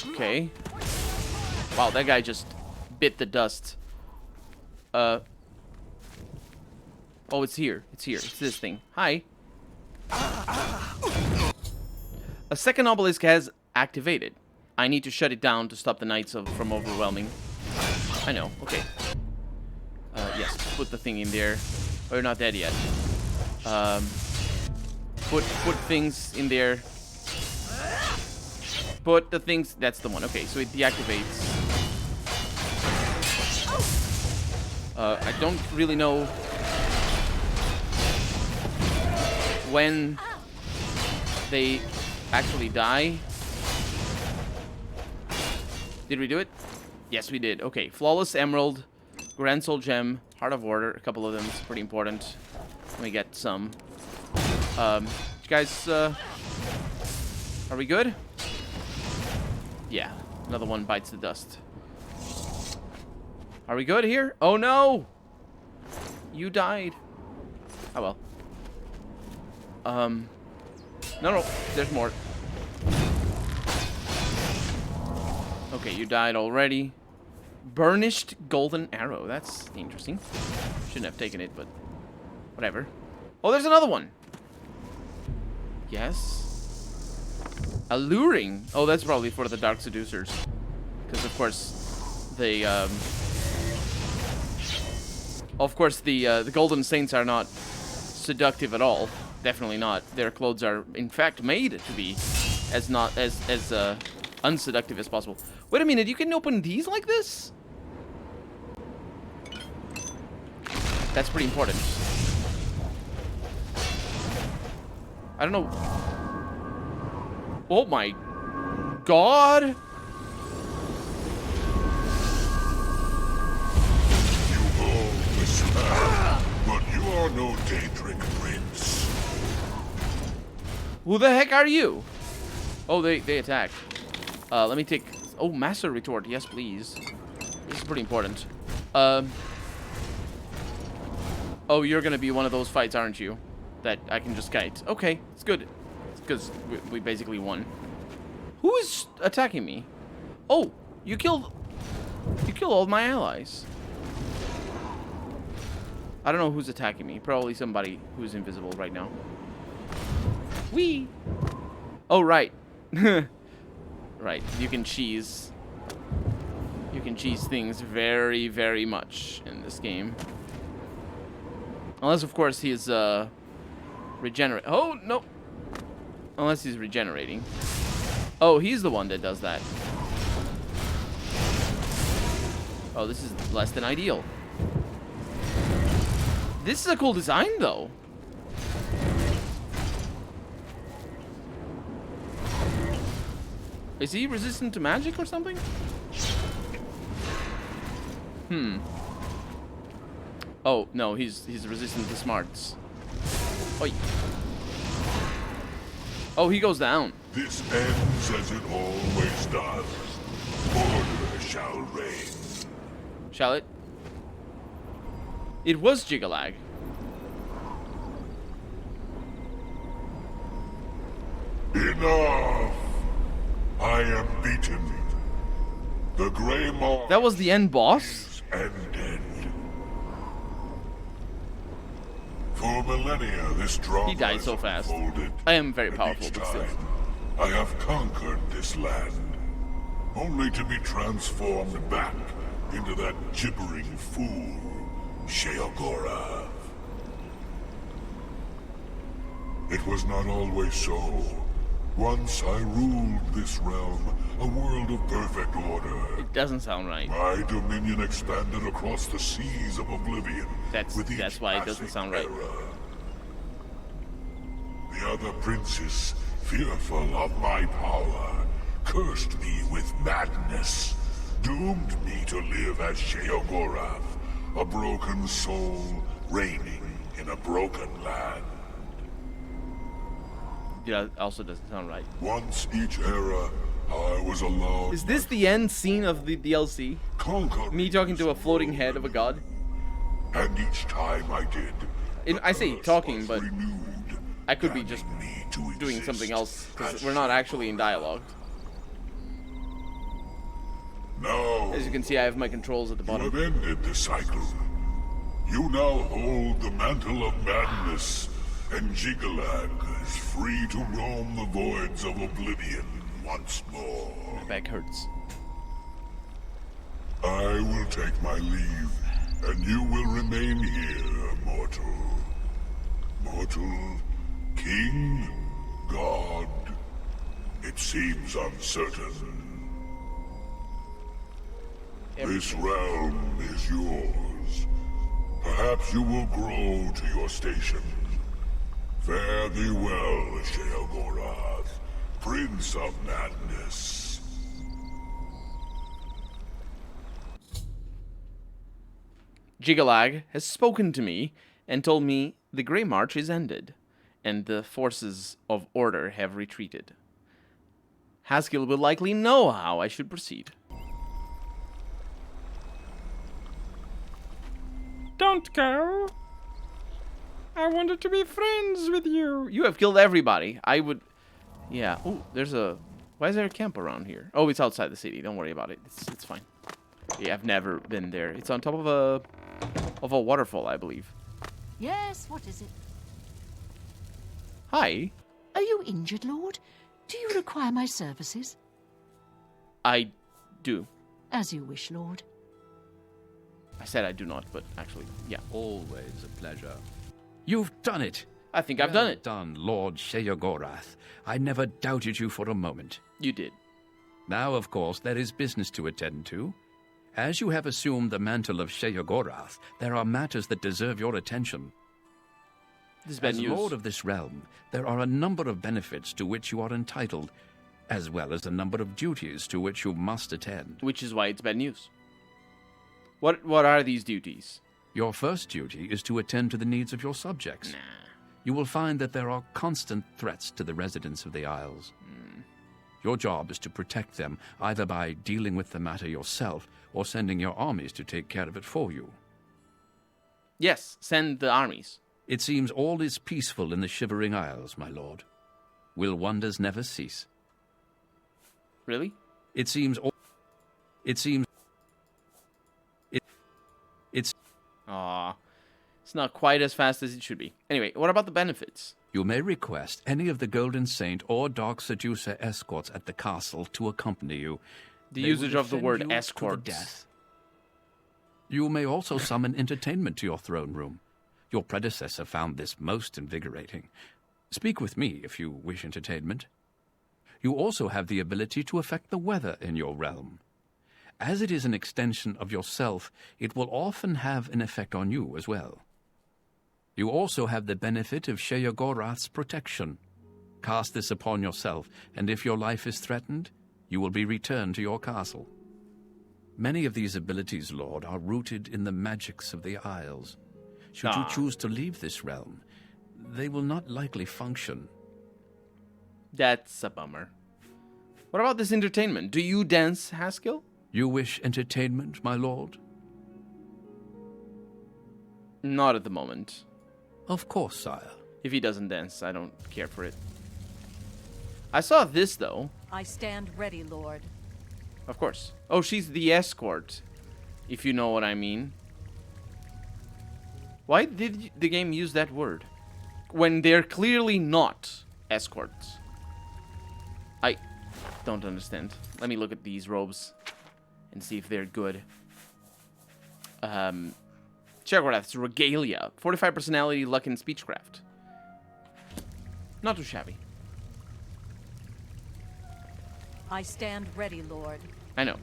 [SPEAKER 1] Okay. Wow, that guy just bit the dust. Oh, it's here. It's here. It's this thing. Hi. A second obelisk has activated. I need to shut it down to stop the knights from overwhelming. I know. Okay. Yes. Put the thing in there. Oh, you're not dead yet. Put things in there. Put the things... That's the one. Okay, so it deactivates. I don't really know when they actually die. Did we do it? Yes, we did. Okay, Flawless Emerald, Grand Soul Gem, Heart of Order, a couple of them. It's pretty important. Let me get some. You guys, are we good? Yeah, another one bites the dust. Are we good here? Oh no! You died. Oh well. No, there's more. Okay, you died already. Burnished golden arrow. That's interesting. Shouldn't have taken it, but whatever. Oh, there's another one. Yes. Alluring. Oh, that's probably for the Dark Seducers. Because, of course, the Golden Saints are not seductive at all. Definitely not. Their clothes are, in fact, made to be as unseductive as possible. Wait a minute, you can open these like this? That's pretty important. I don't know. Oh my god!
[SPEAKER 2] You hold the spell, but you are no Daedric prince.
[SPEAKER 1] Who the heck are you? Oh, they attack. Let me take... Oh, Master Retort. Yes, please. This is pretty important. Oh, you're gonna be one of those fights, aren't you? That I can just kite. Okay, it's good. It's because we basically won. Who is attacking me? Oh, you killed all my allies. I don't know who's attacking me. Probably somebody who's invisible right now. Whee! Oh, right. Right, you can cheese. You can cheese things very, very much in this game. Unless, of course, he's regenerate. Oh, no. Unless he's regenerating. Oh, he's the one that does that. Oh, this is less than ideal. This is a cool design, though. Is he resistant to magic or something? Oh, no, he's resistant to smarts. Oi. Oh, he goes down.
[SPEAKER 2] This ends as it always does. Order shall reign.
[SPEAKER 1] Shall it? It was Jigalag.
[SPEAKER 2] Enough! I am beaten. The Grey March
[SPEAKER 1] That was the end boss?
[SPEAKER 2] is ended. For millennia, this drama
[SPEAKER 1] He died
[SPEAKER 2] has
[SPEAKER 1] so fast.
[SPEAKER 2] unfolded.
[SPEAKER 1] I am very
[SPEAKER 2] And
[SPEAKER 1] powerful,
[SPEAKER 2] each
[SPEAKER 1] but still.
[SPEAKER 2] time, I have conquered this land, only to be transformed back into that gibbering fool, Sheogorath. It was not always so. Once I ruled this realm, a world of perfect order.
[SPEAKER 1] It doesn't sound right.
[SPEAKER 2] My dominion expanded across the seas of Oblivion.
[SPEAKER 1] That's
[SPEAKER 2] each
[SPEAKER 1] why it doesn't
[SPEAKER 2] passing
[SPEAKER 1] sound right.
[SPEAKER 2] era. The other princes, fearful of my power, cursed me with madness, doomed me to live as Sheogorath, a broken soul reigning in a broken land.
[SPEAKER 1] Yeah, also doesn't sound right.
[SPEAKER 2] Once each era, I was allowed
[SPEAKER 1] Is this the end scene of the DLC?
[SPEAKER 2] conquer
[SPEAKER 1] Me talking to a floating head of a god?
[SPEAKER 2] and each time I did,
[SPEAKER 1] I say talking,
[SPEAKER 2] was
[SPEAKER 1] but
[SPEAKER 2] renewed,
[SPEAKER 1] I could be just
[SPEAKER 2] damning me to
[SPEAKER 1] doing
[SPEAKER 2] exist
[SPEAKER 1] something else, because
[SPEAKER 2] as
[SPEAKER 1] we're not actually in dialogue.
[SPEAKER 2] Now,
[SPEAKER 1] As you can see, I have my controls at the
[SPEAKER 2] you
[SPEAKER 1] bottom.
[SPEAKER 2] have ended the cycle. You now hold the mantle of madness, and Jigalag is free to roam the voids of Oblivion once more.
[SPEAKER 1] My back hurts.
[SPEAKER 2] I will take my leave, and you will remain here, mortal. Mortal, king, god. It seems uncertain. This realm is yours. Perhaps you will grow to your station. Fare thee well, Sheogorath, Prince of Madness.
[SPEAKER 1] Jigalag has spoken to me and told me the Grey March is ended, and the forces of order have retreated. Haskill will likely know how I should proceed. Don't go. I wanted to be friends with you. You have killed everybody. I would... Yeah. Oh, there's a... Why is there a camp around here? Oh, it's outside the city. Don't worry about it. It's fine. Yeah, I've never been there. It's on top of a waterfall, I believe.
[SPEAKER 5] Yes, what is it?
[SPEAKER 1] Hi.
[SPEAKER 5] Are you injured, Lord? Do you require my services?
[SPEAKER 1] I do.
[SPEAKER 5] As you wish, Lord.
[SPEAKER 1] I said I do not, but actually, yeah.
[SPEAKER 12] Always a pleasure. You've done it!
[SPEAKER 1] I think I've done it.
[SPEAKER 12] Done, Lord Sheogorath. I never doubted you for a moment.
[SPEAKER 1] You did.
[SPEAKER 12] Now, of course, there is business to attend to. As you have assumed the mantle of Sheogorath, there are matters that deserve your attention.
[SPEAKER 1] This is bad
[SPEAKER 12] As
[SPEAKER 1] news.
[SPEAKER 12] Lord of this realm, there are a number of benefits to which you are entitled, as well as a number of duties to which you must attend.
[SPEAKER 1] Which is why it's bad news. What are these duties?
[SPEAKER 12] Your first duty is to attend to the needs of your subjects.
[SPEAKER 1] Nah.
[SPEAKER 12] You will find that there are constant threats to the residents of the Isles. Your job is to protect them, either by dealing with the matter yourself or sending your armies to take care of it for you.
[SPEAKER 1] Yes, send the armies.
[SPEAKER 12] It seems all is peaceful in the Shivering Isles, my lord. Will wonders never cease?
[SPEAKER 1] Really?
[SPEAKER 12] It seems it's
[SPEAKER 1] Aw. It's not quite as fast as it should be. Anyway, what about the benefits?
[SPEAKER 12] You may request any of the Golden Saint or Dark Seducer escorts at the castle to accompany you.
[SPEAKER 1] The
[SPEAKER 12] They
[SPEAKER 1] usage
[SPEAKER 12] will
[SPEAKER 1] of the
[SPEAKER 12] defend
[SPEAKER 1] word
[SPEAKER 12] you to the
[SPEAKER 1] escorts.
[SPEAKER 12] death. You may also summon entertainment to your throne room. Your predecessor found this most invigorating. Speak with me if you wish entertainment. You also have the ability to affect the weather in your realm. As it is an extension of yourself, it will often have an effect on you as well. You also have the benefit of Sheogorath's protection. Cast this upon yourself, and if your life is threatened, you will be returned to your castle. Many of these abilities, Lord, are rooted in the magics of the Isles. Should you choose to leave this realm, they will not likely function.
[SPEAKER 1] That's a bummer. What about this entertainment? Do you dance, Haskill?
[SPEAKER 12] You wish entertainment, my lord?
[SPEAKER 1] Not at the moment.
[SPEAKER 12] Of course, sire.
[SPEAKER 1] If he doesn't dance, I don't care for it. I saw this, though.
[SPEAKER 6] I stand ready, Lord.
[SPEAKER 1] Of course. Oh, she's the escort, if you know what I mean. Why did the game use that word when they're clearly not escorts? I don't understand. Let me look at these robes and see if they're good. Sheogorath's regalia. 45 personality, luck, and speechcraft. Not too shabby.
[SPEAKER 6] I stand ready, Lord.
[SPEAKER 1] I know.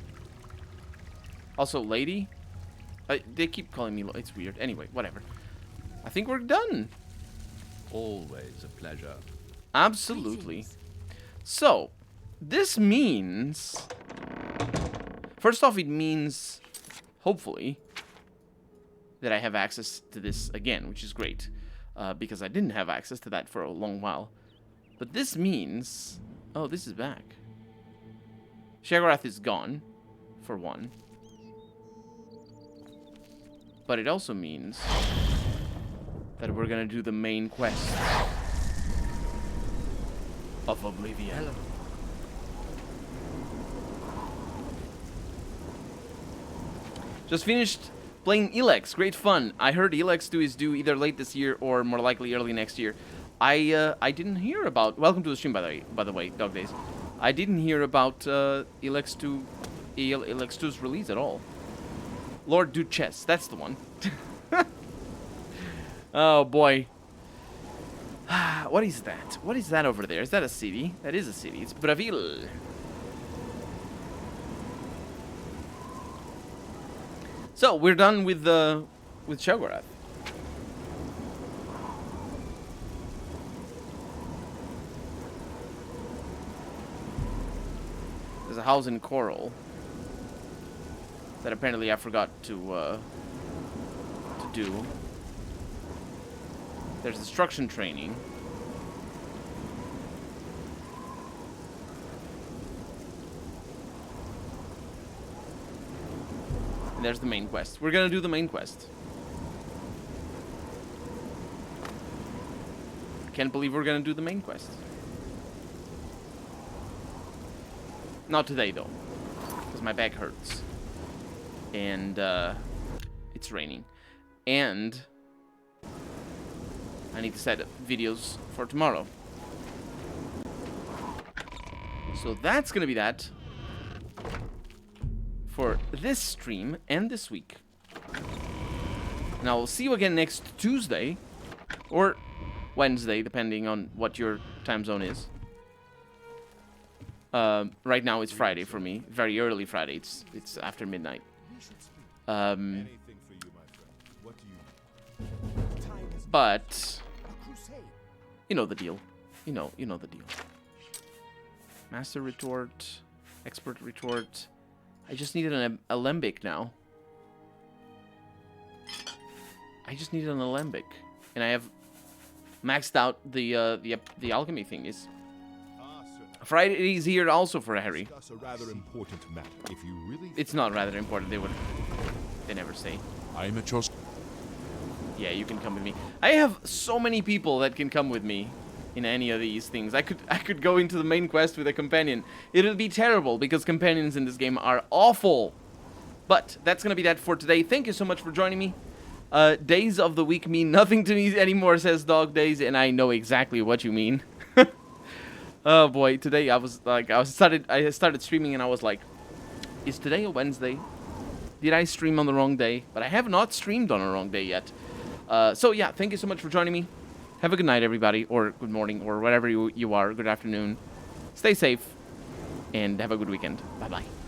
[SPEAKER 1] Also, lady. They keep calling me. It's weird. Anyway, whatever. I think we're done.
[SPEAKER 12] Always a pleasure.
[SPEAKER 1] Absolutely. So, this means... First off, it means, hopefully, that I have access to this again, which is great. Because I didn't have access to that for a long while. But this means... Oh, this is back. Sheogorath is gone, for one. But it also means that we're gonna do the main quest of Oblivion.
[SPEAKER 4] Hello.
[SPEAKER 1] Just finished playing Elex. Great fun. I heard Elex 2 is due either late this year or more likely early next year. I didn't hear about... Welcome to the stream, by the way, Dog Days. I didn't hear about Elex 2's release at all. Lord Duchess, that's the one. Oh boy. What is that? What is that over there? Is that a city? That is a city. It's Bravil. So we're done with Sheogorath. There's a house in Coral that apparently I forgot to do. There's destruction training. And there's the main quest. We're gonna do the main quest. I can't believe we're gonna do the main quest. Not today, though. Because my back hurts. And, it's raining. And I need to set up videos for tomorrow. So that's gonna be that for this stream and this week. And I will see you again next Tuesday or Wednesday, depending on what your time zone is. Right now it's Friday for me, very early Friday. It's after midnight. But you know the deal. You know the deal. Master retort, expert retort. I just needed an alembic now. I just need an alembic, and I have maxed out the alchemy thing. Is Friday's here also for Harry.
[SPEAKER 14] A rather important matter. If you really...
[SPEAKER 1] It's not rather important. They never say.
[SPEAKER 14] I'm at your...
[SPEAKER 1] Yeah, you can come with me. I have so many people that can come with me in any of these things. I could go into the main quest with a companion. It'll be terrible because companions in this game are awful. But that's gonna be that for today. Thank you so much for joining me. Days of the week mean nothing to me anymore, says Dog Days, and I know exactly what you mean. Oh boy, today I started streaming and I was like, is today a Wednesday? Did I stream on the wrong day? But I have not streamed on a wrong day yet. So yeah, thank you so much for joining me. Have a good night, everybody, or good morning, or whatever you are. Good afternoon. Stay safe, and have a good weekend. Bye-bye.